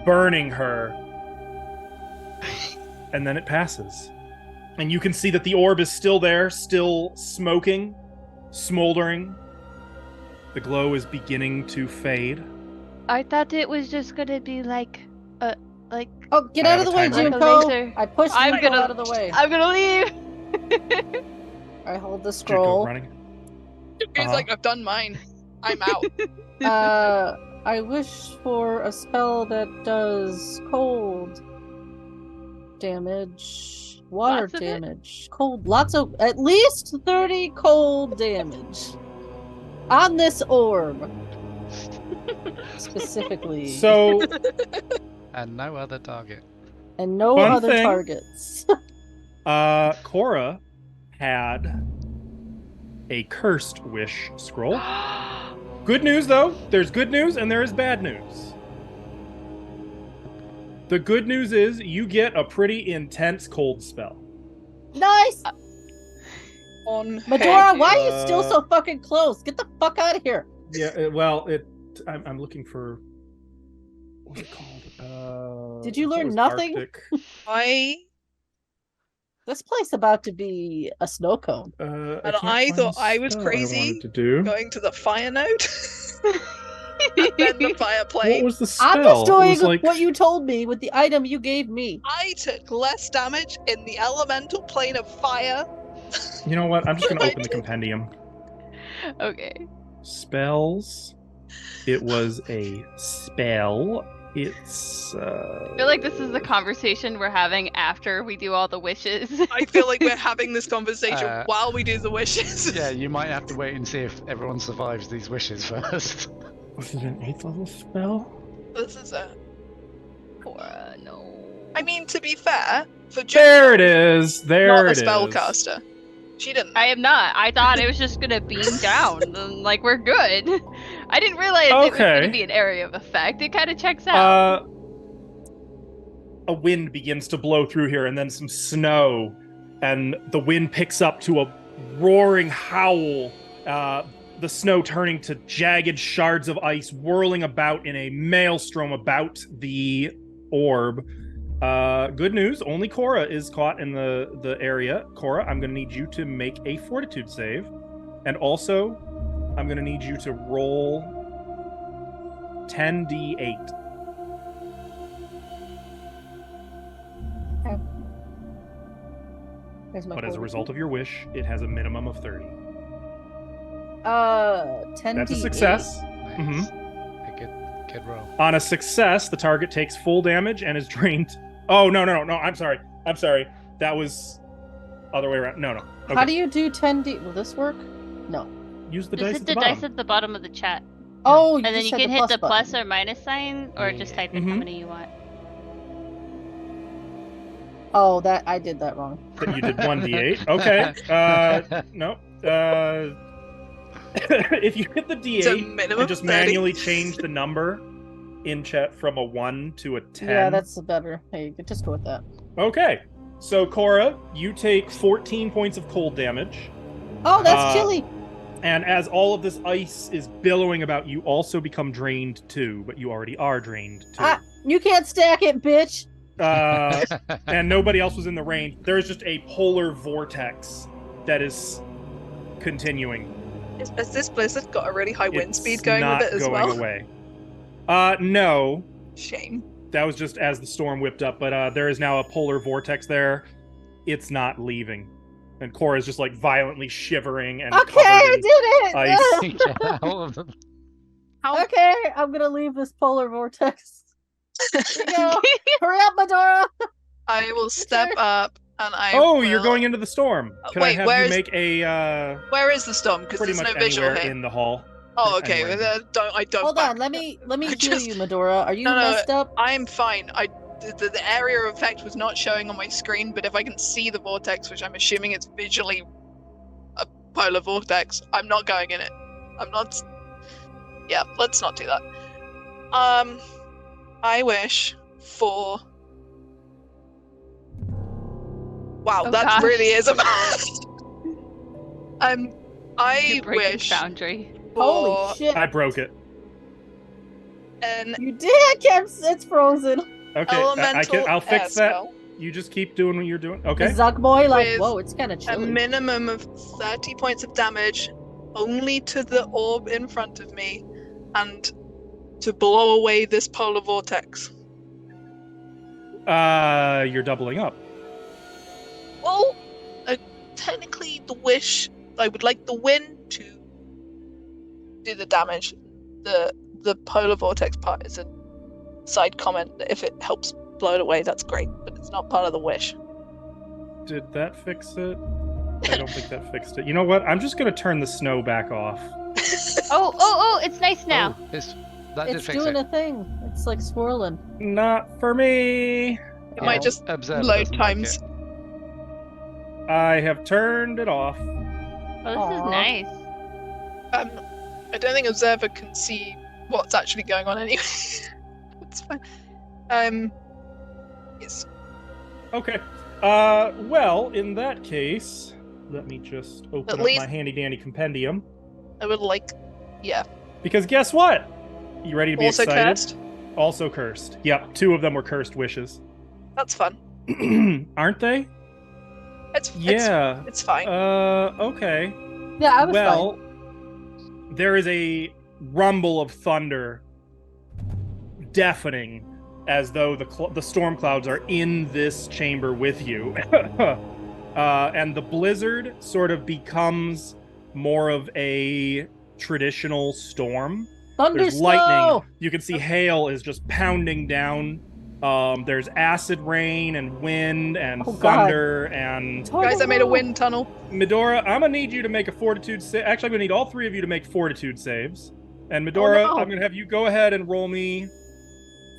burning her. And then it passes. And you can see that the orb is still there, still smoking, smoldering. The glow is beginning to fade. I thought it was just gonna be like Oh, get I out have of the a way, timer. Junko! Laser. I pushed I'm Junko gonna- out of the way. I'm gonna leave. I hold the Junko scroll. running. He's Uh-huh. like, I've done mine. I'm out. I wish for a spell that does cold damage, water Lots of it? damage, cold, lots of, at least 30 cold damage on this orb. Specifically. So, And no other target. And no Fun other thing. targets. Cora had a cursed wish scroll. Good news, though. There's good news and there is bad news. The good news is you get a pretty intense cold spell. Nice! On Medora, head. why are you still so fucking close? Get the fuck out of here. Yeah, I'm looking for... What's it called? Did you I thought it learn was nothing? Arctic. This place about to be a snow cone. And can't I find thought the I was spell crazy. wanted to do. Going to the fire node. And then the What fireplace. was the spell? I'm just It doing was like... what you told me with the item you gave me. I took less damage in the elemental plane of fire. You know what? I'm just going to open the compendium. Okay. Spells. It was a spell. It's I feel like this is the conversation we're having after we do all the wishes. I feel like we're having this conversation Uh, while we do the wishes. Yeah, you might have to wait and see if everyone survives these wishes first. was it an 8th level spell? This is it. No. I mean, to be fair, for There it is. There not a it is. spellcaster. She didn't. I am not. I thought it was just gonna beam down. And, like, we're good. I didn't realize it was Okay. gonna be an area of effect. It kind of checks out. A wind begins to blow through here, and then some snow, and the wind picks up to a roaring howl. The snow turning to jagged shards of ice, whirling about in a maelstrom about the orb. Good news, only Cora is caught in the area. Cora, I'm going to need you to make a fortitude save. And also, I'm going to need you to roll 10d8. Here's my But as a fortitude. result of your wish, it has a minimum of 30. 10 That's a D8. success. Nice. A good roll. On a success, the target takes full damage and is drained. Oh, no. I'm sorry. That was other way around. No. Okay. How do you do 10D? Will this work? No. Use the Just dice hit at the the dice bottom. at the bottom of the chat. Oh, you And then just you said can hit the plus button. or minus sign, or just type in how Mhm. many you want. Oh, that I did that wrong. You did 1d8. Okay. No. If you hit the It's a d8 minimum and just 30. manually change the number in chat from a 1 to a 10. Yeah, that's better. Hey, you could just go with that. Okay. So, Cora, you take 14 points of cold damage. Oh, that's chilly. And as all of this ice is billowing about, you also become drained too, but you already are drained too. You can't stack it, bitch. And nobody else was in the range. There is just a polar vortex that is continuing. Has this blizzard got a really high wind It's speed going not with it as going well? away. No. Shame. That was just as the storm whipped up, but there is now a polar vortex there. It's not leaving. And Cora's just like violently shivering and Okay, covered I in did it. ice. Get out of the- Okay, I'm gonna leave this polar vortex. Here you go. Hurry up, Medora. I will step turn. up and I Oh, will... you're going into the storm. Can wait, I have where you is- make a Where is the storm? Because pretty there's much no visual anywhere here. in the hall? Oh, okay. anywhere. I don't. Hold back- on, let me I heal just- you, Medora. Are you No, messed up? I'm fine. The area of effect was not showing on my screen, but if I can see the vortex, which I'm assuming it's visually a polar vortex, I'm not going in it. I'm not. Yeah, let's not do that. I wish for. Wow, Oh, that gosh. really is a. I You're breaking wish boundary. for Holy shit! I broke it. an You did, Kev. It's frozen. Okay, elemental I'll air fix that. spell. You just keep doing what you're doing. The Okay. Zuck boy, like, With whoa, it's kind of A chilly. minimum of 30 points of damage only to the orb in front of me and to blow away this polar vortex. You're doubling up. Well, technically the wish, I would like the wind to do the damage. The polar vortex part is a side comment. If it helps blow it away, that's great, but it's not part of the wish. Did that fix it? I don't think that fixed it. You know what? I'm just gonna turn the snow back off. Oh, it's nice now. Oh, that did It's fix doing it. a thing. It's like swirling. Not for me. It might just Observer load doesn't like times. it. I have turned it off. Oh, this Aw. is nice. I don't think Observer can see what's actually going on anyway. It's fine. Yes. Okay. Well, in that case, let me just open At up least- my handy dandy compendium. I would like, yeah. Because guess what? You ready to be Also excited? cursed. Also cursed. Yep, 2 of them were cursed wishes. That's fun. Aren't they? Yeah. It's fine. Okay. Yeah, I was Well, there is a rumble of thunder, deafening, as though the storm clouds are in this chamber with you. And the blizzard sort of becomes more of a traditional storm. Thunder There's snow! lightning. You can see hail is just pounding down. There's acid rain and wind and Oh, God. thunder and Guys, I made a wind tunnel. Medora, I'm gonna need you to make a fortitude save. Actually, I'm gonna need all 3 of you to make fortitude saves. And Medora, no. I'm gonna have you go ahead and roll me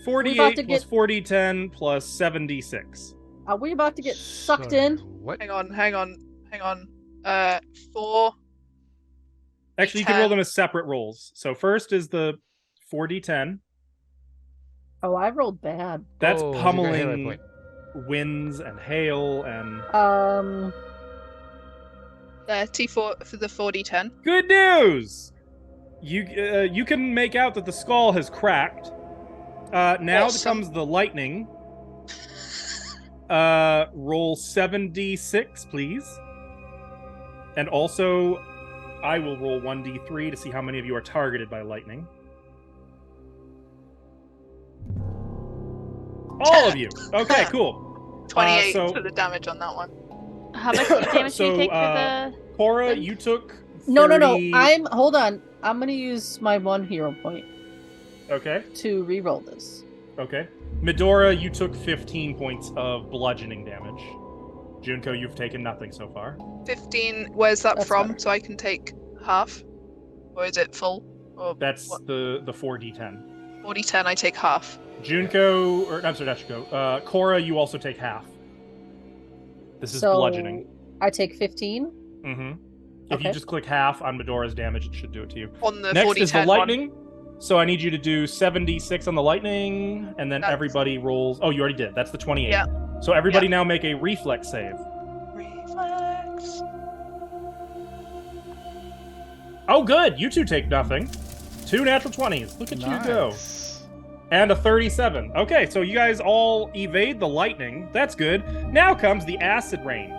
48 to plus get- 4010 plus 76. Are we about to get sucked So, in? What? Hang on. 4. Actually, you can roll them as separate rolls. So first is the 4d10. Oh, I rolled bad. That's Oh, you got a hero pummeling point. winds and hail and 34 for the 4010. good news. You can make out that the skull has cracked. Now Awesome. comes the lightning. Roll 7d6, please. And also, I will roll 1d3 to see how many of you are targeted by lightning. All of you. Okay, cool. 28 so- for the damage on that one. How much damage do So, you take for the? Cora, Then- you took 30... No. Hold on. I'm gonna use my 1 hero point Okay, to reroll this. okay. Medora, you took 15 points of bludgeoning damage. Junko, you've taken nothing so far. 15, where's that That's from? better. So I can take half? Or is it full? Or That's what? the 4d10. 4010, I take half. Junko, or I'm sorry, not Junko. Cora, you also take half. This is So, bludgeoning. I take 15. Mm-hmm. If you Okay. just click half on Medora's damage, it should do it to you. On the Next 4010 is the one. lightning. So I need you to do 76 on the lightning, and then That's- everybody rolls. Oh, you already did. That's the 28. Yeah. So everybody now make a reflex save. Reflex. Oh, good. You two take nothing. 2 natural 20s. Look at you go. And a 37. Okay, so you guys all evade the lightning. That's good. Now comes the acid rain.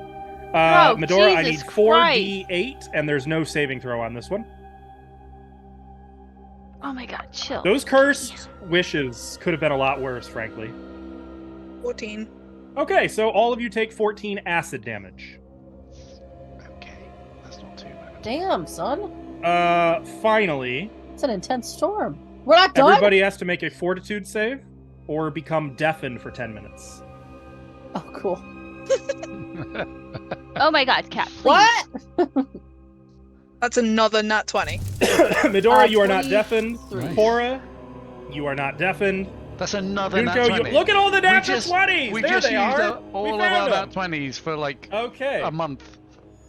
Medora, I need Jesus 4d8, and there's no saving throw on this one. Oh my god, chill. Those cursed wishes could have been a lot worse, frankly. 14. Okay, so all of you take 14 acid damage. Okay, that's not too bad. Damn, son. Finally, It's an intense storm. We're not done? everybody has to make a fortitude save or become deafened for 10 minutes. Oh, cool. Oh my god, Cat, please. What? That's another nat 20. Medora, you are not 23. deafened. Nice. Cora, you are not deafened. That's another nat Junko, 20. look at all the natural just- 20s! We There just they used are! up all of found our them. nat 20s for like Okay. a month.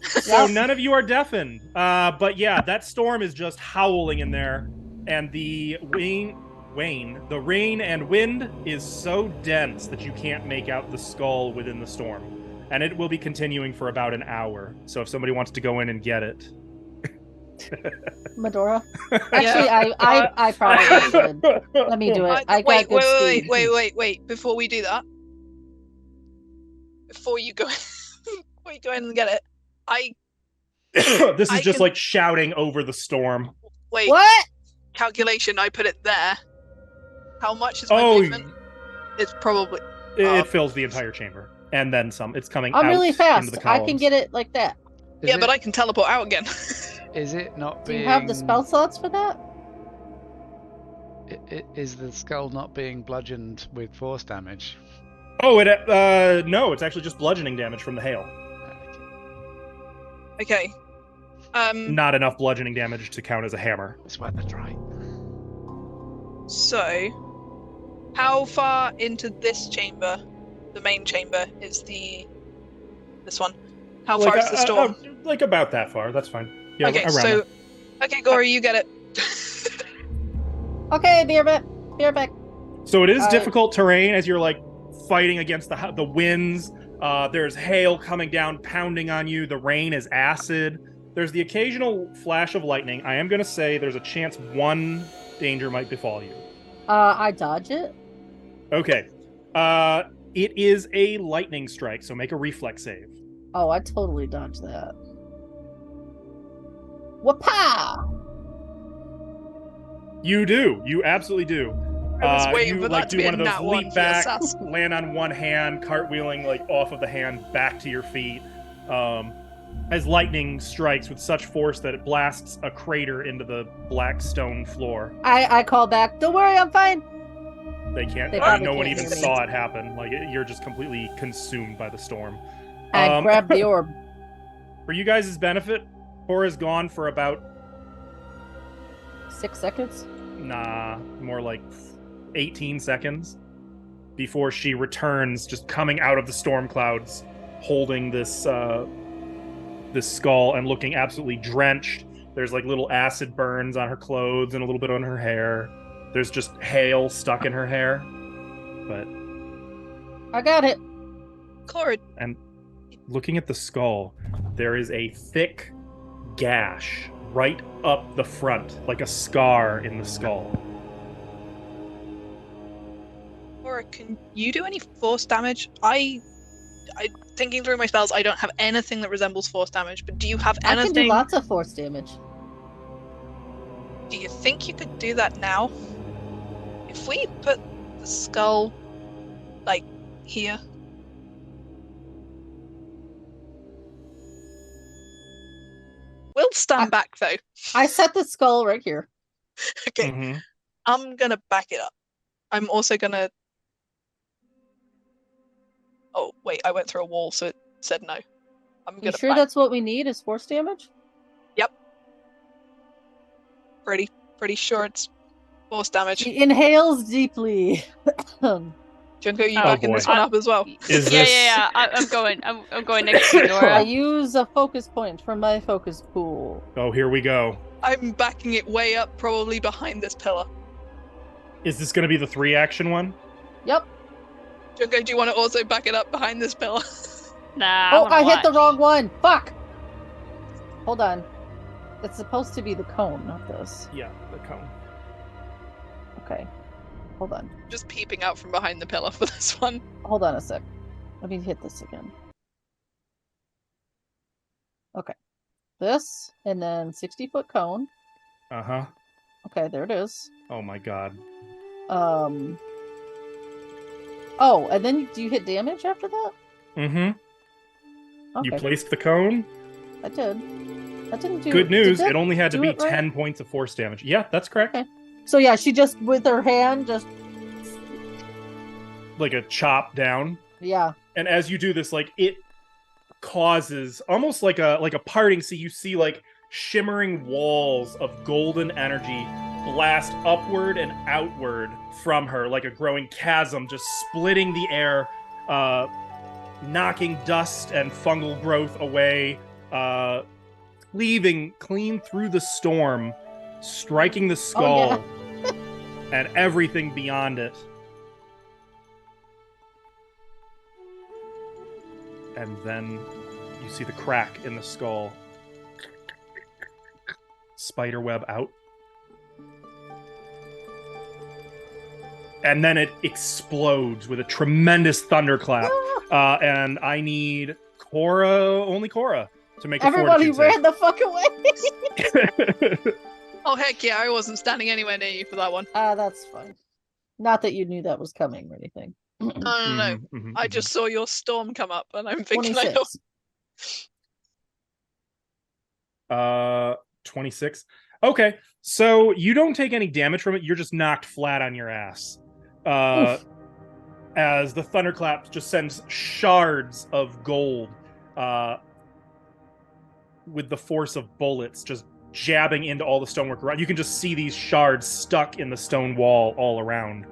So none of you are deafened. But yeah, that storm is just howling in there. And the the rain and wind is so dense that you can't make out the skull within the storm. And it will be continuing for about an hour. So if somebody wants to go in and get it. Medora? Actually, I probably should. Let me do it. I got wait, good speed. wait. Before we do that, before you go in and get it, This is I just can- like shouting over the storm. wait. What? Calculation. I put it there. How much is my Oh, movement? It's probably. it fills the entire chamber. And then some. It's coming I'm out really into fast. the I can columns. get it like that. Is it, But I can teleport out again. is it not Do being... you have the spell slots for that? Is the skull not being bludgeoned with force damage? Oh, no, it's actually just bludgeoning damage from the hail. Okay. Not enough bludgeoning damage to count as a hammer. It's worth a try. So, how far into this chamber, the main chamber, is this one? How far is the storm? Like about that far. That's fine. Yeah, Okay, around so, there. okay, Gory, you get it. Okay, beer back. Beer back. So it is I- difficult terrain as you're like fighting against the winds. There's hail coming down, pounding on you. The rain is acid. There's the occasional flash of lightning. I am going to say there's a chance one danger might befall you. I dodge it. Okay. It is a lightning strike, so make a reflex save. Oh, I totally dodged that. Wapa! You do. You absolutely do. I was waiting you for like that to do be one a of those nat one leap for your back, sass. land on one hand, cartwheeling like off of the hand back to your feet. As lightning strikes with such force that it blasts a crater into the black stone floor. I call back. Don't worry, I'm fine. They can't. They probably no one can't even hear me. saw it happen. Like you're just completely consumed by the storm. I grab the orb. For you guys' benefit, Cora's gone for about 6 seconds. more like 18 seconds before she returns, just coming out of the storm clouds, holding this this skull and looking absolutely drenched. There's like little acid burns on her clothes and a little bit on her hair. There's just hail stuck in her hair. But I got it. Cora, and looking at the skull, there is a thick gash right up the front, like a scar in the skull. Cora, can you do any force damage? I thinking through my spells, I don't have anything that resembles force damage, but do you have I can do anything? lots of force damage. Do you think you could do that now? If we put the skull, like, here. We'll stand back, though. I set the skull right here. Okay, Mhm. I'm gonna back it up. I'm also gonna... Oh, wait, I went through a wall, so it said no. I'm You gonna sure back that's what we need is force damage? pretty sure it's force damage. She inhales deeply. Junko, you Oh, backing this boy. one up as well? Is yeah, this- yeah. I'm going next to I Dora. use a focus point from my focus pool. Oh, here we go. I'm backing it way up, probably behind this pillar. Is this going to be the 3-action one? Yep. Junko, do you want to also back it up behind this pillar? Nah. Oh, wanna I hit the watch. wrong one. Fuck. Hold on. It's supposed to be the cone, not this. Yeah, the cone. Okay. Hold on. Just peeping out from behind the pillar for this one. Hold on a sec. Let me hit this again. Okay. This, and then 60-foot cone. Uh-huh. Okay, there it is. Oh my god. Oh, and then do you hit damage after that? Mm-hmm. Okay, You placed the cone? I did. That didn't do Good news, did that it only had to do be it right? 10 points of force damage. Yeah, that's correct. Okay. So yeah, she just, with her hand, just... Like a chop down. Yeah. And as you do this, like, it causes almost like a parting. So you see like shimmering walls of golden energy blast upward and outward from her, like a growing chasm, just splitting the air, knocking dust and fungal growth away, cleaving clean through the storm, striking the skull and everything beyond it. And then you see the crack in the skull. Spiderweb out. And then it explodes with a tremendous thunderclap. And I need only Cora, to make a Everybody fortitude ran the fuck away. save. Oh, heck yeah, I wasn't standing anywhere near you for that one. That's fine. Not that you knew that was coming or anything. No. Mhm, I just saw your storm come up, and I'm thinking, 26. 26. Okay, so you don't take any damage from it. You're just knocked flat on your ass. As the thunderclap just sends shards of gold with the force of bullets just jabbing into all the stonework around. You can just see these shards stuck in the stone wall all around.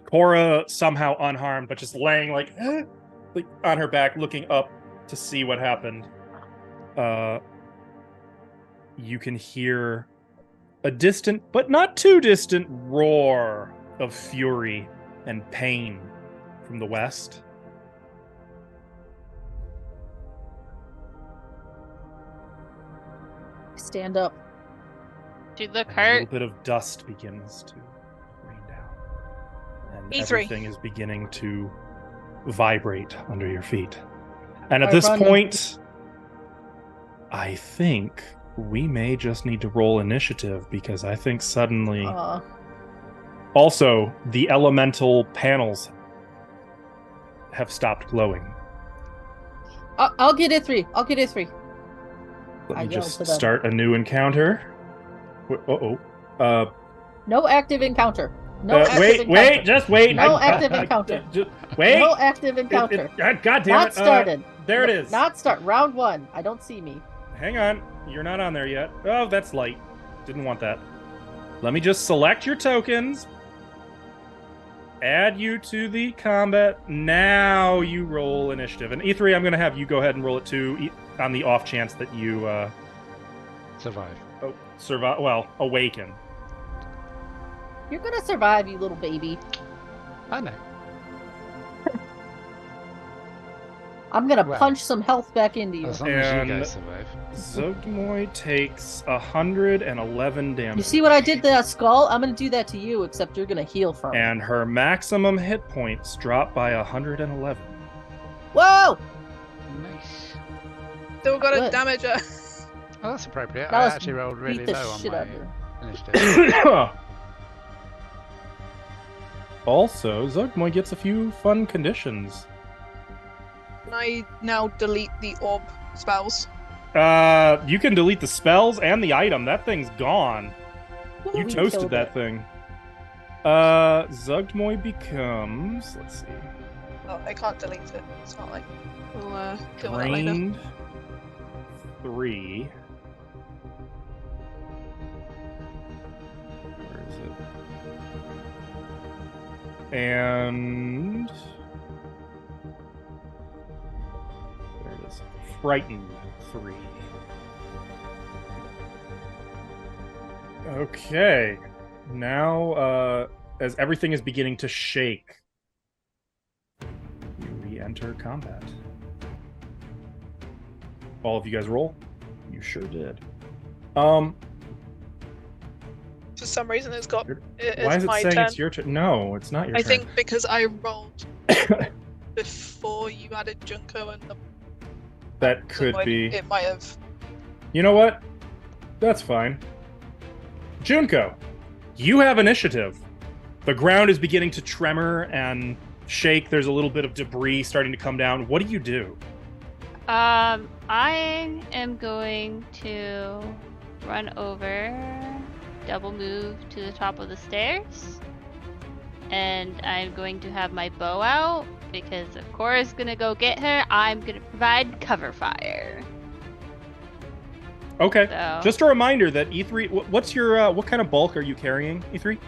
Cora somehow unharmed, but just laying like on her back, looking up to see what happened. You can hear a distant, but not too distant, roar of fury and pain from the west. Stand up. Do the And a cart. little bit of dust begins to rain down. And E3. everything is beginning to vibrate under your feet. And at I this run- point, I think we may just need to roll initiative, because I think suddenly... Also, the elemental panels have stopped glowing. I'll get it 3. I'll get it 3. Let I me yelled just to them. start a new encounter. No active encounter. No active wait, encounter. just wait. No active encounter. Wait. No active encounter. God damn Not it. started. There it is. Not start. Round 1. I don't see me. Hang on. You're not on there yet. Oh, that's light. Didn't want that. Let me just select your tokens. Add you to the combat. Now you roll initiative. And E3, I'm going to have you go ahead and roll it too, on the off chance that you Survive. survive. Well, awaken. You're gonna survive, you little baby. I know. I'm gonna Well, punch some health back into you. As long as you And- guys survive. Zogmoy takes 111 damage. You see what I did to that skull? I'm gonna do that to you, except you're gonna heal from it. And her maximum hit points drop by 111. Whoa! Nice. still got to Good. damage her. Oh, that's appropriate. Now I let's actually rolled really Beat the low on shit my out of her. initiative. Also, Zogmoy gets a few fun conditions. Can I now delete the orb spells? You can delete the spells and the item. That thing's gone. You We toasted killed that it. thing. Zugmoy becomes, let's see, Oh, I can't delete it. It's not like we'll deal with it later. drained 3. Where is it? And there it is. Frightened 3. Okay. Now, as everything is beginning to shake, you re-enter combat. All of you guys roll. You sure did. For some reason, it's got. Why is it my saying turn. it's your turn? No, it's not your I turn. think because I rolled before you added Junko and the. That could so be. It might have. You know what? That's fine. Junko, you have initiative. The ground is beginning to tremor and shake. There's a little bit of debris starting to come down. What do you do? I am going to run over, double move to the top of the stairs, and I'm going to have my bow out because if Cora's gonna go get her, I'm gonna provide cover fire. Okay. So, Just a reminder that E3. What's your what kind of bulk are you carrying, E3?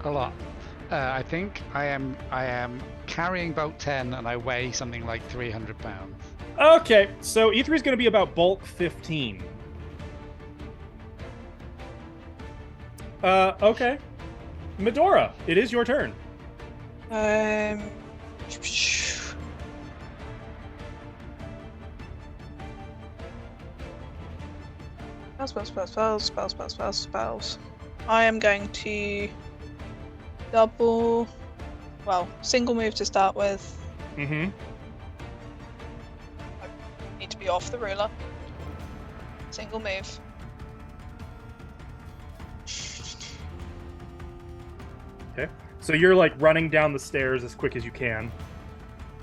A lot. I think I am carrying about 10, and I weigh something like 300 pounds. Okay, so E3 is going to be about bulk 15. Okay. Medora, it is your turn. Spells. I am going to single move to start with. Mm-hmm. Need to be off the ruler. Single move. Okay. So you're like running down the stairs as quick as you can.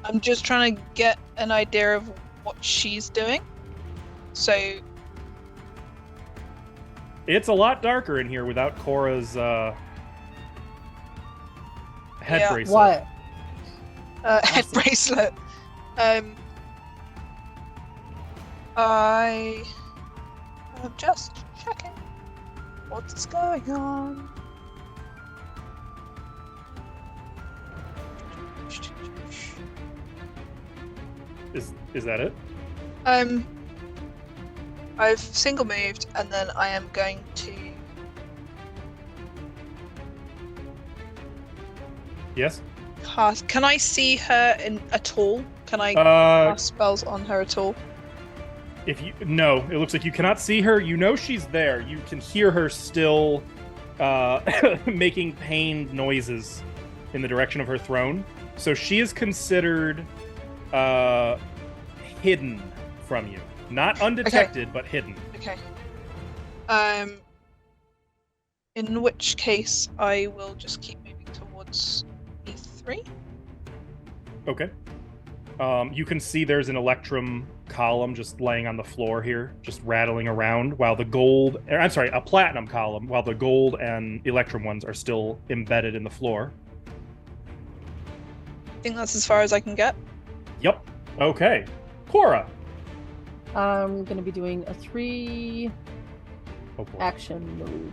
I'm just trying to get an idea of what she's doing. So It's a lot darker in here without Cora's head Yeah. bracelet. What? head bracelet. I am just checking what's going on. Is that it? I've single moved, and then I am going to. Yes. Cast. Can I see her at all? Can I Uh, cast spells on her at all? No, it looks like you cannot see her. You know she's there. You can hear her still making pained noises in the direction of her throne. So she is considered hidden from you. Not undetected, but hidden. Okay. In which case, I will just keep moving towards E3. Okay. You can see there's an Electrum column just laying on the floor here, just rattling around, while the gold... I'm sorry, a Platinum column, while the gold and Electrum ones are still embedded in the floor. I think that's as far as I can get. Yep. Okay. Cora. I'm going to be doing a 3 Oh, boy. action move.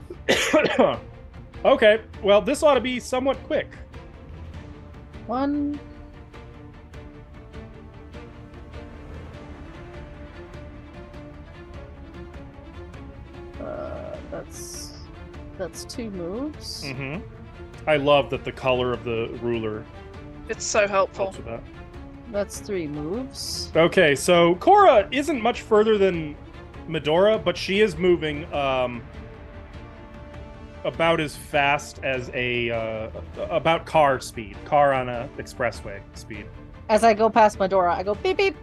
Okay. Well, this ought to be somewhat quick. 1. That's 2 moves. Mm-hmm. I love that the color of the ruler It's so helpful. helps with that. That's 3 moves. Okay, so Cora isn't much further than Medora, but she is moving about as fast as about car speed, car on a expressway speed. As I go past Medora, I go beep beep.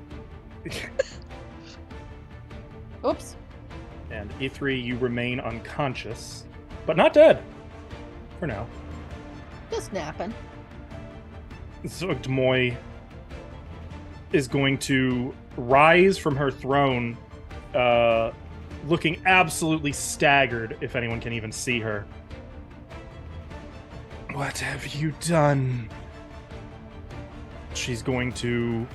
Oops. And E3, you remain unconscious, but not dead for now. Just napping. Zogdmoy is going to rise from her throne, looking absolutely staggered, if anyone can even see her. What have you done? She's going to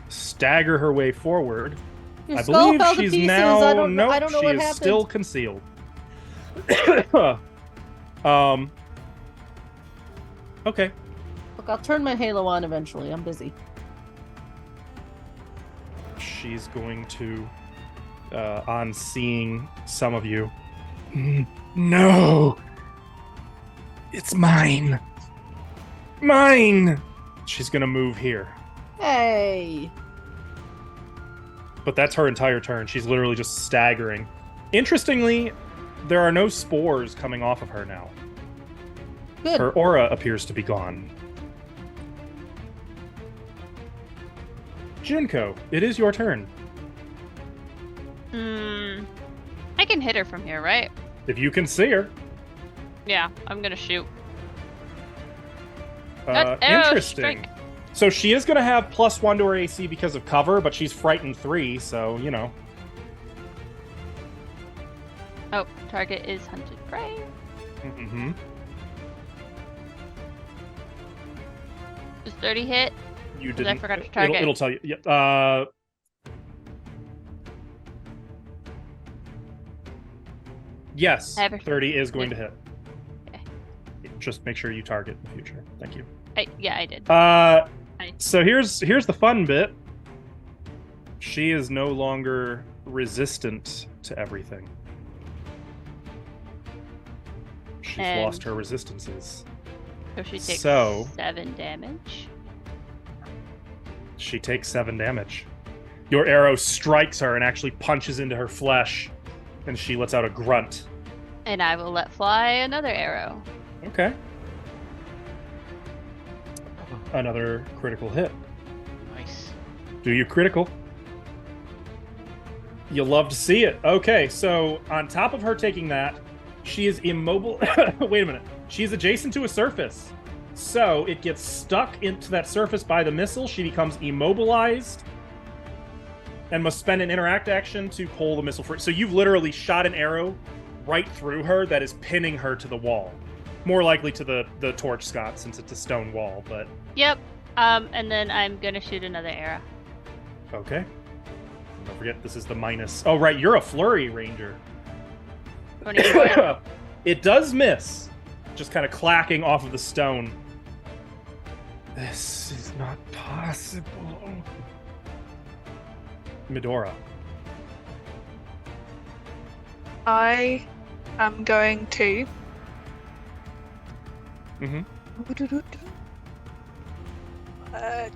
stagger her way forward. Your I skull believe fell to she's pieces. now... I don't know Nope, what she is happened. still concealed. Okay. Look, I'll turn my halo on eventually. I'm busy. She's going to, on seeing some of you, No. It's mine. Mine. She's gonna move here. Hey. But that's her entire turn. She's literally just staggering. Interestingly, there are no spores coming off of her now. Good. Her aura appears to be gone. Junko, it is your turn. I can hit her from here, right? If you can see her. Yeah, I'm gonna shoot. Arrow Interesting. strike. So she is going to have +1 to her AC because of cover, but she's frightened 3, so, you know. Oh, target is hunted prey. Mm-hmm. Does 30 hit? You 'Cause I didn't. forgot to target. It'll tell you. Yeah. Yes, Ever. 30 is going to hit. Okay. Just make sure you target in the future. Thank you. Yeah, I did. So here's the fun bit. She is no longer resistant to everything. She's And- lost her resistances. So she takes so- 7 damage. She takes 7 damage. Your arrow strikes her and actually punches into her flesh, and she lets out a grunt. And I will let fly another arrow. Okay. Another critical hit. Nice. Do you critical? You'll love to see it. Okay, so on top of her taking that, she is immobile. Wait a minute. She's adjacent to a surface. So it gets stuck into that surface by the missile. She becomes immobilized and must spend an interact action to pull the missile free. So you've literally shot an arrow right through her that is pinning her to the wall. More likely to the torch, Scott, since it's a stone wall, but... Yep. And then I'm gonna shoot another arrow. Okay. Don't forget, this is the minus... Oh, right, you're a flurry ranger. 24. It does miss. Just kind of clacking off of the stone. This is not possible. Medora. I am going to. Mm-hmm.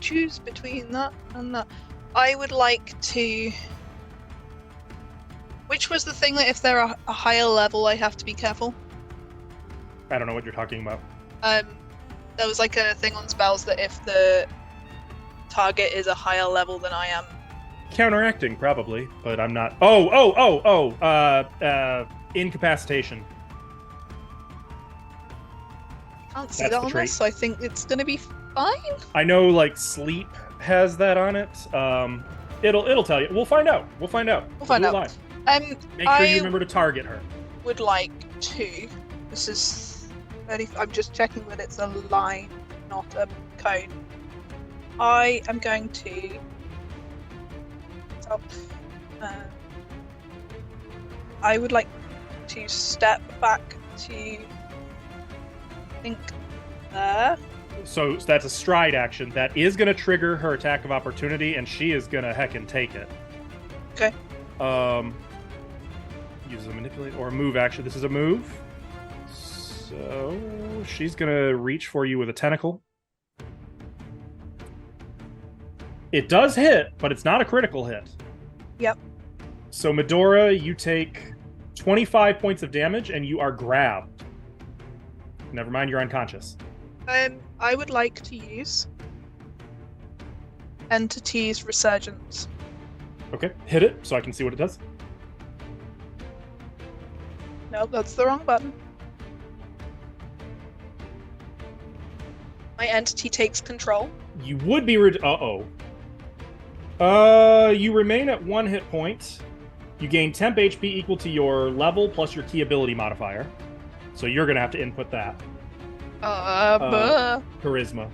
Choose between that and that. I would like to. Which was the thing that if they're a higher level, I have to be careful? I don't know what you're talking about. There was like a thing on spells that if the target is a higher level than I am. Counteracting, probably, but I'm not. Incapacitation. Can't see That's that the on trait. this, so I think it's gonna be fine. I know, like, sleep has that on it. It'll tell you. We'll find out. We'll find out. We'll find do it out. live. Make sure I you remember to target her. would like to. This is 30. I'm just checking that it's a line, not a cone. I am going to. I would like to step back to. I think there. So that's a stride action. That is going to trigger her attack of opportunity, and she is going to heckin' take it. Okay. Use a manipulate or a move action. This is a move. So she's going to reach for you with a tentacle. It does hit, but it's not a critical hit. Yep. So Medora, you take 25 points of damage, and you are grabbed. Never mind, you're unconscious. I would like to use Entity's Resurgence. Okay, hit it so I can see what it does. No, that's the wrong button. My entity takes control. You would be you remain at 1 hit point. You gain temp HP equal to your level plus your key ability modifier. So you're gonna have to input that. Charisma.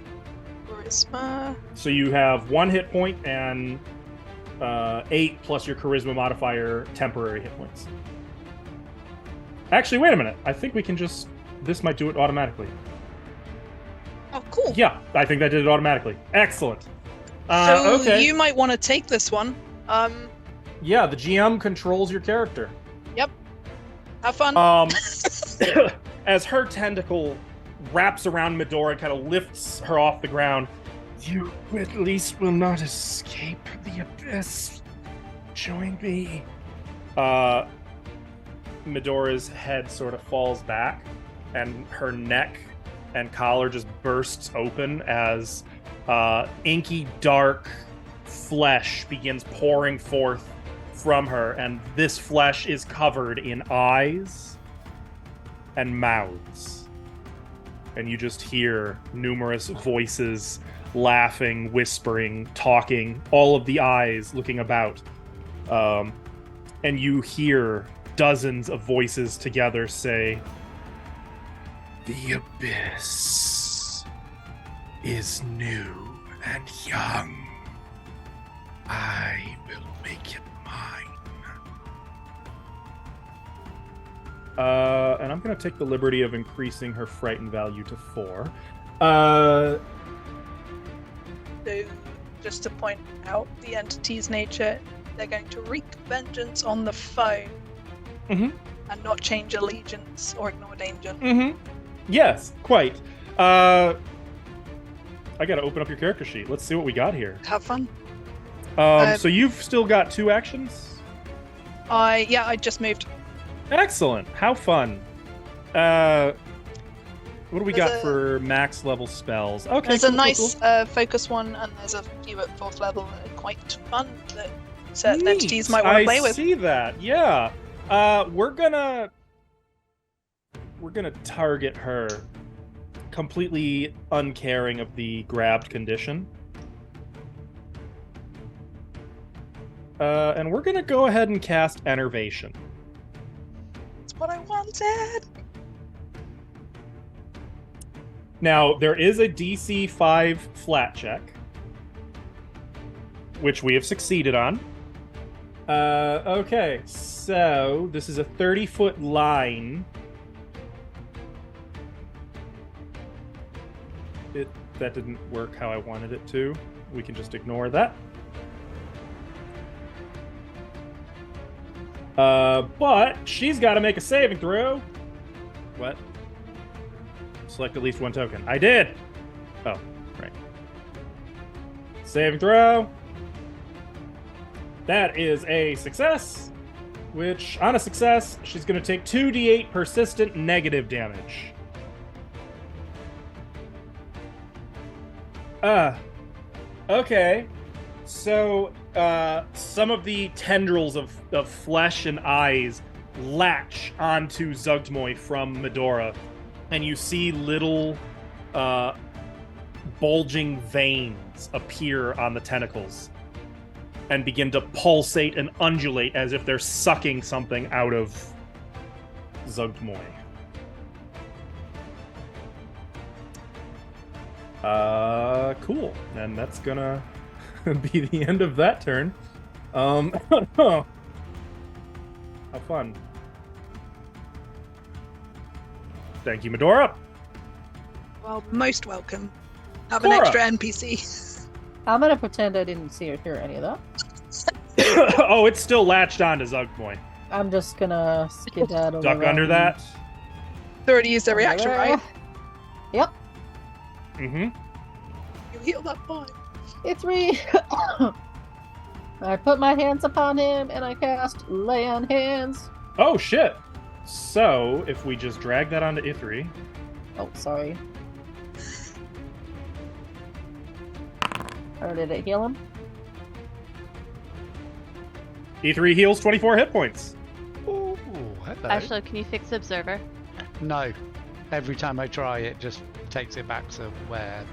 Charisma. So you have 1 hit point and 8 plus your charisma modifier temporary hit points. Actually, wait a minute. I think we can just... This might do it automatically. Oh, cool. Yeah, I think that did it automatically. Excellent. So okay. you might want to take this one. Yeah, the GM controls your character. Have fun. As her tentacle wraps around Medora and kind of lifts her off the ground. You at least will not escape the abyss. Join me. Medora's head sort of falls back, and her neck and collar just bursts open as inky dark flesh begins pouring forth from her, and this flesh is covered in eyes and mouths. And you just hear numerous voices laughing, whispering, talking, all of the eyes looking about. And you hear dozens of voices together say, "The abyss is new and young. I will make it mine." And I'm going to take the liberty of increasing her frightened value to 4. So, just to point out the entity's nature, they're going to wreak vengeance on the foe Mhm. and not change allegiance or ignore danger. Mm-hmm. Yes, quite. I got to open up your character sheet. Let's see what we got here. Have fun. So you've still got 2 actions? I just moved. Excellent. How fun. What do we There's got for max level spells? Okay, There's cool, a cool, nice cool. focus one, and there's a few at 4th level that are quite fun that certain Neat. entities might want to play I with. see that. Yeah. We're gonna target her, completely uncaring of the grabbed condition. And we're gonna go ahead and cast Enervation. That's what I wanted. Now, there is a DC 5 flat check, which we have succeeded on. Okay, so this is a 30-foot line. That didn't work how I wanted it to. We can just ignore that. But she's got to make a saving throw. What? Select at least 1 token. I did! Oh, right. Saving throw. That is a success, which, on a success, she's going to take 2d8 persistent negative damage. Okay. So, some of the tendrils of flesh and eyes latch onto Zugtmoy from Medora, and you see little bulging veins appear on the tentacles and begin to pulsate and undulate as if they're sucking something out of Zugtmoy. Cool. And that's gonna be the end of that turn. How fun. Thank you, Medora. Well, most welcome. Have Cora. an extra NPC. I'm gonna pretend I didn't see or hear any of that. Oh, it's still latched onto Zugtmoy. I'm just gonna skedaddle Duck under around. that. They already used their reaction, right? Yep. Mm-hmm. You heal that boy. It's me. I put my hands upon him and I cast Lay on Hands. Oh, shit. So, if we just drag that onto Ithri. Oh, sorry. Or did it heal him? Ithri heals 24 hit points. Ooh, hello. Actually, can you fix Observer? No. Every time I try, it just takes it back to where.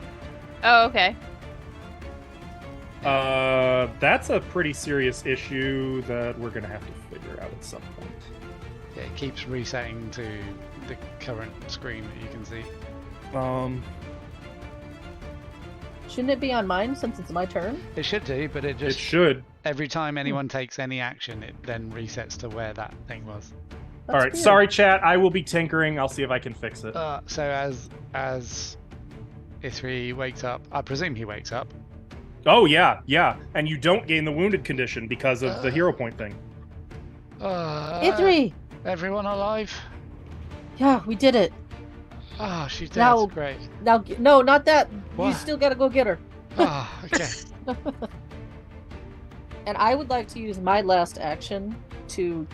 Oh, okay. That's a pretty serious issue that we're gonna have to figure out at some point. Yeah, it keeps resetting to the current screen that you can see. Shouldn't it be on mine since it's my turn? It should do, but it It just should. every time anyone takes any action, it then resets to where that thing was. That's All right, weird. sorry, chat. I will be tinkering. I'll see if I can fix it. So as Ithri wakes up, I presume he wakes up. Oh yeah, and you don't gain the wounded condition because of the hero point thing. Ithri! Everyone alive? Yeah, we did it. Oh, she's dead. Now- Great. Now, no, not that. You What? still gotta go get her. Oh, okay. And I would like to use my last action to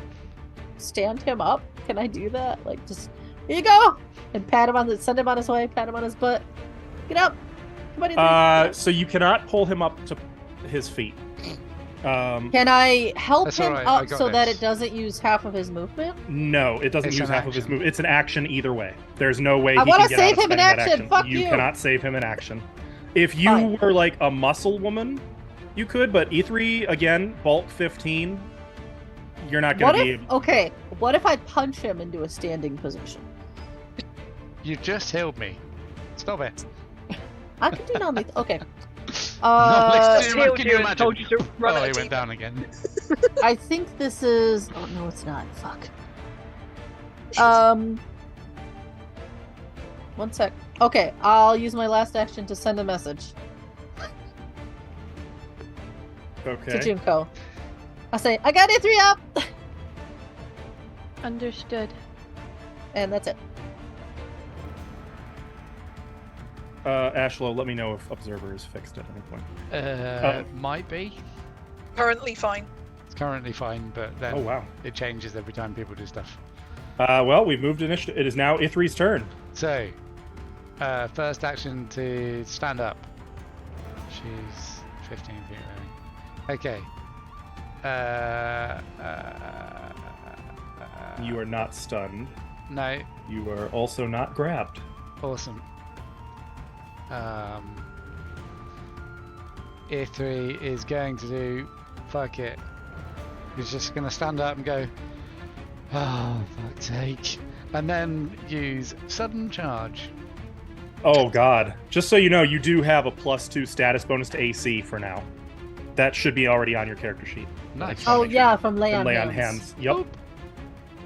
stand him up. Can I do that? Like, just here you go, and pat him on the, send him on his way, pat him on his butt. Get up. Come on, Ethan. So you cannot pull him up to his feet. Can I help That's him alright, I up got so that this. it doesn't use half of his movement? No, it doesn't It's use an half of his action. move. It's an action either way. There's no way I he wanna can get out save of him in spending that action. Fuck you you. cannot save him in action. If you Fine. were like a muscle woman, you could, but E3 again, bulk 15. You're not What gonna be if? able. Okay, what if I punch him into a standing position? You just healed me. Stop it. I can do non-lethal. Okay. No, let's Just do- healed can you you and imagine? told you to run Oh, at he a went down again. I think this is. Oh no, it's not. Fuck. 1 sec. Okay, I'll use my last action to send a message to Okay. Junko. I say, I got E3 up, Understood. and that's it. Ashlow, let me know if Observer is fixed at any point. Might be. Currently fine. It's currently fine, but then Oh wow. it changes every time people do stuff. Well, we've moved initiative. It is now Ithri's turn. So, first action to stand up. She's 15 feet away. Okay. You are not stunned. No. You are also not grabbed. Awesome. E3 is going to do. Fuck it. He's just going to stand up and go. Oh, fuck's sake. And then use sudden charge. Oh god. Just so you know, you do have a +2 status bonus to AC for now. That should be already on your character sheet. Nice. Oh Make sure yeah, you from lay can on lay hands. on hands. Yep.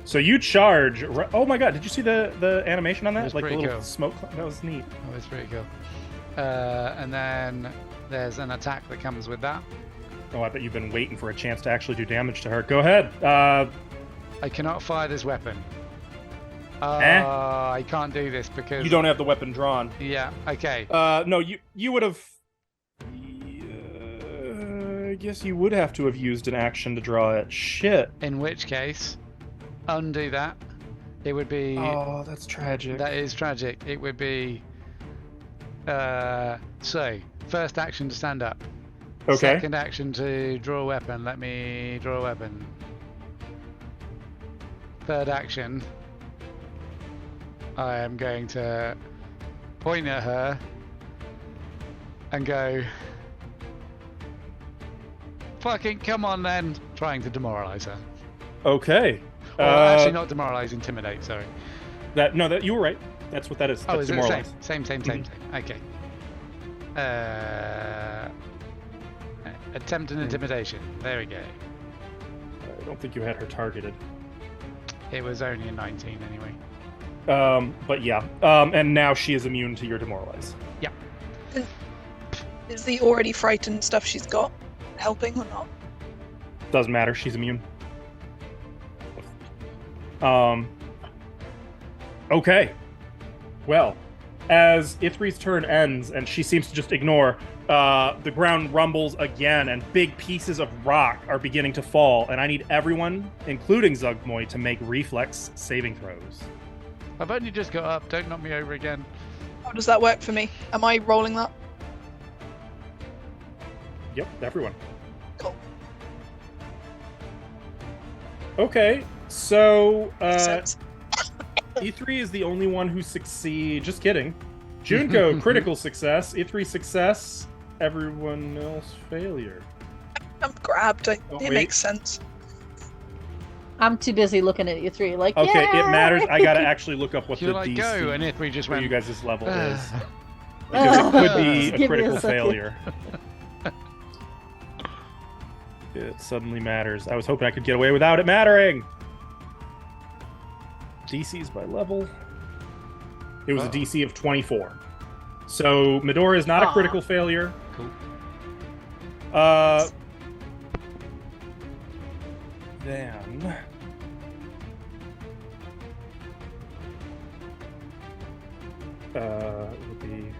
So you charge. Oh my god! Did you see the animation on It that? was Like the pretty little cool. smoke. That was neat. That was pretty cool. And then there's an attack that comes with that. Oh, I bet you've been waiting for a chance to actually do damage to her. Go ahead. I cannot fire this weapon. Eh? I can't do this because You don't have the weapon drawn. Yeah. Okay. No, you would have. I guess you would have to have used an action to draw it. Shit. In which case, undo that. It would be. Oh, that's tragic. That is tragic. It would be. So, first action to stand up. Okay. Second action to draw a weapon. Let me draw a weapon. Third action. I am going to point at her and go. Fucking come on then! Trying to demoralize her. Okay. Or actually, not demoralize, intimidate. Sorry. That you were right. That's what that is. Oh, That's is it the same? demoralize. Same. Okay. Attempt an intimidation. There we go. I don't think you had her targeted. It was only a 19 anyway. But yeah. And now she is immune to your demoralize. Is the already frightened stuff she's got helping or not? Doesn't matter. She's immune. Okay. Well, as Ithri's turn ends and she seems to just ignore, the ground rumbles again and big pieces of rock are beginning to fall. And I need everyone, including Zugmoy, to make reflex saving throws. I've only just got up. Don't knock me over again. How does that work for me? Am I rolling that? Yep, everyone. Cool. Okay, so Makes sense. E3 is the only one who succeeds. Just kidding. Junko, critical success. E3 success. Everyone else failure. I'm grabbed. Oh, It wait. makes sense. I'm too busy looking at you three. Like, Okay, yeah! it matters. I gotta actually look up what You're the like, DC go, and if we just for went. you guys' level is. "Ah." Because it could be Give a me a critical second. failure. It suddenly matters. I was hoping I could get away without it mattering. DC's by level. It was a Oh. DC of 24. So Medora is not a Aw. critical failure. Cool. Then It would be...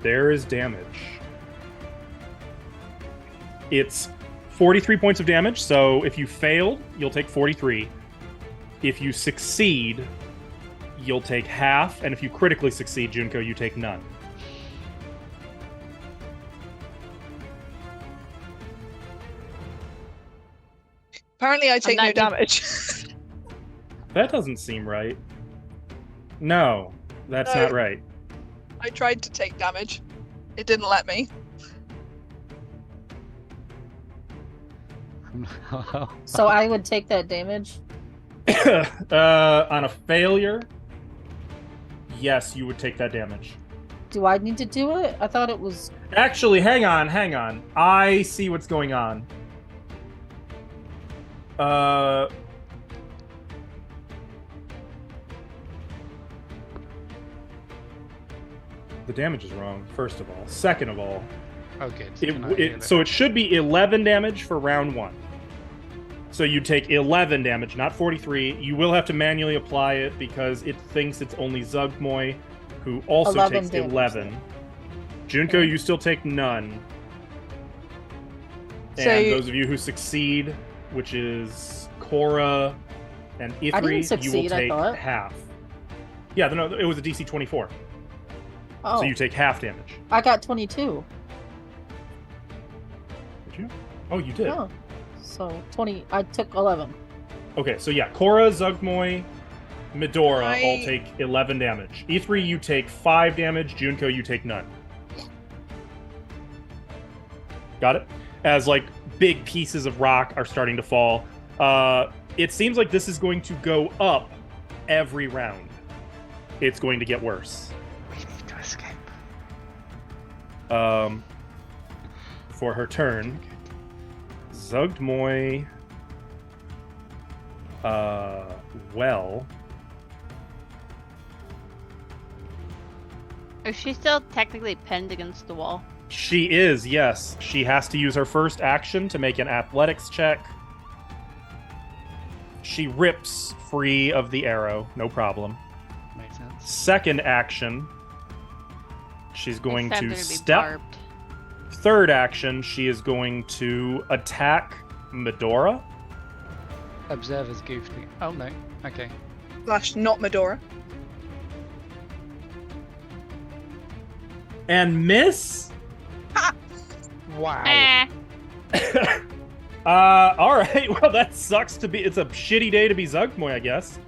There is damage. It's 43 points of damage, so if you failed, you'll take 43. If you succeed, you'll take half, and if you critically succeed, Junko, you take none. Apparently, I take not no doing- damage. That doesn't seem right. No, that's No. not right. I tried to take damage. It didn't let me. So I would take that damage. On a failure, yes, you would take that damage. Do I need to do it? I thought it was. Actually, hang on. I see what's going on. The damage is wrong, first of all. Second of all, Okay. So, can I heal it? so it should be 11 damage for round 1. So you take 11 damage, not 43. You will have to manually apply it because it thinks it's only Zugmoy, who also 11 takes damage. 11. Junko, you still take none. So And you- those of you who succeed, which is Cora and Ithri, I didn't you will succeed, I take thought. half. Yeah, no, it was a DC 24. Oh, So you take half damage. I got 22. Did you? Oh, you did. Oh, so 20. I took 11. Okay, so yeah, Cora, Zugmoy, Medora all I- take 11 damage. E3, you take 5 damage. Junko, you take none. Got it? As like big pieces of rock are starting to fall. It seems like this is going to go up every round. It's going to get worse. We need to escape. For her turn, Zugmoy. Well, Is she still technically pinned against the wall? she is, yes. She has to use her first action to make an athletics check. She rips free of the arrow, no problem. Makes sense. Second action, she's going This time to gonna be step. barbed. Third action, she is going to attack Medora. Observer's goofy. Oh no. Okay. Slash not Medora. And miss? Wow. Eh. All right. Well, that sucks to be. It's a shitty day to be Zugmoy, I guess.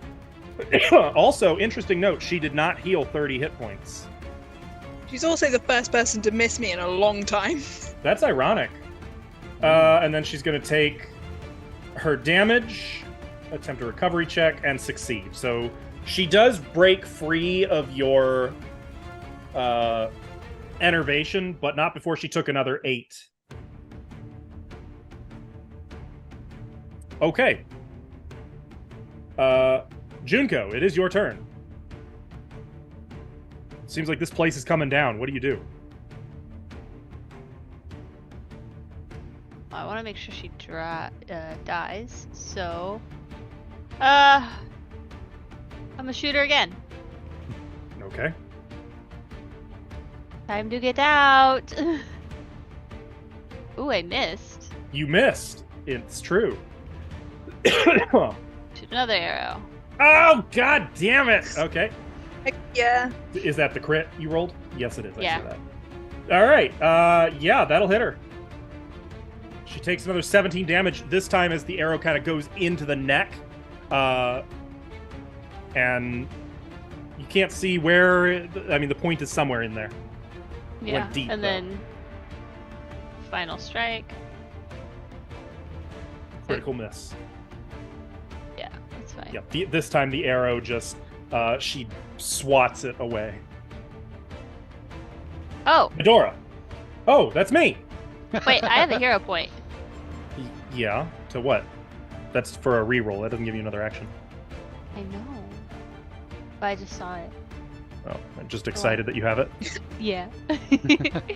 Also, interesting note: she did not heal 30 hit points. She's also the first person to miss me in a long time. That's ironic. And then she's going to take her damage, attempt a recovery check, and succeed. So she does break free of your enervation, but not before she took another 8. Okay. Junko, it is your turn. Seems like this place is coming down. What do you do? I want to make sure she dies. So, I'm gonna shoot her again. Okay. Time to get out. Ooh, I missed. You missed. It's true. Shoot another arrow. Oh, god damn it! Okay. Heck yeah. Is that the crit you rolled? Yes, it is. I Yeah. see that. All right. Yeah, that'll hit her. She takes another 17 damage. This time, as the arrow kind of goes into the neck, and you can't see where. I mean, the point is somewhere in there. Yeah, deep, and though. then final strike. Critical miss. Yeah, that's fine. Yep. This time, the arrow just she swats it away. Oh, Medora. Oh, that's me. wait, I have a hero point. Yeah. To what? That's for a reroll. That doesn't give you another action. I know, but I just saw it. Oh, I'm just excited that you have it. Yeah.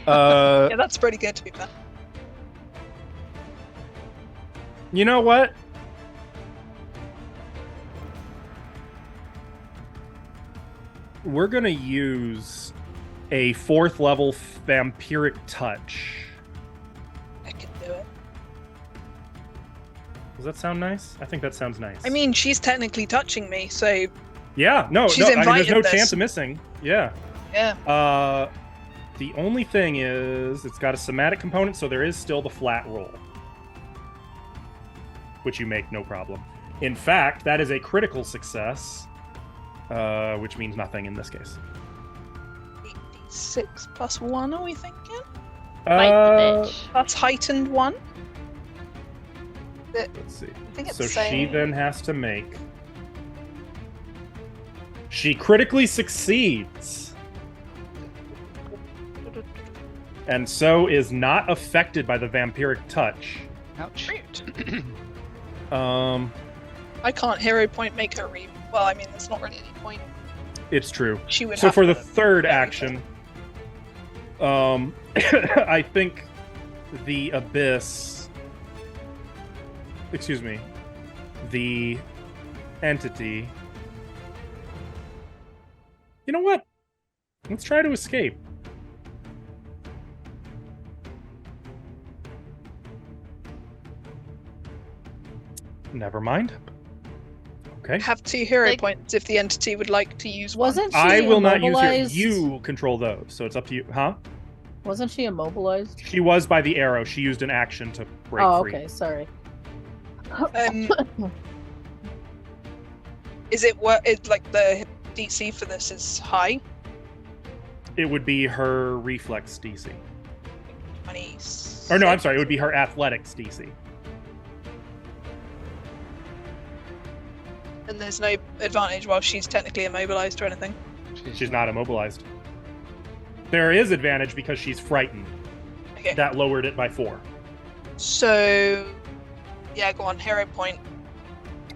Yeah, that's pretty good to be fair. You know what? we're gonna use a 4th level vampiric touch. I can do it. Does that sound nice? I think that sounds nice. I mean, she's technically touching me, so yeah, no, she's no. I mean, there's invited no this. chance of missing. Yeah. yeah. The only thing is, it's got a somatic component, so there is still the flat roll, which you make no problem. In fact, that is a critical success, which means nothing in this case. 8d6 plus 1, are we thinking? Bite the bitch. Plus heightened 1? Let's see. I think it's So the she same. then has to make. She critically succeeds, and so is not affected by the vampiric touch. Ouch. I can't hero point make her re. Well, I mean, there's not really any point. It's true. She would. So have for the to- third action, I think the abyss. Excuse me. The entity. You know what? Let's try to escape. Never mind. Okay. have 2 hero Like- points if the entity would like to use one. Wasn't she I will not use your. immobilized? You control those, so it's up to you. Huh? Wasn't she immobilized? She was by the arrow. She used an action to break Oh, free. okay. Sorry. Is it what? It like the DC for this is high. It would be her reflex DC. 20. Or no, I'm sorry. It would be her athletics DC. And there's no advantage while she's technically immobilized or anything. She's not immobilized. There is advantage because she's frightened. Okay. That lowered it by 4. So, yeah, go on. Hero point.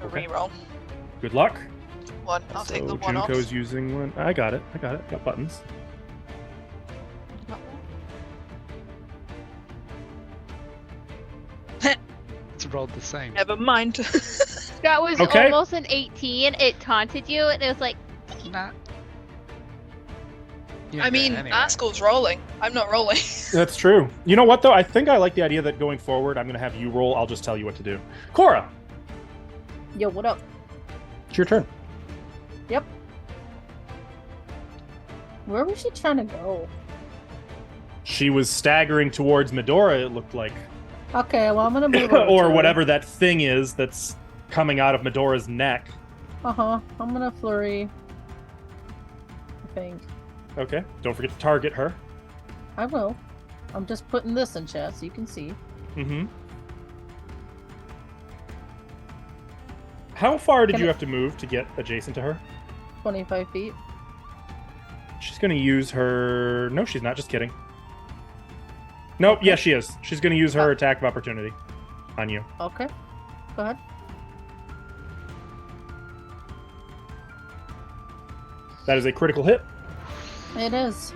Okay. Reroll. Good luck. 1. I'll take the So 1 off. Junko's using one. I got it. Got buttons. It's rolled the same. Never mind. That was Okay. almost an 18. It taunted you, and it was like, Nah. You I don't get it mean, anyway. Askel's rolling. I'm not rolling. That's true. You know what, though? I think I like the idea that going forward, I'm going to have you roll. I'll just tell you what to do. Cora, Yo, what up? it's your turn. Yep. Where was she trying to go? She was staggering towards Medora, it looked like. Okay, well, I'm gonna move over Or to her. whatever that thing is that's coming out of Medora's neck. Uh-huh. I'm gonna flurry. I think. Okay. Don't forget to target her. I will. I'm just putting this in chat so you can see. Mm-hmm. How far did Can you I- have to move to get adjacent to her? 25 feet. She's going to use her... No, she's not. Just kidding. Nope. Yes, she is. She's going to use her attack of opportunity on you. Okay. Go ahead. That is a critical hit. It is.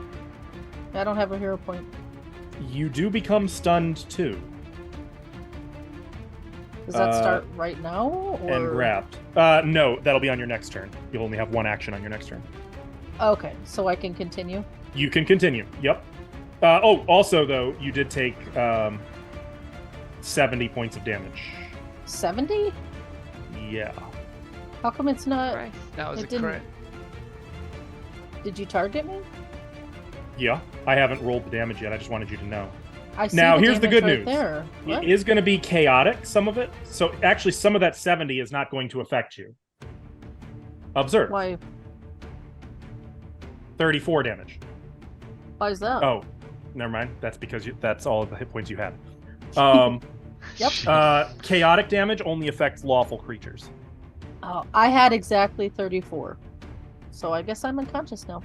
I don't have a hero point. You do become stunned too. Does that start right now? Or... And grabbed. No, that'll be on your next turn. You'll only have 1 action on your next turn. Okay, so I can continue. You can continue. Yep. Also, though, you did take 70 points of damage. 70? Yeah. How come it's not? Christ. That was It a didn't- crit. Did you target me? Yeah. I haven't rolled the damage yet. I just wanted you to know. I see Now, the here's the damage good right news. There. What? It is going to be chaotic, some of it. So actually, some of that 70 is not going to affect you. Observe. Why? 34 damage. Why is that? Oh, never mind. That's because that's all of the hit points you had. Um, Yep. chaotic damage only affects lawful creatures. Oh, I had exactly 34. So I guess I'm unconscious now.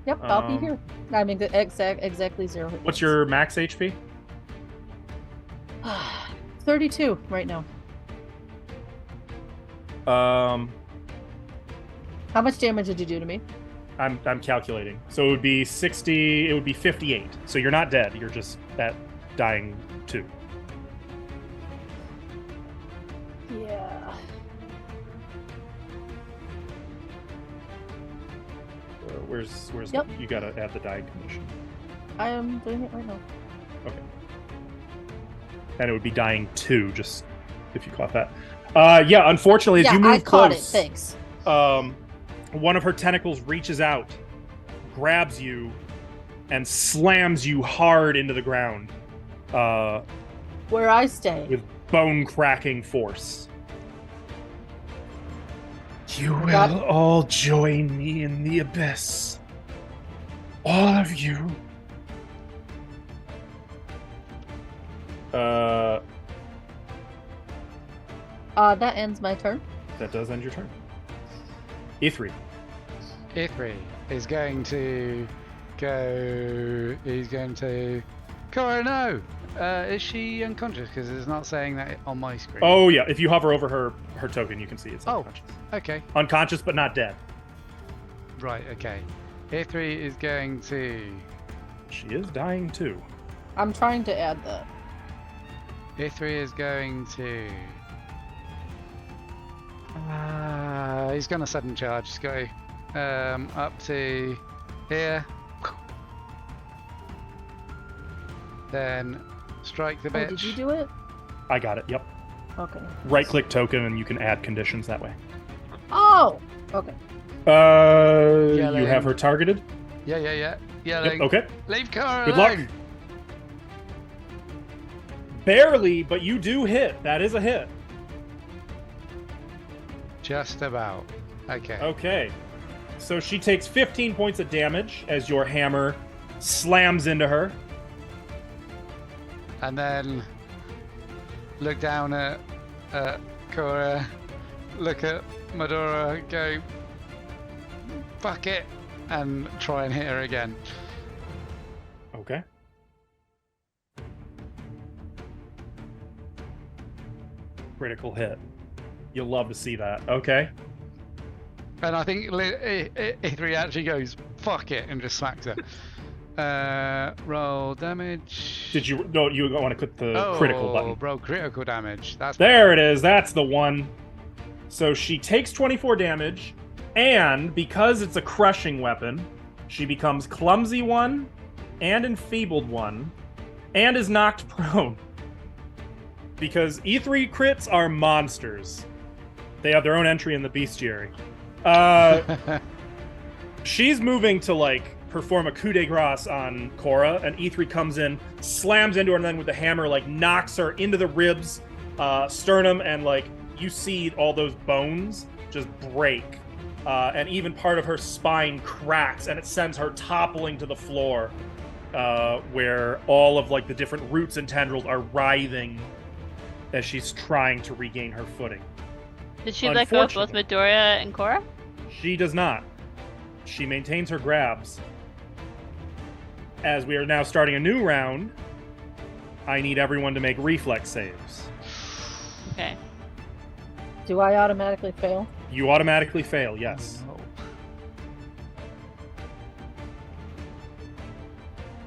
Yep, I'll be here. I mean, exactly 0. hit What's points. your max HP? 32 right now. Um, How much damage did you do to me? I'm calculating. So it would be 60. It would be 58. So you're not dead. You're just at dying 2. Yeah. Where's Yep. you gotta add the dying condition. I am doing it right now. Okay. And it would be dying 2, just if you caught that. Yeah, unfortunately, as Yeah, you move I caught it. close, Thanks. one of her tentacles reaches out, grabs you, and slams you hard into the ground Where I stay. with bone-cracking force. You will Got it. all join me in the abyss. All of you. That ends my turn. That does end your turn. E3. E3 is going to go. He's going to. Cora, no! Is she unconscious? Because it's not saying that on my screen. Oh yeah, if you hover over her token, you can see it's Oh. unconscious. Okay. Unconscious but not dead. Right, okay. E3 is going to. She is dying too. I'm trying to add that. E3 is going to. He's going to sudden charge. He's go up to here. Then strike the Oh, bitch. did you do it? I got it. Yep. Okay. Right click token and you can add conditions that way. Oh! Okay. You have her targeted? Yeah. Yep, Like, okay. leave Cora Good luck. alone. Barely, but you do hit. That is a hit. Just about. Okay. Okay. So she takes 15 points of damage as your hammer slams into her. And then look down at Cora, look at Medora, go, fuck it, and try and hit her again. Okay. Critical hit. You'll love to see that. Okay. And I think E3 actually goes, fuck it, and just smacks her. Roll damage. Did you? No, you want to click the critical button. Roll critical damage. That's There it is. That's the one. So she takes 24 damage, and because it's a crushing weapon, she becomes clumsy 1 and enfeebled 1 and is knocked prone. Because E3 crits are monsters. They have their own entry in the bestiary. She's moving to, like, perform a coup de grace on Cora, and E3 comes in, slams into her, and then with the hammer, like, knocks her into the ribs, sternum, and, like, you see all those bones just break. And even part of her spine cracks, and it sends her toppling to the floor, where all of, like, the different roots and tendrils are writhing as she's trying to regain her footing. Did she let go of both Medora and Cora? She does not. She maintains her grabs. As we are now starting a new round, I need everyone to make reflex saves. Okay. Do I automatically fail? You automatically fail, yes. Oh,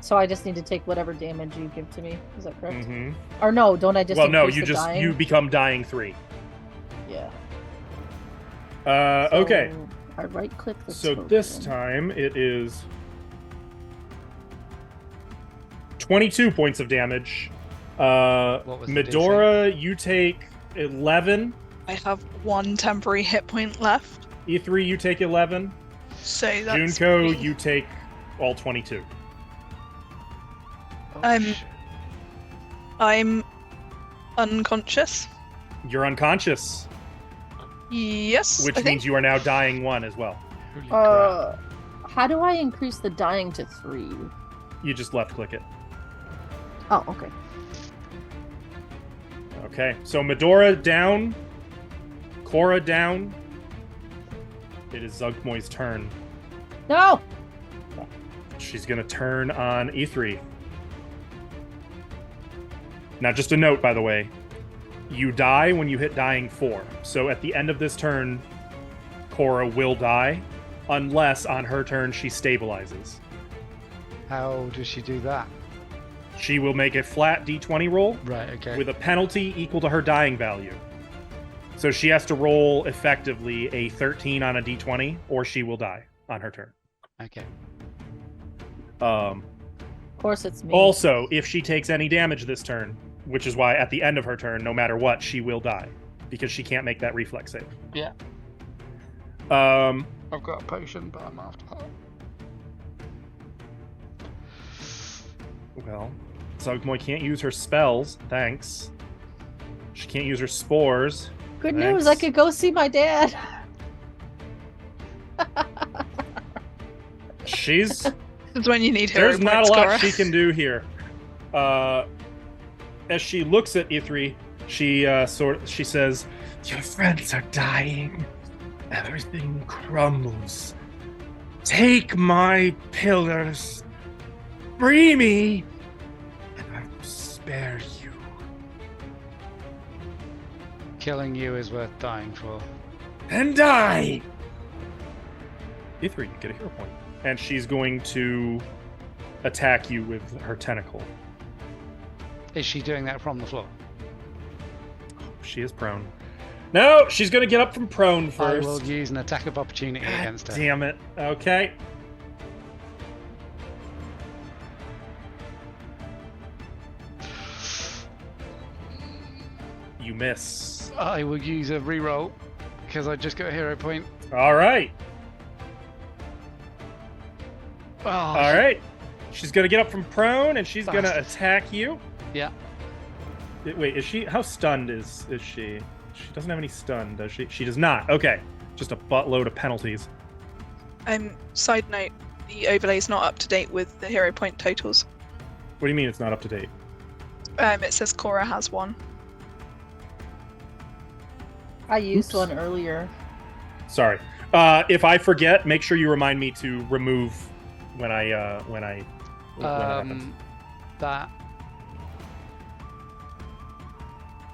So I just need to take whatever damage you give to me. Is that correct? Mm-hmm. Or no, don't I just Well, no, increase you the just dying? you become dying 3. Yeah. Okay. So I right click the So token. this time it is 22 points of damage. What was the Medora, you take 11. I have 1 temporary hit point left. E3, you take 11. So that's Junko, me. you take all 22. I'm unconscious. You're unconscious, Yes. which I think. means you are now dying 1 as well. Holy crap. How do I increase the dying to 3? You just left click it. Oh, okay. Okay, so Medora down, Cora down. It is Zugmoy's turn. No! She's gonna turn on E3. Now, just a note, by the way, you die when you hit dying 4. So at the end of this turn, Cora will die, unless on her turn she stabilizes. How does she do that? She will make a flat D20 roll Right, okay. with a penalty equal to her dying value. So she has to roll effectively a 13 on a D20, or she will die on her turn. Okay. Um, Of course, it's me. Also, if she takes any damage this turn, which is why at the end of her turn, no matter what, she will die because she can't make that reflex save. Yeah. Um, I've got a potion, but I'm after her. well, Zugmoy can't use her spells. Thanks. She can't use her spores. Good Thanks. news, I could go see my dad. She's That's when you need hero there's not a points, lot Cora. she can do here. As she looks at Ithri, she says, "Your friends are dying. Everything crumbles. Take my pillars. Free me, and I will spare you." Killing you is worth dying for. And die. Ithri, you get a hero point. And she's going to attack you with her tentacle. Is she doing that from the floor? She is prone. No, she's going to get up from prone I first. will use an attack of opportunity God against her. damn it. Okay. You miss. I will use a reroll because I just got a hero point. All right. Oh, All right. She's going to get up from prone and she's going to Bastard. attack you. Yeah. Wait, is she? How stunned is she? She doesn't have any stun, does she? She does not. Okay. Just a buttload of penalties. Side note, the overlay is not up to date with the hero point totals. What do you mean it's not up to date? It says Cora has one. I used Oops. one earlier. Sorry. If I forget, make sure you remind me to remove when it happens. That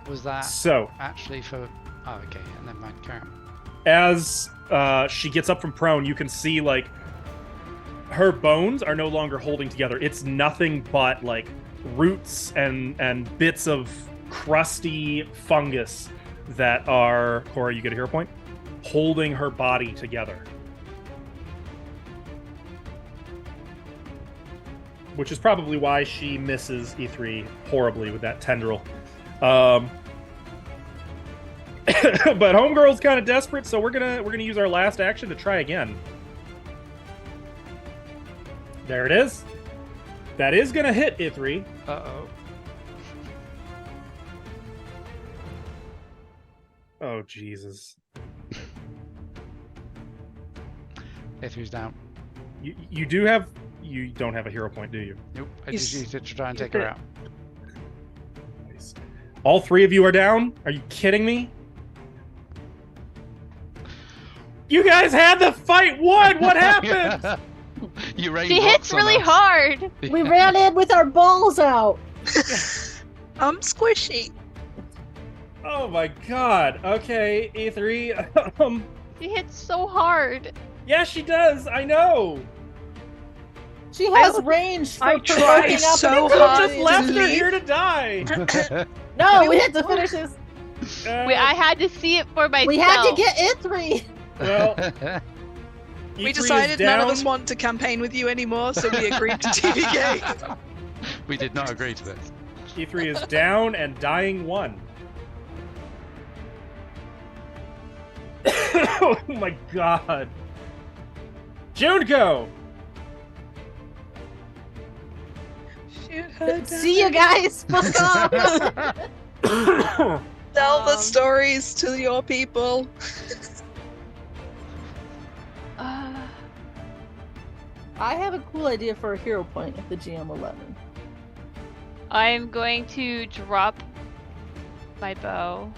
was that So, actually for. Oh, okay. Yeah, never mind. Carry on. as she gets up from prone, you can see like her bones are no longer holding together. It's nothing but like roots and bits of crusty fungus that are, Cora, you get a hero point, holding her body together. Which is probably why she misses E3 horribly with that tendril. But Homegirl's kind of desperate, so we're gonna use our last action to try again. There it is. That is gonna hit Ithri. Uh-oh. Oh Jesus! Ithri's down. You don't have a hero point, do you? Nope. I He's- just used it to try and take her out. Nice. All three of you are down? Are you kidding me? You guys had the fight won! What happened? You rained She hits rocks on really us. hard. We ran in with our balls out. I'm squishy. Oh my god. Okay, E3. She hits so hard. Yeah, she does. I know. She has range for I provoking tried up so an hard. Just left her leave. here to die. No, we had to finish this. Wait, I had to see it for myself. We had to get Ithri. Well, We E3 is decided none of down. us want to campaign with you anymore, so we agreed to TVK. We did not agree to this. E3 is down and dying 1. Oh my god. Junko! Shoot her See you guys. Fuck off. Tell the stories to your people. I have a cool idea for a hero point if the GM will let me. I'm going to drop my bow,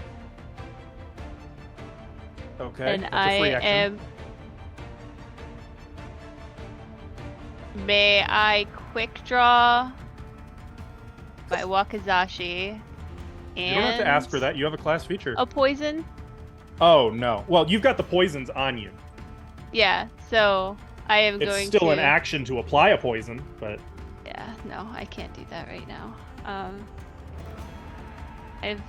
Okay, and that's a I free action. am. May I quick draw my Wakizashi and You don't have to ask for that. You have a class feature. a poison? Oh, no. Well, you've got the poisons on you. Yeah, so I am It's going still to. an action to apply a poison, but Yeah, no, I can't do that right now. I've.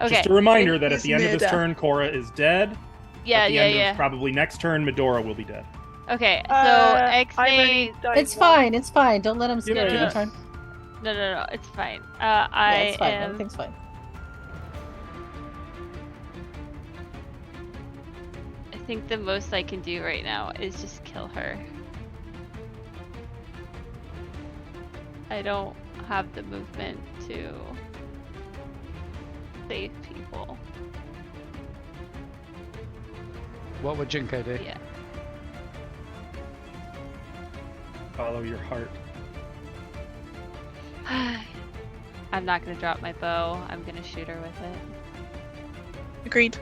Okay. just a reminder that at He's the end of this mid-up. turn, Cora is dead. Yeah, At the yeah, end yeah. of probably next turn, Medora will be dead. Okay, so I'm Ixnay. only dying It's once. fine. It's fine. Don't let him Give scare it you. no. time. No, it's fine. Yeah, I it's fine. am. Everything's fine. I think the most I can do right now is just kill her. I don't have the movement to save people. What would Junko do? Yeah. Follow your heart. I'm not gonna drop my bow. I'm gonna shoot her with it. Agreed.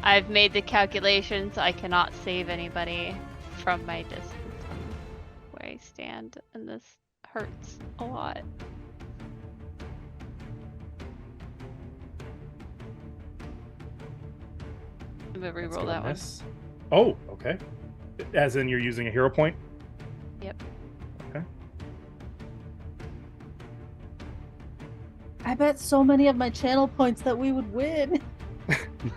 I've made the calculations. I cannot save anybody from my distance from where I stand, and this hurts a lot. I'm gonna Let's reroll go that one. miss. Oh, okay. As in you're using a hero point? Yep. Okay. I bet so many of my channel points that we would win.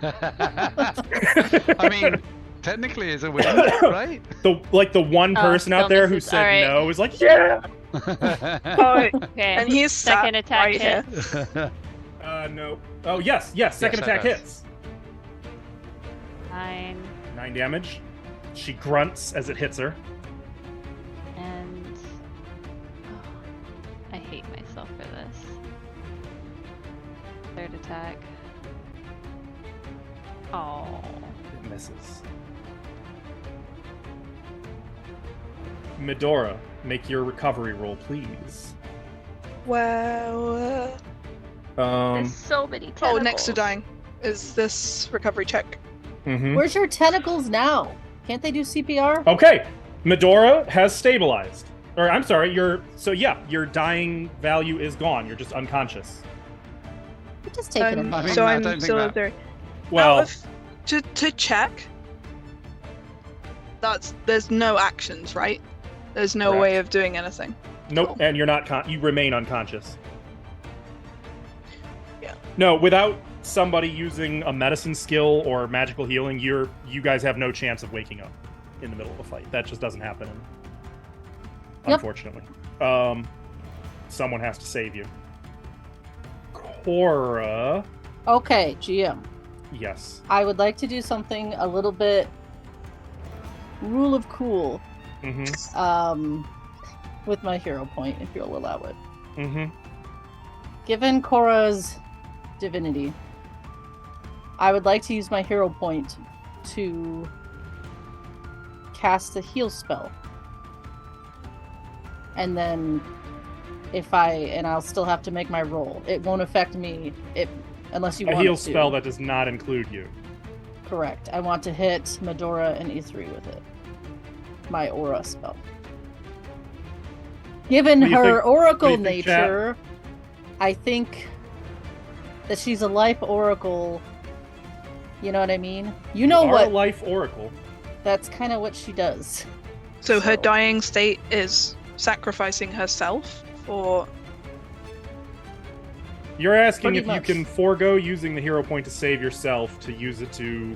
I mean, technically, it's a win, right? The one Oh, person out still there who misses. said Alright. no is like, yeah. Oh, Okay. and he's Second sat attack right hit. here. No. Oh, yes. Second Yes, attack that does. hits. 9 9 damage. She grunts as it hits her. and I hate myself for this. Third attack. Oh. It misses. Medora, make your recovery roll, please. Well, There's so many oh, tentacles. next to dying is this recovery check. Mhm. Where's your tentacles now? Can't they do CPR? Okay, Medora has stabilized. Or I'm sorry, your dying value is gone. You're just unconscious. You're just taking Um, it. I mean, so I I'm don't think still that- there. Well, Out of- to check. There's no actions, right? There's no Correct. way of doing anything. nope, and you're not you remain unconscious. Yeah. No, without somebody using a medicine skill or magical healing, you guys have no chance of waking up in the middle of a fight. That just doesn't happen. Yep. Unfortunately. Someone has to save you. Cora, Okay, GM. yes. I would like to do something a little bit rule of cool Mm-hmm. with my hero point, if you'll allow it. Mm-hmm. Given Cora's divinity, I would like to use my hero point to cast a heal spell. And then I'll still have to make my roll. It won't affect me unless you A want heal it to. spell that does not include you. Correct. I want to hit Medora and E3 with it. My aura spell. Given What do you her think- oracle what do you think, chat? nature, I think that she's a life oracle. You know what I mean? You know are what? a life oracle. That's kind of what she does. So her So- dying state is sacrificing herself, or You're asking Pretty if much. you can forego using the hero point to save yourself to use it to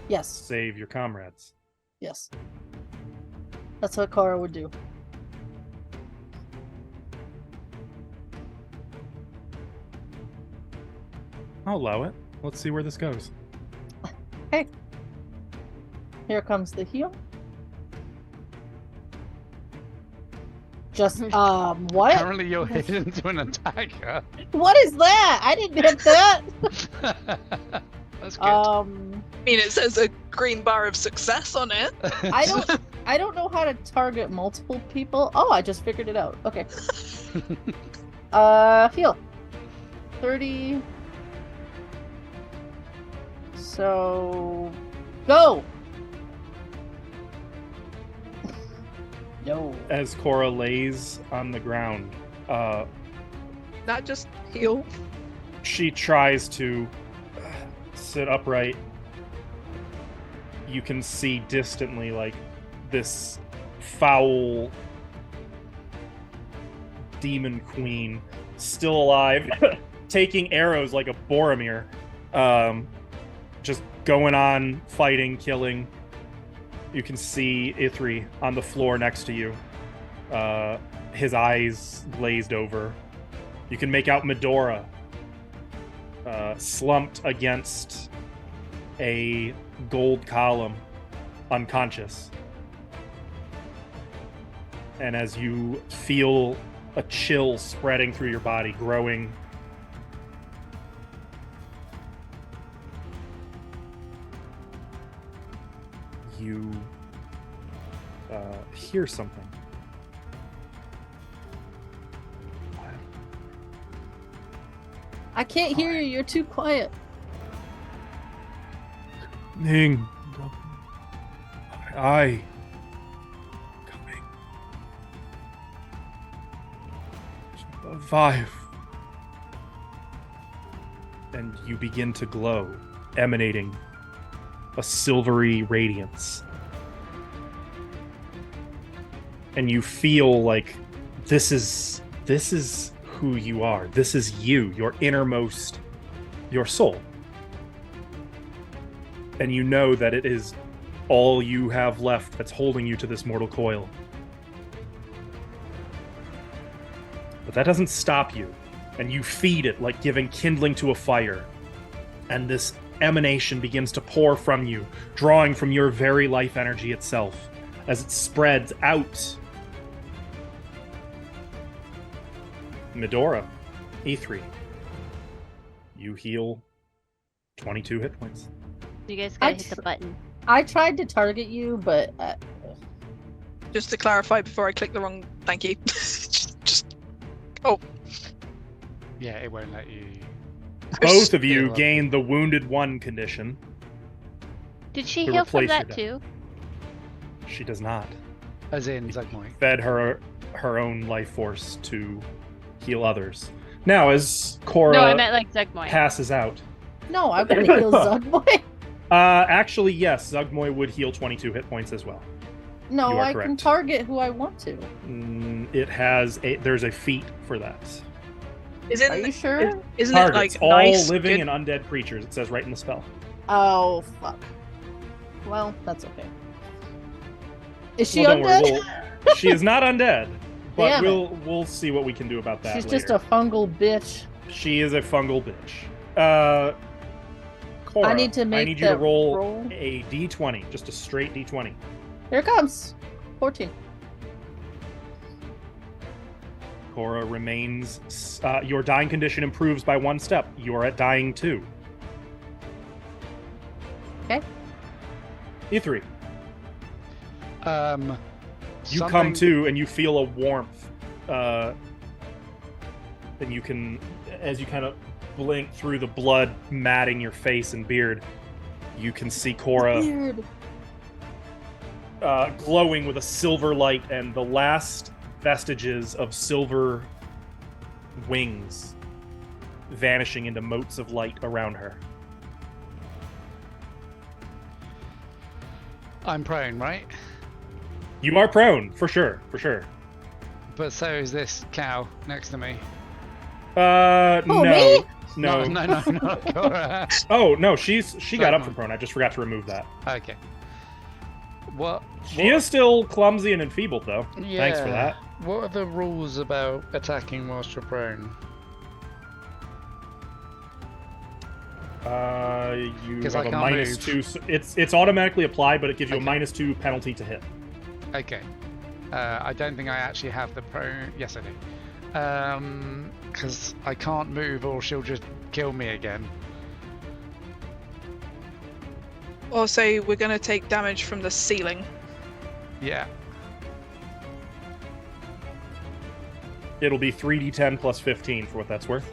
Yes. save your comrades. Yes. That's what Kara would do. I'll allow it. Let's see where this goes. Here comes the heal. Just what? Apparently, you're hidden into an attacker. What is that? I didn't hit that. That's good. I mean, it says a green bar of success on it. I don't know how to target multiple people. Oh, I just figured it out. Okay. Heal. 30. So go. No. As Cora lays on the ground, Not just heal. she tries to sit upright. You can see distantly, like, this foul demon queen still alive, taking arrows like a Boromir, just going on, fighting, killing. You can see Ithri on the floor next to you. His eyes glazed over. You can make out Medora slumped against a gold column, unconscious. And as you feel a chill spreading through your body, growing, you hear something. I can't hear you. You're too quiet. Ning. I. Coming. 5. And you begin to glow, emanating a silvery radiance. And you feel like this is who you are. This is you, your innermost, your soul. And you know that it is all you have left that's holding you to this mortal coil. But that doesn't stop you. And you feed it like giving kindling to a fire. And this emanation begins to pour from you, drawing from your very life energy itself as it spreads out. Medora, E3, you heal 22 hit points. You guys gotta hit the button. I tried to target you, but Just to clarify before I click the wrong. Thank you. just. Oh, Yeah, it won't let you. Both of you Heal. gain the Wounded One condition. Did she To heal from replace your that death. too? She does not. As in Zugmoy. Fed her own life force to heal others. Now, as Cora No, I meant like Zugmoy. passes out. no, I'm gonna heal Zugboy. Actually, yes, Zugmoy would heal 22 hit points as well. No, You are I can correct. target who I want to. There's a feat for that. isn't Are you sure? isn't Targets it like all nice? living good- and undead creatures. It says right in the spell. Oh fuck. Well, that's okay. Is she Well, don't undead? worry, she is not undead, but Damn we'll see what we can do about that. She's later. just a fungal bitch. She is a fungal bitch. Cora, I need to make you to that roll a d20, just a straight d20. Here it comes. 14. Cora remains. Your dying condition improves by 1 step. You are at dying 2. Okay. E3. You come something- to and you feel a warmth. And you can, as you kind of blink through the blood matting your face and beard, you can see Cora Weird. glowing with a silver light and the last vestiges of silver wings vanishing into motes of light around her. I'm prone, right? You are prone, for sure, for sure. But so is this cow next to me. No. me? No. No, Cora. Oh, no, she got up Sorry. from prone. I just forgot to remove that. Okay. What? She is still clumsy and enfeebled, though. Yeah. Thanks for that. What are the rules about attacking whilst you're prone? You 'Cause I have a can't -2. move. So it's automatically applied, but it gives you Okay. a -2 penalty to hit. Okay. I don't think I actually have the prone. Yes, I do. Because I can't move or she'll just kill me again. Or say we're gonna take damage from the ceiling. Yeah. It'll be 3d10 plus 15 for what that's worth.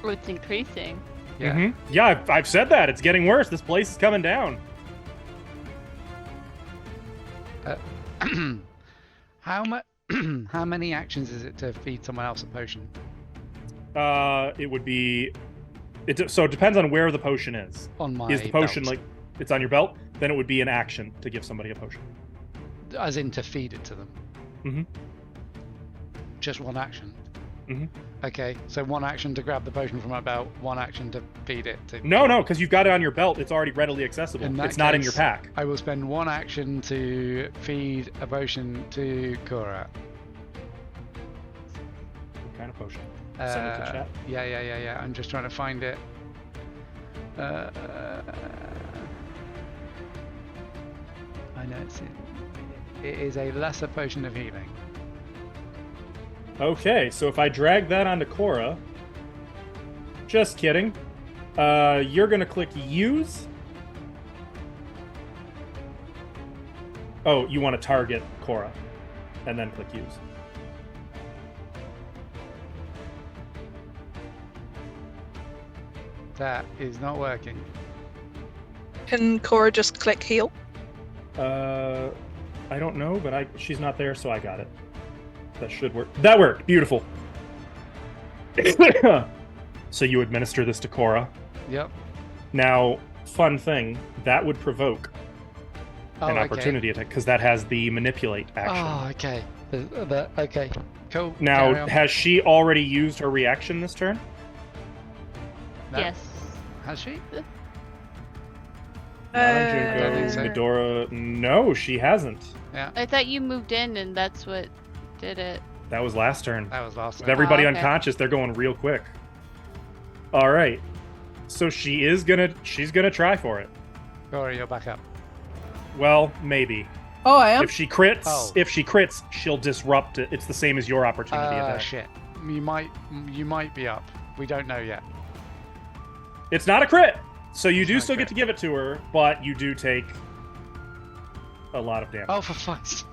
Oh, it's increasing. Yeah. Yeah, I've said that. It's getting worse. This place is coming down. How many actions is it to feed someone else a potion? It would be. So it depends on where the potion is. On my Is the potion belt. like it's on your belt? Then it would be an action to give somebody a potion. As in to feed it to them? Mhm. Just one action? Mhm. Okay, so one action to grab the potion from my belt, one action to feed it. No, because you've got it on your belt. It's already readily accessible. In that It's not in your case, pack. I will spend one action to feed a potion to Cora. What kind of potion? Send it to chat. Yeah. I'm just trying to find it. I know it is a lesser potion of healing. Okay, so if I drag that onto Cora, just kidding. You're gonna click use. Oh, you want to target Cora, and then click use. That is not working. Can Cora just click heal? I don't know, but she's not there, so I got it. That should work. That worked. Beautiful. So you administer this to Cora. Yep. Now, fun thing, that would provoke an opportunity attack because that has the manipulate action. Oh, okay. Okay. Cool. Carry Now, on. has she already used her reaction this turn? No. Yes. Has she? Nara, don't think so. Junko, Medora. No, she hasn't. Yeah. I thought you moved in and that's what did it. That was last turn. That was last With time. everybody okay. unconscious, they're going real quick. All right. So she's gonna try for it. Cora, you're back up. Well, maybe. Oh, I am. If she crits, she'll disrupt it. It's the same as your opportunity attack. Shit. You might be up. We don't know yet. It's not a crit, so you do not a still get crit. to give it to her, but you do take a lot of damage. Oh, for fuck's sake.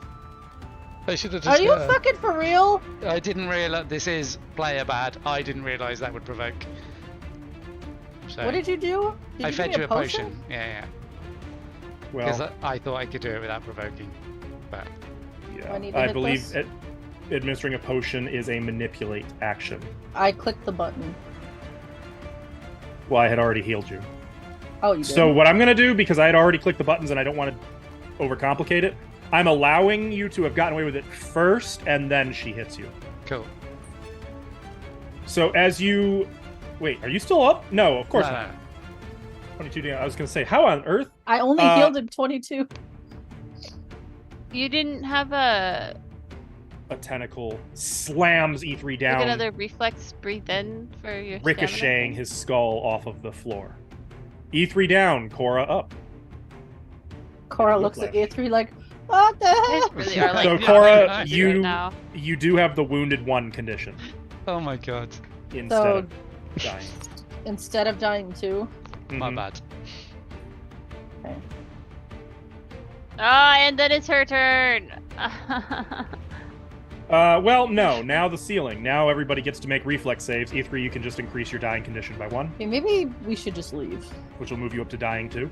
I should have Are just. you fucking for real? I didn't realize this is player bad. I didn't realize that would provoke. So What did you do? Did I you fed give you me a potion. Yeah. Because Well, I thought I could do it without provoking. But yeah, I need to I hit believe this? administering a potion is a manipulate action. I clicked the button. Well, I had already healed you. Oh, you did. So what I'm going to do, because I had already clicked the buttons and I don't want to overcomplicate it, I'm allowing you to have gotten away with it first, and then she hits you. cool. So as you... Wait, are you still up? No, of course No, not. 22 damage. I was going to say, how on earth? I only healed him 22. You didn't have a A tentacle slams E3 down, like another reflex breathe in for your ricocheting stamina? his skull off of the floor. E3 down, Cora up. Cora Look looks at left. E3 like, what the You heck? guys really are like So, not Cora, right you- now. You do have the wounded one condition Oh my god. instead So of dying. instead of dying too, My Mhm. bad. Ah, and then it's her turn. Well, no. Now the ceiling. Now everybody gets to make reflex saves. E3, you can just increase your dying condition by 1, okay, maybe we should just leave. which will move you up to dying 2.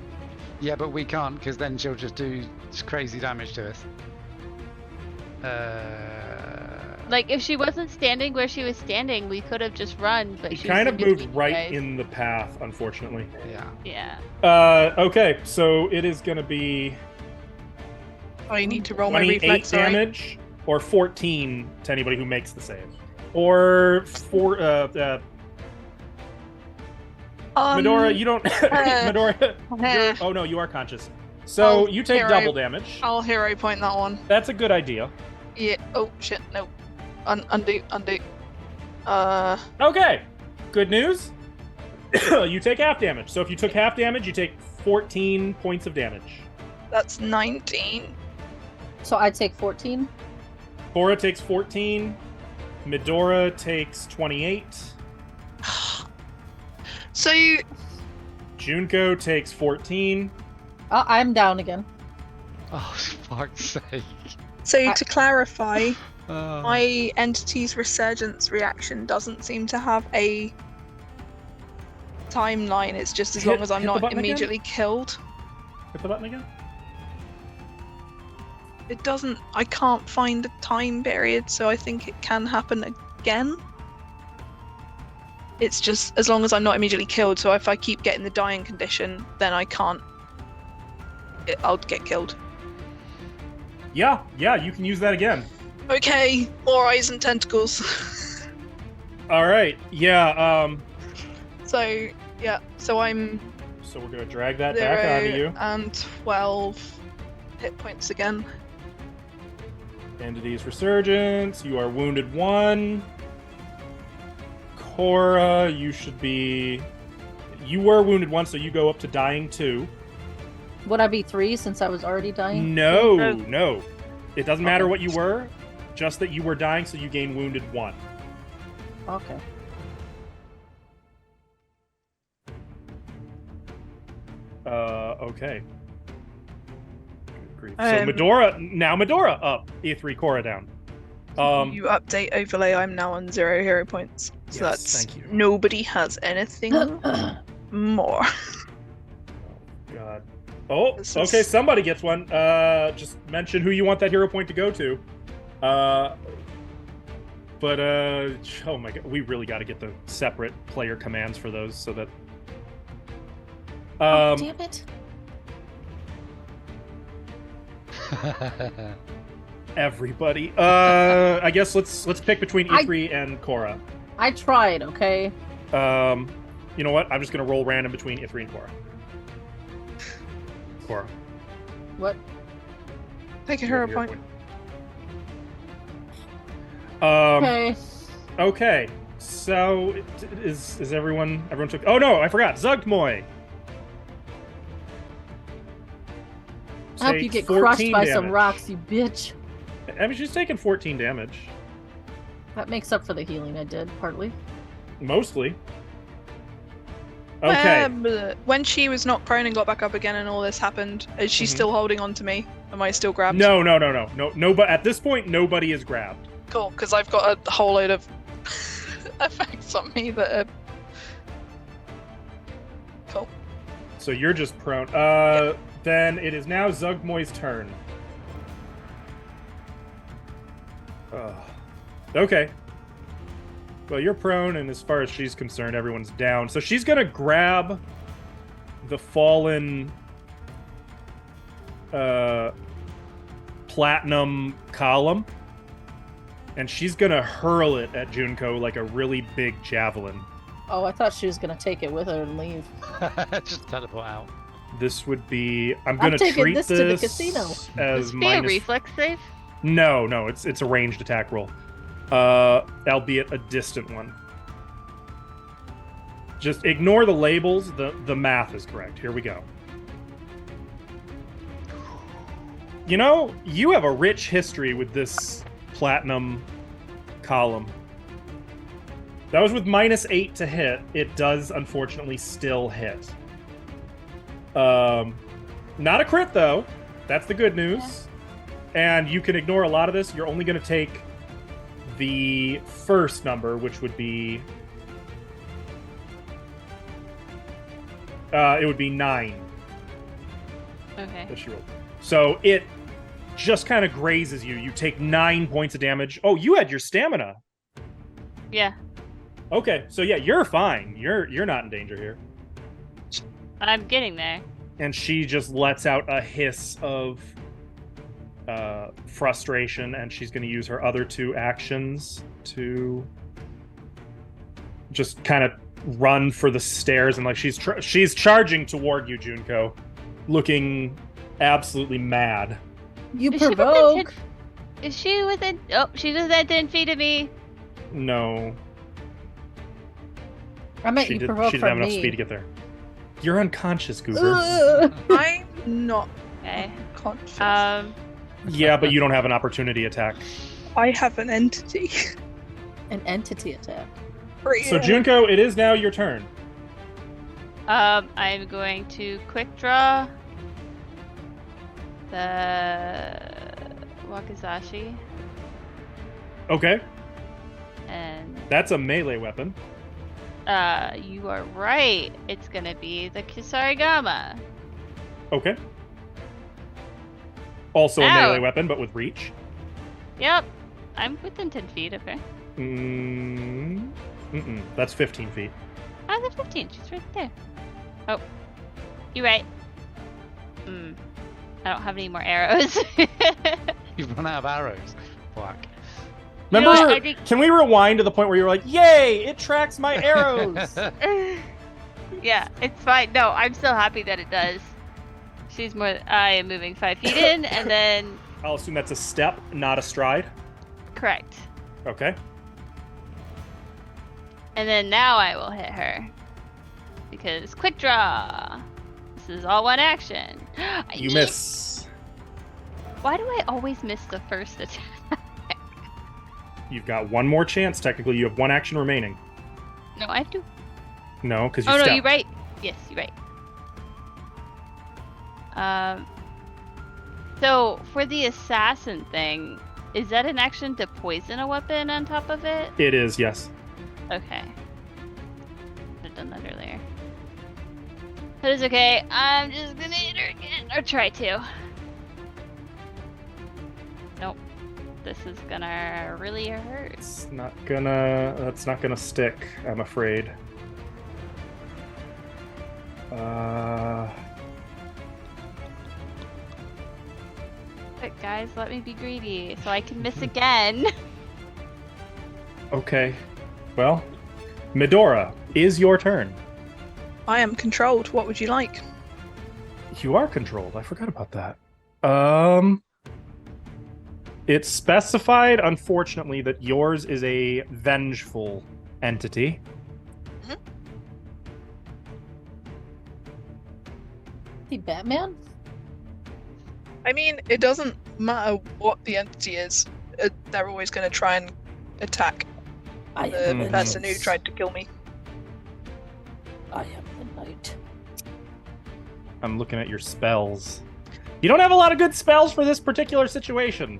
Yeah, but we can't because then she'll just do crazy damage to us. Like if she wasn't standing where she was standing, we could have just run. But He she kind was of in moved between you right guys. in the path, unfortunately. Yeah. Yeah. Okay, so it is going to be I need to roll my 28 reflex. Sorry. damage or 14 to anybody who makes the save. Or Medora, you don't. Medora, you're, oh no, you are conscious. So I'll you take hero- double damage. I'll hero point that one. That's a good idea. Yeah. Oh shit. No. Undo. Okay. Good news. You take half damage. So if you took half damage, you take 14 points of damage. That's 19. So I take 14. Cora takes 14. Medora takes 28. So you. Junko takes 14. I'm down again. Oh, fuck's sake. So I- to clarify, Oh. my entity's resurgence reaction doesn't seem to have a timeline. It's just as Hit- long as I'm hit the not button again? immediately killed. Hit the button again. It doesn't. I can't find a time period, so I think it can happen again. It's just as long as I'm not immediately killed. So if I keep getting the dying condition, then I can't. I'll get killed. Yeah, you can use that again. Okay, more eyes and tentacles. All right. Yeah. So yeah, so I'm So we're gonna drag that 0 back onto you. and 12 hit points again. Entity's Resurgence. You are wounded 1. Cora, you should be. You were wounded 1, so you go up to dying 2. Would I be 3 since I was already dying? No, no. It doesn't matter Okay. what you were, just that you were dying, so you gain wounded 1. Okay. Okay. Good grief. So Medora up, E3, Cora down. You update overlay. I'm now on 0 hero points. So Yes, that's thank you. nobody has anything more. God. Oh, This okay, is- somebody gets one. Just mention who you want that hero point to go to. Oh my god, we really got to get the separate player commands for those so that. Oh, damn it. Everybody. I guess let's pick between E3 and Cora. I tried, okay? You know what? I'm just gonna roll random between E3 and Cora. Cora. What? Take a you have hero your point. Okay. Okay. So is everyone took? Oh no, I forgot. Zugmoy. I hope you get crushed by some rocks, you bitch. I mean, she's taking 14 damage. That makes up for the healing I did, partly. Mostly. Okay. When she was knocked prone and got back up again and all this happened, is she Mhm. still holding on to me? Am I still grabbed? No. But at this point, nobody is grabbed. Cool, because I've got a whole load of effects on me that are... Cool. So you're just prone. Then it is now Zugmoy's turn. Okay. Well, you're prone, and as far as she's concerned, everyone's down. So she's gonna grab the fallen platinum column, and she's gonna hurl it at Junko like a really big javelin. Oh, I thought she was gonna take it with her and leave. Just teleport out. This would be. I'm gonna taking treat this to the casino. as Be a minus. reflex save. No, it's a ranged attack roll. Albeit a distant one. Just ignore the labels. The math is correct. Here we go. You know, you have a rich history with this platinum column. That was with -8 to hit. It does unfortunately still hit. Not a crit though. That's the good news. And you can ignore a lot of this. You're only going to take the first number, which would be it would be 9 Okay. that she rolled. So it just kind of grazes you. You take 9 points of damage. Oh, you had your stamina. Yeah. Okay, so yeah, you're fine. You're not in danger here. I'm getting there. And she just lets out a hiss of frustration, and she's going to use her other 2 actions to just kind of run for the stairs, and like she's charging toward you, Junko, looking absolutely mad. You Is she within provoke. 10 Is she within? Oh, she's within 10 feet of me. No, I meant she you didn't provoke have from enough me. speed to get there. You're unconscious, Goober. Ugh. I'm not Okay. conscious. Yeah, but you don't have an opportunity attack. I have an entity. An entity attack. So Junko, it is now your turn. I'm going to quick draw the Wakizashi, Okay, and that's a melee weapon. you are right. It's gonna be the Kisarigama. Okay. Also a Ow. melee weapon, but with reach. Yep, I'm within 10 feet of her. That's 15 feet. Oh, the 15. She's right there. Oh, you're right. I don't have any more arrows. You've run out of arrows. Fuck. You know Remember? what, I think- Can we rewind to the point where you were like, "Yay! It tracks my arrows." Yeah, it's fine. No, I'm still happy that it does. She's more. I am moving 5 feet in, and then I'll assume that's a step, not a stride. correct. Okay. And then now I will hit her because quick draw. This is all one action. You miss. Why do I always miss the first attack? You've got one more chance. Technically, you have one action remaining. No, I do. No, because you Oh no, stepped. you're right. Yes, you're right. So for the assassin thing, is that an action to poison a weapon on top of it? It is, yes. Okay. I've done that earlier. That is okay. I'm just gonna hit her again, or try to. Nope. This is gonna really hurt. It's not gonna. That's not gonna stick. I'm afraid. Quick, guys, let me be greedy so I can miss again. Okay. Well, Medora, is your turn. I am controlled. What would you like? You are controlled. I forgot about that. It's specified, unfortunately, that yours is a vengeful entity. The Batman? I mean, it doesn't matter what the entity is. They're always going to try and attack I the am the person who knight. tried to kill me. I am the knight. I'm looking at your spells. You don't have a lot of good spells for this particular situation.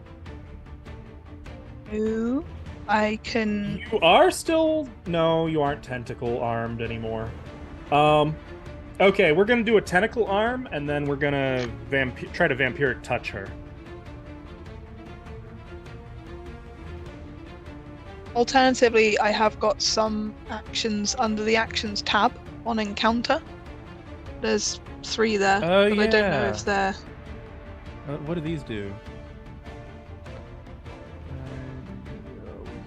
Ooh, I can. You are still... No, you aren't tentacle armed anymore. Okay, we're gonna do a tentacle arm, and then we're gonna try to vampiric touch her. Alternatively, I have got some actions under the actions tab on encounter. There's 3 there, Oh, but I don't know yeah. if they're. What do these do?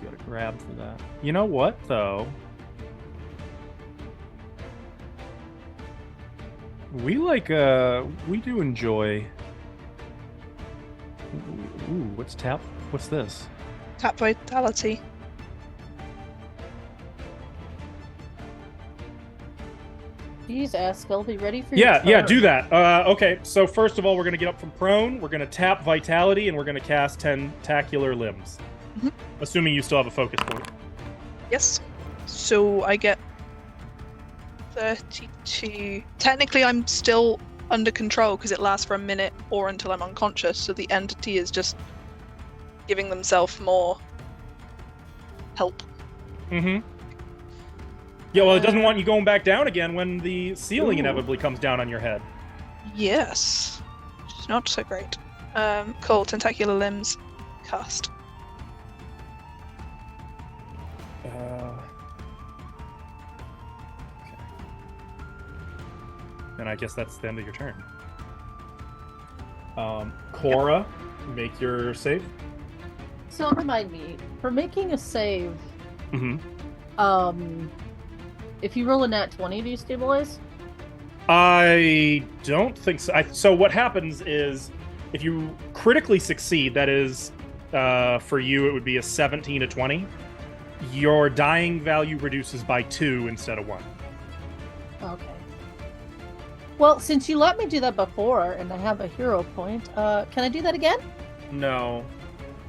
We gotta grab for that. You know what, though? We we do enjoy. Ooh, what's tap? What's this? Tap vitality. Jeez, Askell, be ready for your Yeah, turn. do that. Okay, so first of all, we're gonna get up from prone. We're gonna tap vitality, and we're gonna cast Tentacular Limbs. Mhm. Assuming you still have a focus point. Yes. So I get 32. Technically, I'm still under control because it lasts for a minute or until I'm unconscious. So the entity is just giving themselves more help. Mm-hmm. Yeah, well, it doesn't want you going back down again when the ceiling Ooh. inevitably comes down on your head. Yes. Which is not so great. Cool. Tentacular limbs. Cast. Okay. And I guess that's the end of your turn. Cora, make your save. So remind me, for making a save, Mm-hmm. if you roll a nat 20, do you stabilize? I don't think so. So what happens is, if you critically succeed, that is, for you, it would be a 17 to 20. Your dying value reduces by 2 instead of 1. Okay. Well, since you let me do that before, and I have a hero point, can I do that again? No,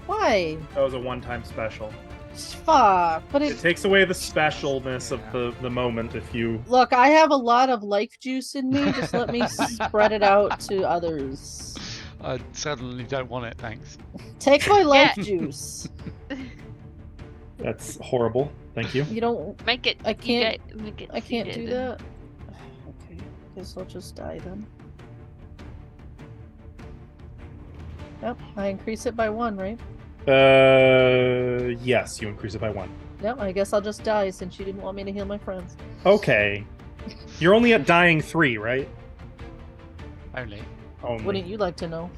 Why? that was a one-time special. Fuck. But It takes away the specialness of the moment if you... Look, I have a lot of life juice in me. Just let me spread it out to others. I certainly don't want it, thanks. Take my life juice. That's horrible. Thank you. You don't. Make it. I you can't- get- make it I can't do seated. that. Okay. Guess I'll just die then. Yep. I increase it by 1, right? Yes, you increase it by 1. Yep. I guess I'll just die since you didn't want me to heal my friends. Okay. You're only at dying 3, right? Only. Only. Wouldn't you like to know?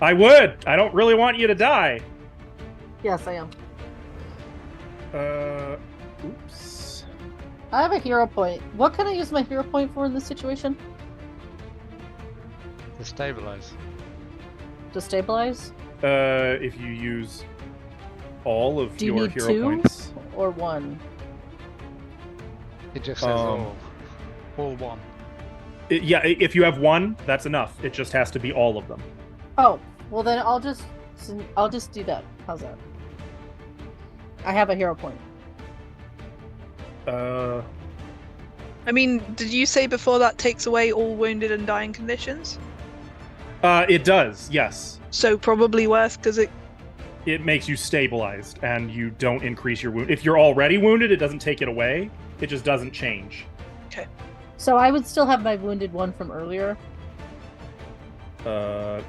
I would! I don't really want you to die. Yes, I am. Oops. I have a hero point. What can I use my hero point for in this situation? To stabilize. To stabilize? If you use all of Do you your need hero 2 points. or 1? It just says all. All one. Yeah, if you have 1, that's enough. It just has to be all of them. Oh, well then I'll just do that. How's that? I have a hero point. I mean, did you say before that takes away all wounded and dying conditions? It does, yes. So probably worth, because It makes you stabilized, and you don't increase your wound. If you're already wounded, it doesn't take it away. It just doesn't change. So I would still have my wounded 1 from earlier.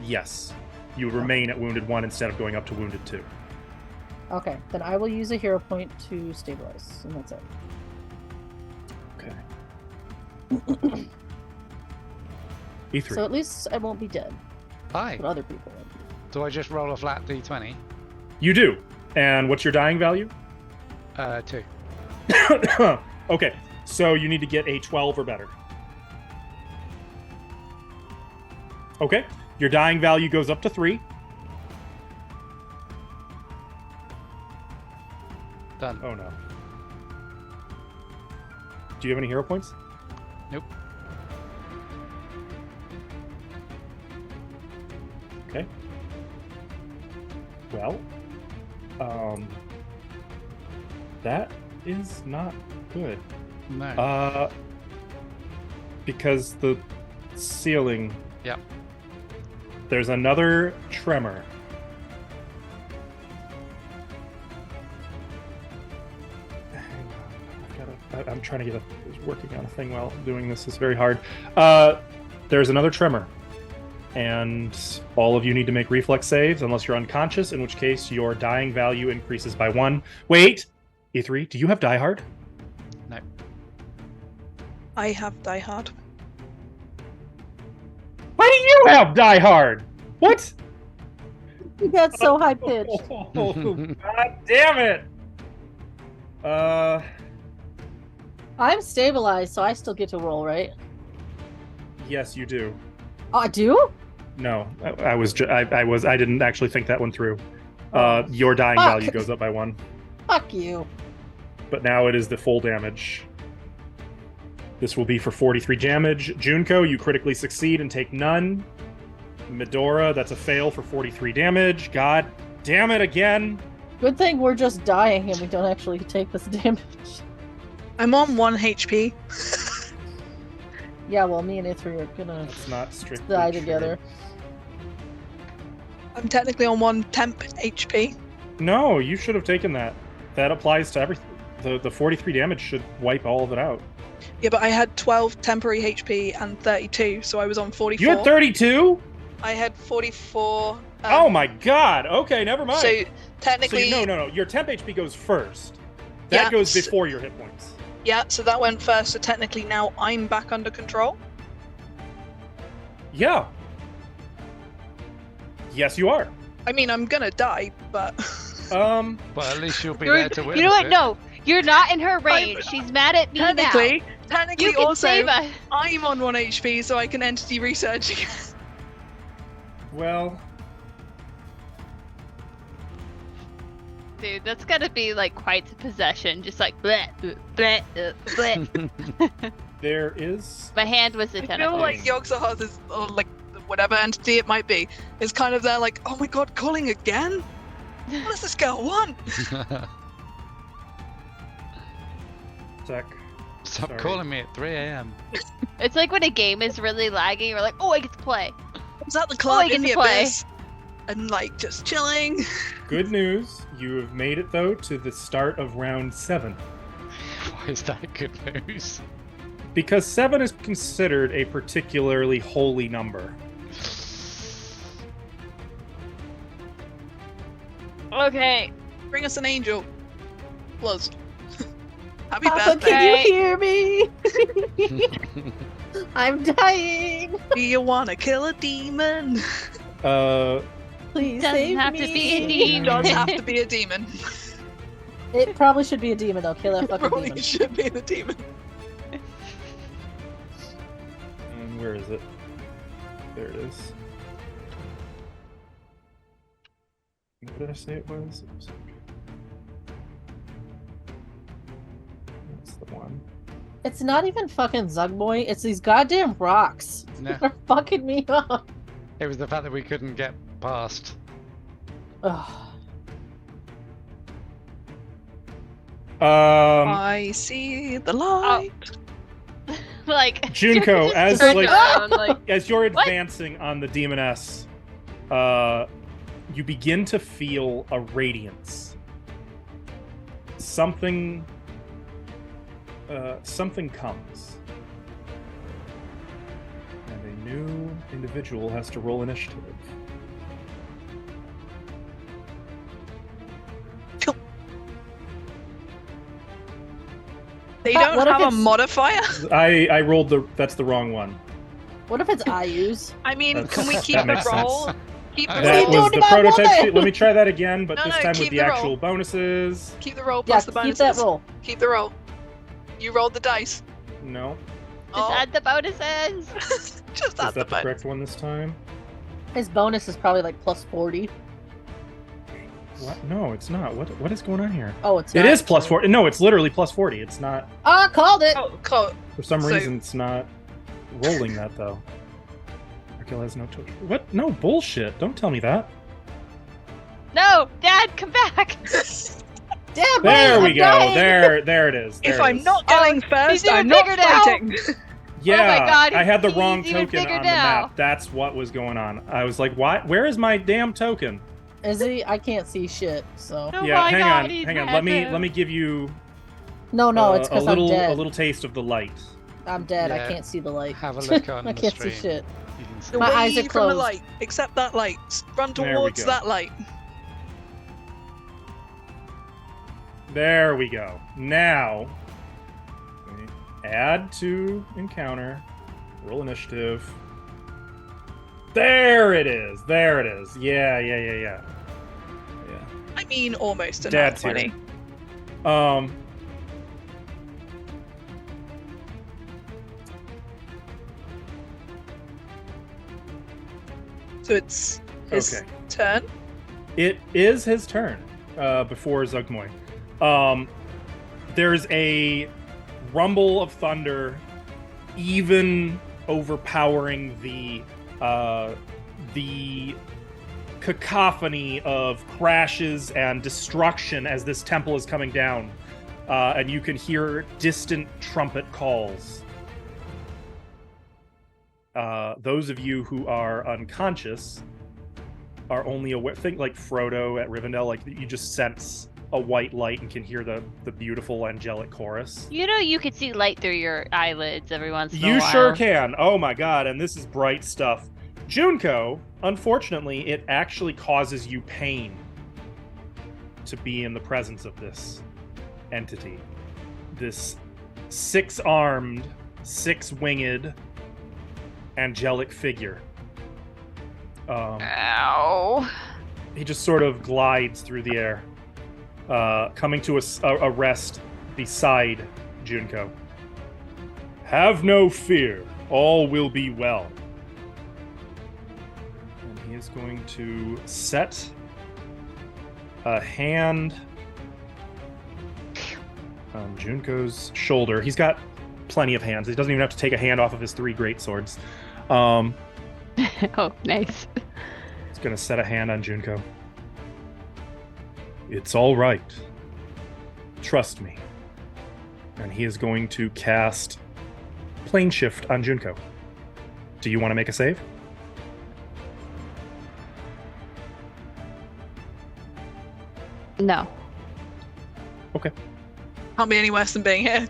Yes. You would remain at wounded 1 instead of going up to wounded 2. Okay, then I will use a hero point to stabilize, and that's it. Okay. E3. So at least I won't be dead, Hi. but other people will be. Do I just roll a flat d20? You do. And what's your dying value? 2. Okay, so you need to get a 12 or better. Okay, your dying value goes up to 3. Done. Oh no. Do you have any hero points? Nope. Okay. Well, that is not good. No. Because the ceiling. Yep. There's another tremor. I'm trying to get working on a thing while doing this is very hard. There's another tremor, and all of you need to make reflex saves unless you're unconscious, in which case your dying value increases by 1. Wait, E3, do you have Die Hard? No. I have Die Hard. Why do you have Die Hard? What? You got so high pitched. Oh, God damn it! I'm stabilized, so I still get to roll, right? Yes, you do. Oh, I do? No, I didn't actually think that one through. Your dying Fuck. value goes up by 1, Fuck you. but now it is the full damage. This will be for 43 damage. Junko, you critically succeed and take none. Medora, that's a fail for 43 damage. God damn it again. Good thing we're just dying and we don't actually take this damage. I'm on 1 HP. Yeah, well, me and Ithri are gonna That's not strictly die true. together. I'm technically on 1 temp HP. No, you should have taken that. That applies to everything. The 43 damage should wipe all of it out. Yeah, but I had 12 temporary HP and 32, so I was on 44. You had 32? I had 44. Oh my god. Okay, never mind. So technically, no. Your temp HP goes first. That Yeah, goes before your hit points. yeah. So that went first. So technically, now I'm back under control. Yeah. Yes, you are. I mean, I'm gonna die, but But at least you'll be You're- there to witness you know what? it. No, you're not in her range. She's mad at me now. technically You can also, save us. I'm on 1 HP, so I can entity research again. Well, Dude, that's gotta be like quite the possession. Just like bleh, bleh, bleh. there is. My hand was the I feel tentacle. like Yogg-Saroth is, or like whatever entity it might be, is kind of there like, oh my god, calling again? What does this girl want? Sec. Stop Sorry. calling me at 3 a.m. It's like when a game is really laggy, you're like, oh, I get to play. I was at the I club get in to the play. abyss, and like just chilling. Good news. You have made it, though, to the start of round 7. Why is that good news? Because 7 is considered a particularly holy number. Okay. Bring us an angel. Closed. Happy Papa, birthday. can Right. you hear me? I'm dying. Do you wanna kill a demon? Uh, Please Doesn't save have me. to be a It demon. does have to be a demon. It probably should be a demon though. Kill that fucking Probably demon. should be the demon. And where is it? There it is. What did I say it was? That's the one. It's not even fucking Zugboy. It's these goddamn rocks. No. They're fucking me up. It was the fact that we couldn't get past. Ugh. I see the light. Like Junko, just as, turned like- around, like As you're What? advancing on the demoness, you begin to feel a radiance. Something comes. And a new individual has to roll initiative. They But don't what if have a it's- modifier. I rolled that's the wrong one. What if it's Ayus? I mean, That's- can we keep that the makes roll? sense. Keep the What are That you roll. was doing the to my prototype woman? sheet. Let me try that again, but No, this no, time with keep the the roll. actual bonuses. Keep the roll Yeah, plus the keep bonuses. that roll. Keep the roll. You rolled the dice. No. just add the bonuses. Just Is add the that the bonus. correct one this time? His bonus is probably like plus 40. What? No, it's not. What is going on here? Oh, it's It not. is plus 40. No, it's literally plus 40. It's not. Ah, called it. Oh, cool. For some So- reason, it's not rolling that, though. Raquel has no total. What? No, bullshit. Don't tell me that. No, Dad, come back. Damn, There wait, we I'm go. dying. There it is. If There it I'm is. not going first, even I'm not bigger now. fighting. Yeah, Oh my God, I had the he's wrong even token bigger on the now. map. That's what was going on. I was like, "Why? Where is my damn token?" Is he? I can't see shit. So Oh Yeah, my hang God, on, he's hang on. Let massive. me give you no, it's a because I'm little dead. taste of the light. I'm dead. Yeah. I can't see the light. Have a look on I the can't stream. see shit. You can see. My Away eyes are from the closed. light. Accept that light. Run There we towards go. that light. There we go. Now, add to encounter, roll initiative. There it is. There it is. Yeah. I mean, almost a Dad's nat here. 20. So it's his Okay. turn. It is his turn before Zugmoy. There's a rumble of thunder, even overpowering the cacophony of crashes and destruction as this temple is coming down, and you can hear distant trumpet calls. Those of you who are unconscious are only aware. Think like Frodo at Rivendell, like you just sense a white light and can hear the beautiful angelic chorus. You know you could see light through your eyelids every once in a You while. sure can. Oh my god, and this is bright stuff. Junko, unfortunately, it actually causes you pain to be in the presence of this entity. This 6-armed, 6-winged angelic figure. Ow. He just sort of glides through the air, coming to a rest beside Junko. Have no fear, all will be well. And he is going to set a hand on Junko's shoulder. He's got plenty of hands. He doesn't even have to take a hand off of his 3 great swords. Oh, nice. He's going to set a hand on Junko. It's all right. Trust me. And he is going to cast Plane Shift on Junko. Do you want to make a save? No. Can't be any worse than being here.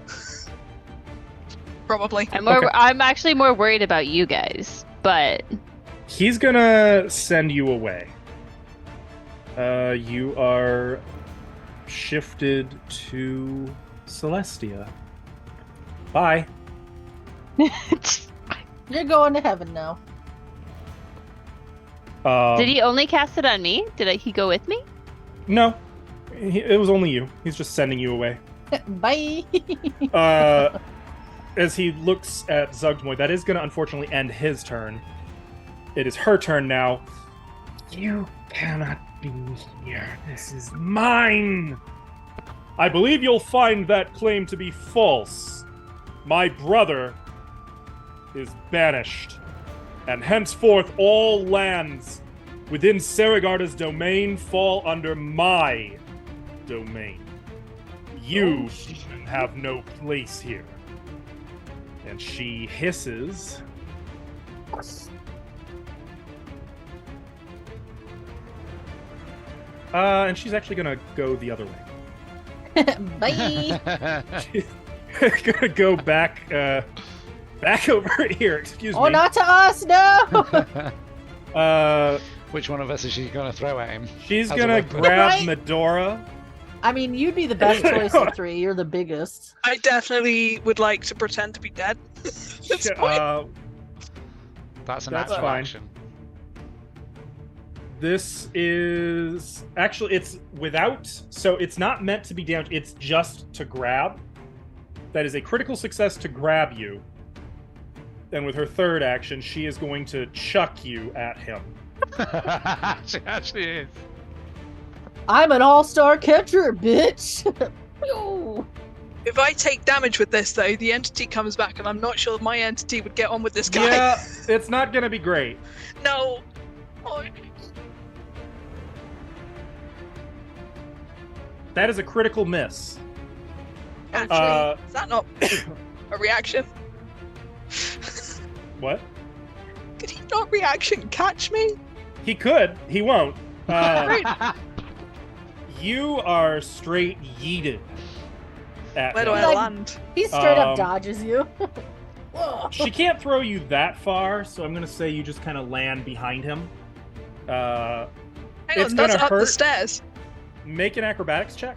Probably. Okay. I'm actually more worried about you guys, but He's going to send you away. You are shifted to Celestia. Bye. You're going to heaven now. did he only cast it on me? Did he go with me? No. It was only you. He's just sending you away. Bye. As he looks at Zugmoy, that is going to unfortunately end his turn. It is her turn now. You cannot be here. This is mine. I believe you'll find that claim to be false. My brother is banished, and henceforth all lands within Saragarda's domain fall under my domain. You have no place here. And she hisses. And she's actually gonna go the other way. Bye. She's gonna go back over here. Excuse Oh, me. not to us, no. Which one of us is she going to throw at him? She's As a gonna weapon. grab Right. Medora. I mean, you'd be the best choice of three. You're the biggest. I definitely would like to pretend to be dead. This point. That's an That's actual fine. action. This is actually it's without, so it's not meant to be damaged. It's just to grab. That is a critical success to grab you. And with her third action, she is going to chuck you at him. She actually is. I'm an all-star catcher, bitch. Pew. If I take damage with this, though, the entity comes back, and I'm not sure my entity would get on with this guy. Yeah, it's not gonna be great. No. Oh, That is a critical miss. actually, is that not a reaction? What? Could he not reaction catch me? He could. He won't. You are straight yeeted at Where do him. I Like- land? He straight up Um, dodges you. Whoa. She can't throw you that far, so I'm gonna say you just kind of land behind him. Hang It's on, that's gonna up the hurt. stairs. Make an acrobatics check.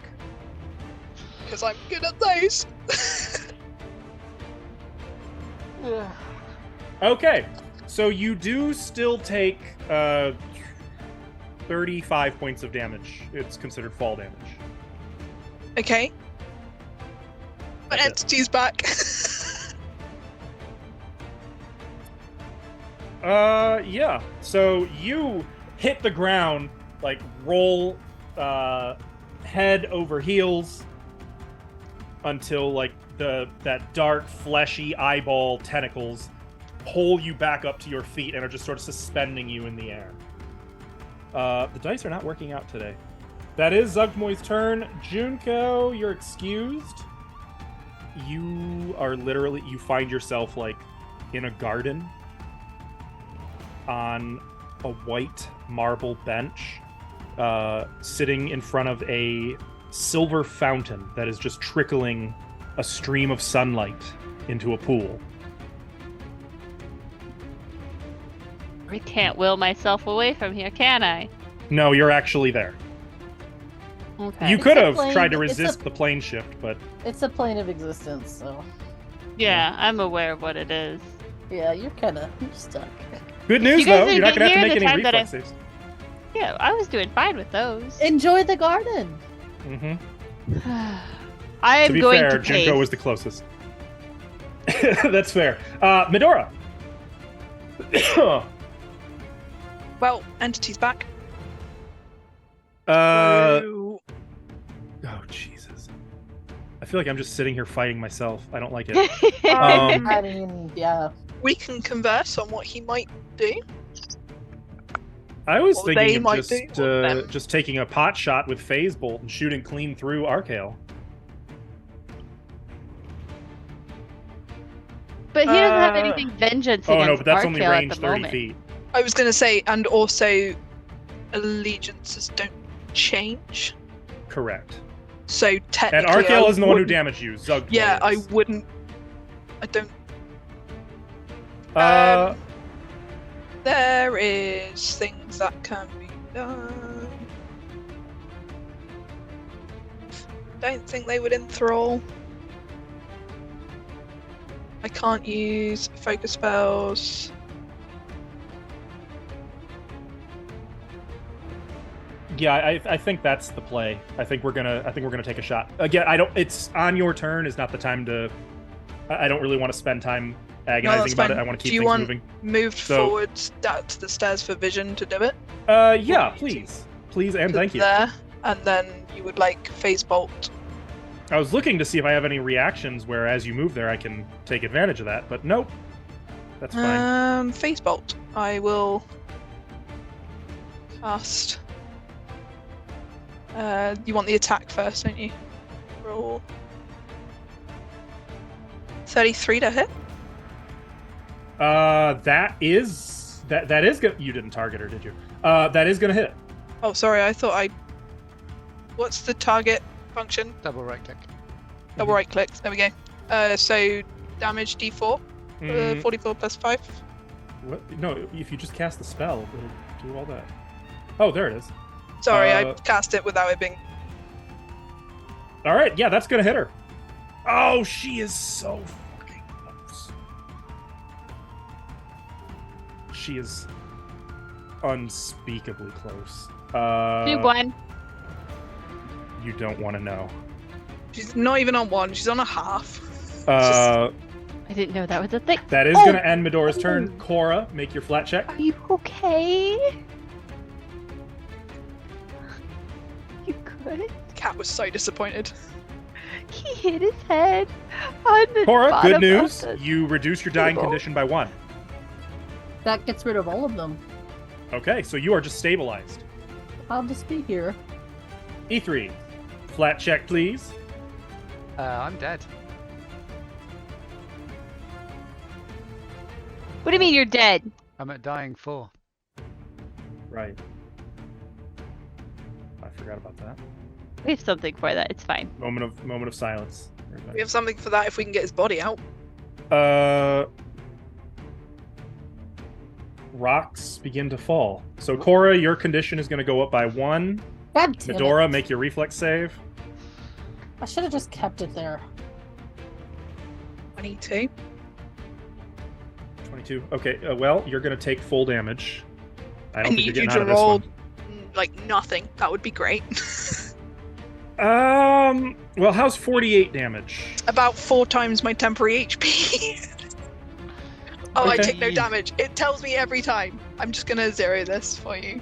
Because I'm good at those. Okay, so you do still take 35 points of damage. It's considered fall damage. Okay. My That's it. entity's back. Yeah. So you hit the ground, like roll head over heels until like that dark, fleshy eyeball tentacles pull you back up to your feet and are just sort of suspending you in the air. The dice are not working out today. That is Zugmoy's turn. Junko, you're excused. You are literally, you find yourself like in a garden on a white marble bench, sitting in front of a silver fountain that is just trickling a stream of sunlight into a pool. I can't will myself away from here, can I? No, you're actually there. Okay. You It's could a have plane- tried to it's a- resist the plane shift, but It's a plane of existence, so Yeah, I'm aware of what it is. yeah, you're stuck. good news You guys though, you're not didn't gonna have to hear make the any time that reflex saves. Yeah, I was doing fine with those. Enjoy the garden. Mm-hmm. I To am be going fair, to Junko pace. was the closest. That's fair. Medora. Well, entity's back. Oh Jesus! I feel like I'm just sitting here fighting myself. I don't like it. I mean, yeah. We can converse on what he might do. I was Well, they thinking might of do, or them. just taking a pot shot with Phase Bolt and shooting clean through Arcale. But he doesn't have Uh, anything vengeance Oh against no, but that's only Arcale range at the 30 moment. feet. I was going to say, and also, allegiances don't change. Correct. So And technically, Arcale isn't the one who wouldn't- damaged you. Zug. Yeah, I is. wouldn't. I don't. Uh, There is things that can be done. Don't think they would enthrall. I can't use focus spells. Yeah, I think that's the play. I think we're gonna take a shot. Again, I don't. It's on your turn. Is not the time to. I don't really want to spend time agonizing about it. I want to keep things moving. Moved So- forward to the stairs for vision to do it. Yeah, please, and To thank you. There, and then you would like phase bolt. I was looking to see if I have any reactions where, as you move there, I can take advantage of that, but nope. That's fine. Phase bolt. I will cast. You want the attack first, don't you? Roll. 33 to hit. That is good. You didn't target her, did you? That is gonna hit. Oh, sorry. I thought I. What's the target function? Double right click. Double right click. There we go. So damage D4. 44 plus 5. What? No, if you just cast the spell, it'll do all that. Oh, there it is. Sorry, I cast it without it being. All right, yeah, that's gonna hit her. Oh, she is so fucking close. She is unspeakably close. Do one. You don't want to know. She's not even on 1. She's on a half. Uh, I didn't know that was a thing. that is Oh! gonna end Medora's turn. Cora, make your flat check. Are you okay? You good? Cat was so disappointed. He hit his head on the Cora, bottom good of news. the You reduce your dying table. condition by 1. That gets rid of all of them. Okay, so you are just stabilized. I'll just be here. E3, flat check, please. I'm dead. What do you mean you're dead? I'm at dying 4. Right. I forgot about that. We have something for that. It's fine. Moment of silence. We have something for that if we can get his body out. Rocks begin to fall. So Cora, your condition is going to go up by 1. God damn Medora, it. make your reflex save. I should have just kept it there. 22. 22. Okay, well, you're going to take full damage. I I don't think you're need you getting to out of this roll one. like nothing. That would be great. Well, how's 48 damage? About 4 times my temporary HP. Oh, I Okay. take no damage. It tells me every time. I'm just gonna zero this for you.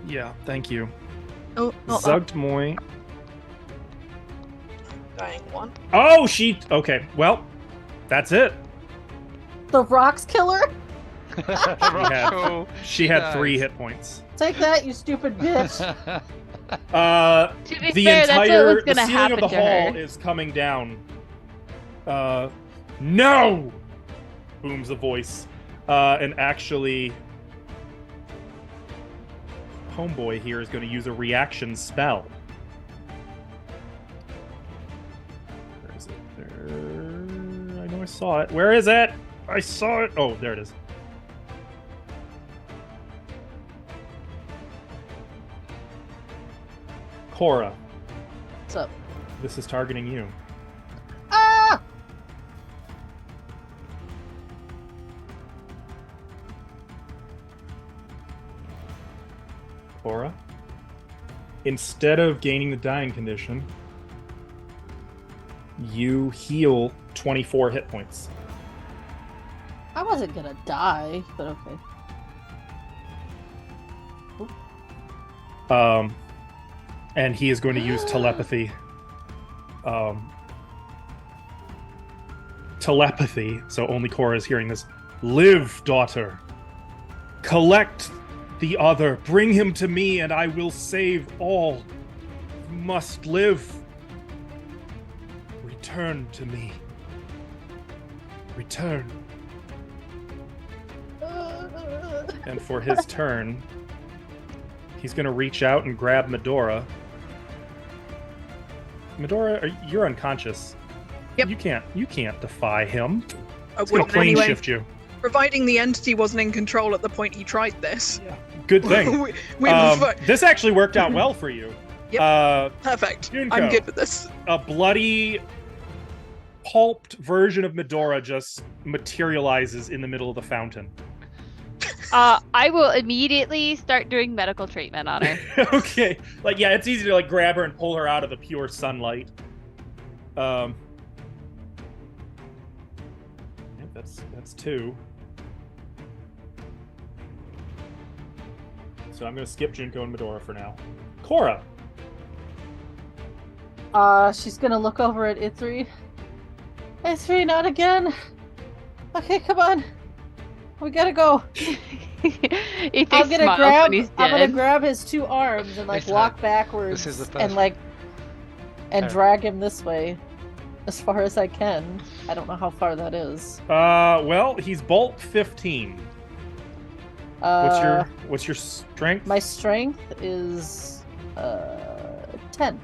Yeah, thank you. Oh, not that. Zugtmoy. Dying 1. Oh, okay, well, that's it. The Rocks killer? Rockall She had dies. 3 hit points. Take that, you stupid bitch. To be The fair, that's what entire was the gonna ceiling happen of the to hall her. is coming down. No! Booms a voice. And actually, Homeboy here is going to use a reaction spell. Where is it? There. I know I saw it. Where is it? I saw it. Oh, there it is. Cora, What's up? this is targeting you. Ah! Cora, instead of gaining the dying condition, you heal 24 hit points. I wasn't gonna die, but okay. And he is going to use telepathy. Telepathy, so only Cora is hearing this. Live, daughter. Collect the other. Bring him to me, and I will save all. You must live. Return to me. Return. And for his turn, he's going to reach out and grab Medora. Medora, you're unconscious. Yep. You can't defy him. I It's going to wouldn't plane anyway. shift you. Providing the entity wasn't in control at the point he tried this. Good thing. we were fucked. This actually worked out well for you. Yep. Perfect. Junko. I'm good with this. A bloody, pulped version of Medora just materializes in the middle of the fountain. I will immediately start doing medical treatment on her. Okay. Like, yeah, it's easy to like grab her and pull her out of the pure sunlight. Yeah, that's 2. So I'm gonna skip Junko and Medora for now. Cora. She's gonna look over at Ithri. Ithri, not again. Okay, come on. We gotta go. I'm gonna grab his 2 arms and like walk backwards and drag him this way as far as I can. I don't know how far that is. Well, he's bulk 15. What's your strength? My strength is 10.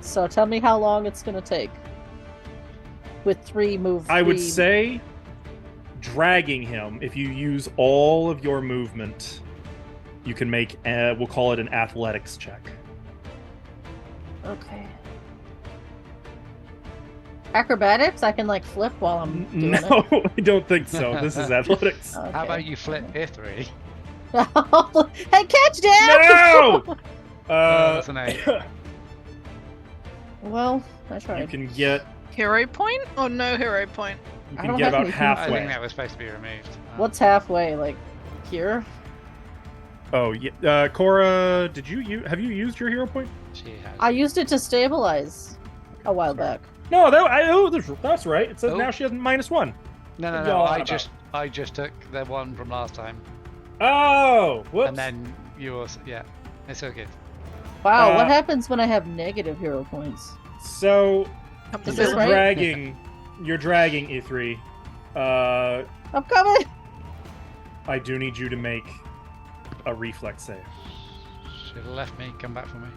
So tell me how long it's gonna take. With 3 moves. I would say dragging him, if you use all of your movement, you can make we'll call it an athletics check. Okay. Acrobatics? I can like flip while I'm doing it. No, I don't think so. This is athletics. Okay. How about you flip Ithri? Hey, catch, Dad! No! That's an 8. Well, I tried. You can get Hero point or no hero point? you I can don't get have about any I halfway. think that was supposed to be removed. What's halfway? Like here? Oh yeah, Cora, have you used your hero point? She has. I used it to stabilize a while back. No, that's right. It says Oh. now she has -1. No, What are y'all on I just took the one from last time, Oh, whoops. and then you also, yeah, it's all good. Wow, what Uh, happens when I have negative hero points? So Is you're this right? dragging E3. I'm coming! I do need you to make a reflex save. Should have left me. Come back for me.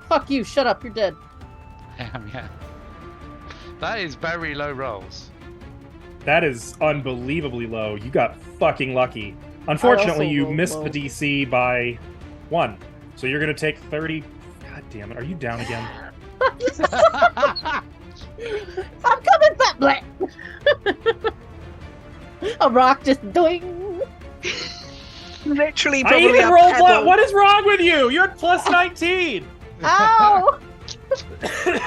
Fuck you, shut up, you're dead. Yeah. That is very low rolls. That is unbelievably low. You got fucking lucky. Unfortunately, you rolled missed low. the DC by 1. So you're gonna take 30. God damn it! Are you down again? I'm coming back! Bleh. A rock just doing. Literally, I probably even a rolled pebble. what is wrong with you? You're at plus 19. Ow!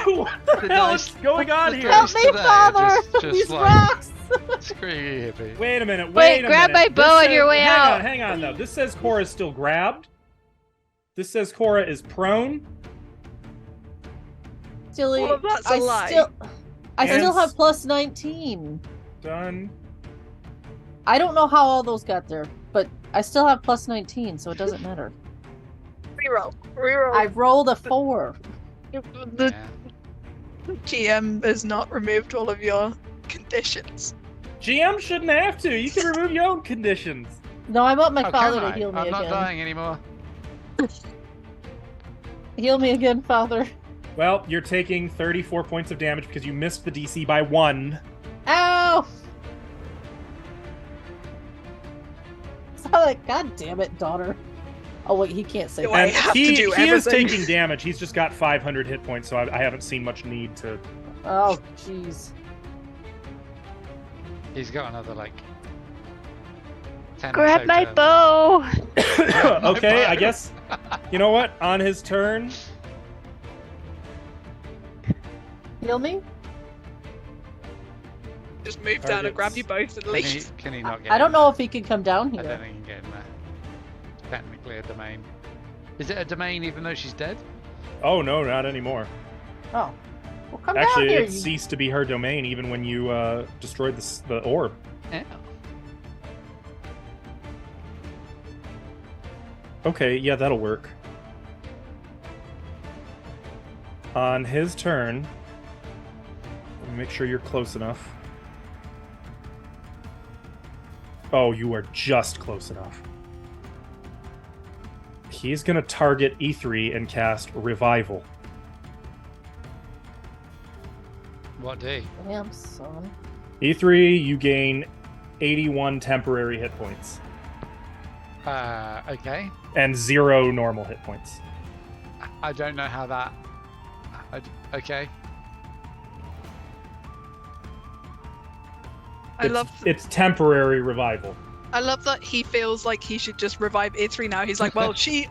What the hell is going on here? Help me, today, Father! just These like- rocks! Screw you, hippie. Wait a minute. Wait, a grab minute. my bow This on your says- way out. Hang on, though. This says Cora's still grabbed. This says Cora is prone. Silly. Well, that's a lie. I still And- have plus 19. Done. I don't know how all those got there, but I still have plus 19, so it doesn't matter. Reroll. Reroll. I rolled a 4. The Yeah. GM has not removed all of your conditions. GM shouldn't have to. You can remove your own conditions. No, I want my Oh, father can to I? heal me I'm again. not dying anymore. Heal me again, Father. Well, you're taking 34 points of damage because you missed the DC by 1. Ow! So like, God damn it, daughter. Oh wait, he can't say Do that. I And have to he do is everything? taking damage. He's just got 500 hit points, so I haven't seen much need to. Oh, jeez. He's got another like 10 or Grab so my turns. bow! Okay, bow. I guess. You know what? On his turn, Heal me? Just move down and grab Targets. you both and Can he, leave. can he not get I don't in know there? if he can come down I don't here. think he can get in there. Technically a domain. Is it a domain even though she's dead? oh no, not anymore. Oh. Well, come Actually, down here. it ceased to be her domain even when you destroyed the orb. Yeah. Okay, yeah, that'll work. On his turn, let me make sure you're close enough. Oh, you are just close enough. He's gonna target E3 and cast Revival. What do? Damn, son. E3, you gain 81 temporary hit points Okay. and 0 normal hit points. I don't know how that. Okay. It's temporary revival. I love that he feels like he should just revive Ithri now. He's like, well, she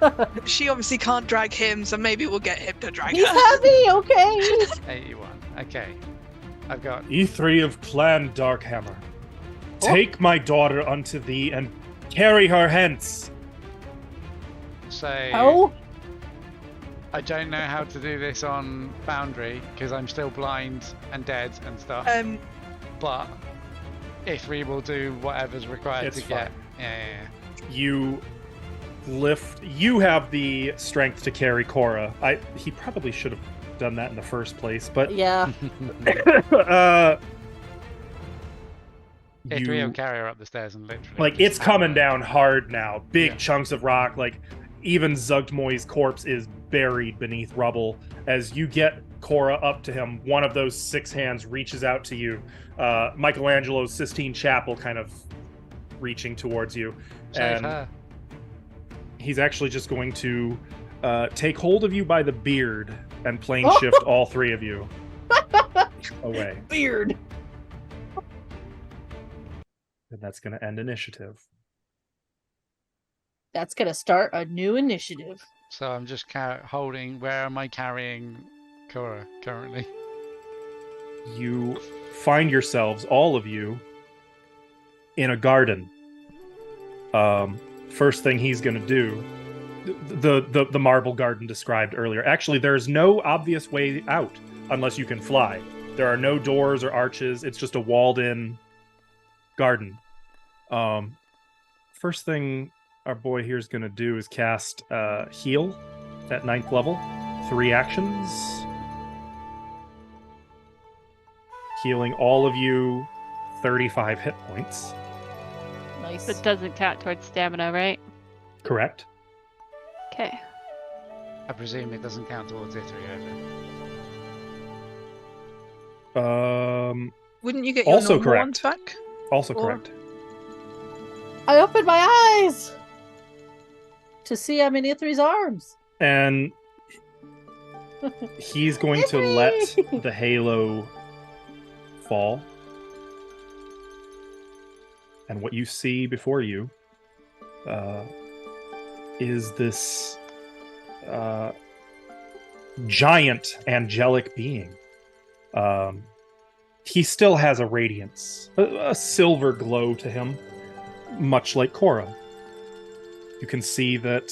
obviously can't drag him, so maybe we'll get him to drag He's her. heavy, okay? 81. Okay. I've got E3 of Clan Darkhammer, take my daughter unto thee and carry her hence. so Oh, I don't know how to do this on Foundry because I'm still blind and dead and stuff. But if we will do whatever's required It's to get, fine. yeah. You lift. You have the strength to carry Cora. He probably should have done that in the first place, but yeah. If we you will carry her up the stairs and literally like just it's hammer coming her. down hard now. Big Yeah. chunks of rock. Like even Zugtmoy's corpse is buried beneath rubble. As you get Cora up to him, one of those 6 hands reaches out to you. Michelangelo's Sistine Chapel kind of reaching towards you. Save and her. he's actually just going to take hold of you by the beard and plane shift all 3 of you away. Weird. And that's going to end initiative. That's gonna start a new initiative. So I'm just holding. Where am I carrying Cora currently? You find yourselves, all of you, in a garden. First thing he's going to do, the marble garden described earlier. Actually, there's no obvious way out unless you can fly. There are no doors or arches. It's just a walled-in garden. First thing our boy here is going to do is cast Heal at 9th level. 3 actions. Healing all of you 35 hit points. Nice. That doesn't count towards stamina, right? Correct. Okay. I presume it doesn't count towards Ithri over. Wouldn't you get your Also normal correct. ones back? Also Or- correct. I opened my eyes to see I'm in Ithri's arms. And he's going to let the halo fall. And what you see before you is this giant angelic being. He still has a radiance, a silver glow to him, much like Cora. You can see that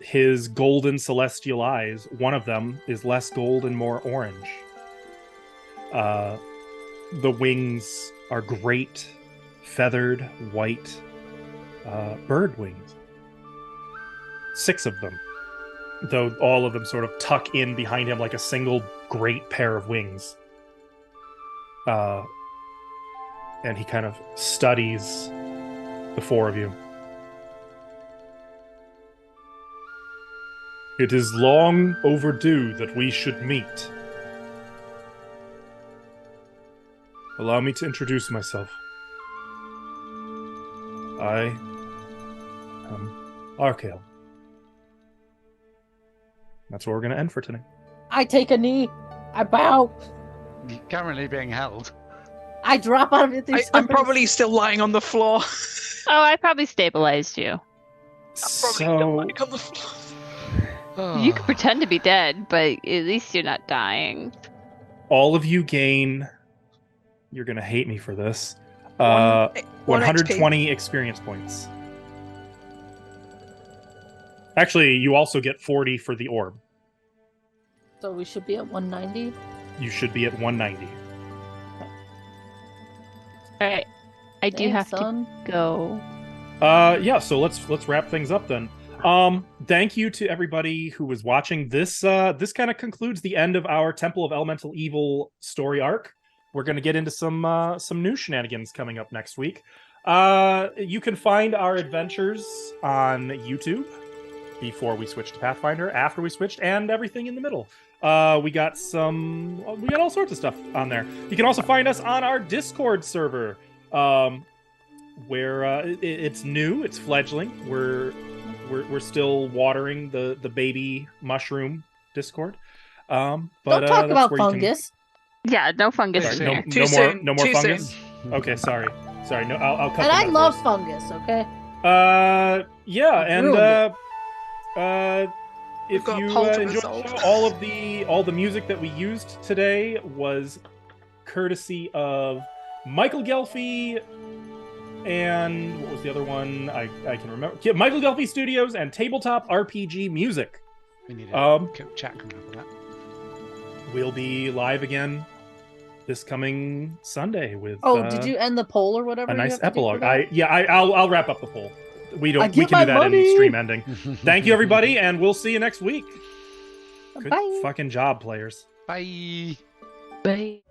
his golden celestial eyes, one of them is less gold and more orange. The wings are great, feathered, white bird wings. 6 of them, though all of them sort of tuck in behind him like a single great pair of wings. And he kind of studies the 4 of you. It is long overdue that we should meet. Allow me to introduce myself. I am Archael. That's where we're going to end for today. I take a knee. I bow. You're currently being held. I drop out of Ithri's I'm arms. probably still lying on the floor. Oh, I probably stabilized you. I'm probably still lying on the floor. You could pretend to be dead, but at least you're not dying. all of you gain. You're going to hate me for this. One 120 experience points. Actually, you also get 40 for the orb. So we should be at 190. You should be at 190. All right, I do Dang, have son. to go. Yeah, so let's wrap things up then. Thank you to everybody who was watching. This kind of concludes the end of our Temple of Elemental Evil story arc. We're going to get into some new shenanigans coming up next week. You can find our adventures on YouTube before we switched to Pathfinder, after we switched, and everything in the middle. We got all sorts of stuff on there. You can also find us on our Discord server, where it's new, it's fledgling. We're still watering the baby mushroom Discord. But Don't talk that's about where you can- fungus. Yeah, no fungus Sorry, in no- here. Too soon. No more Too fungus. Okay, sorry. No, I'll cut. And the I love metaphors. fungus. Okay. Yeah, and Ruined if got you Pole to enjoyed the resolve. show, all the music that we used today was courtesy of Michael Gelfi and what was the other one? I can remember. Yeah, Michael Gelfi Studios and Tabletop RPG Music. We need a chat coming up with that. We'll be live again this coming Sunday with. did you end the poll or whatever? A you nice have to do for epilogue. that? I'll wrap up the poll. We I can get do my that in money! stream ending. Thank you, everybody, and we'll see you next week. Good Bye. fucking job, players. Bye. Bye.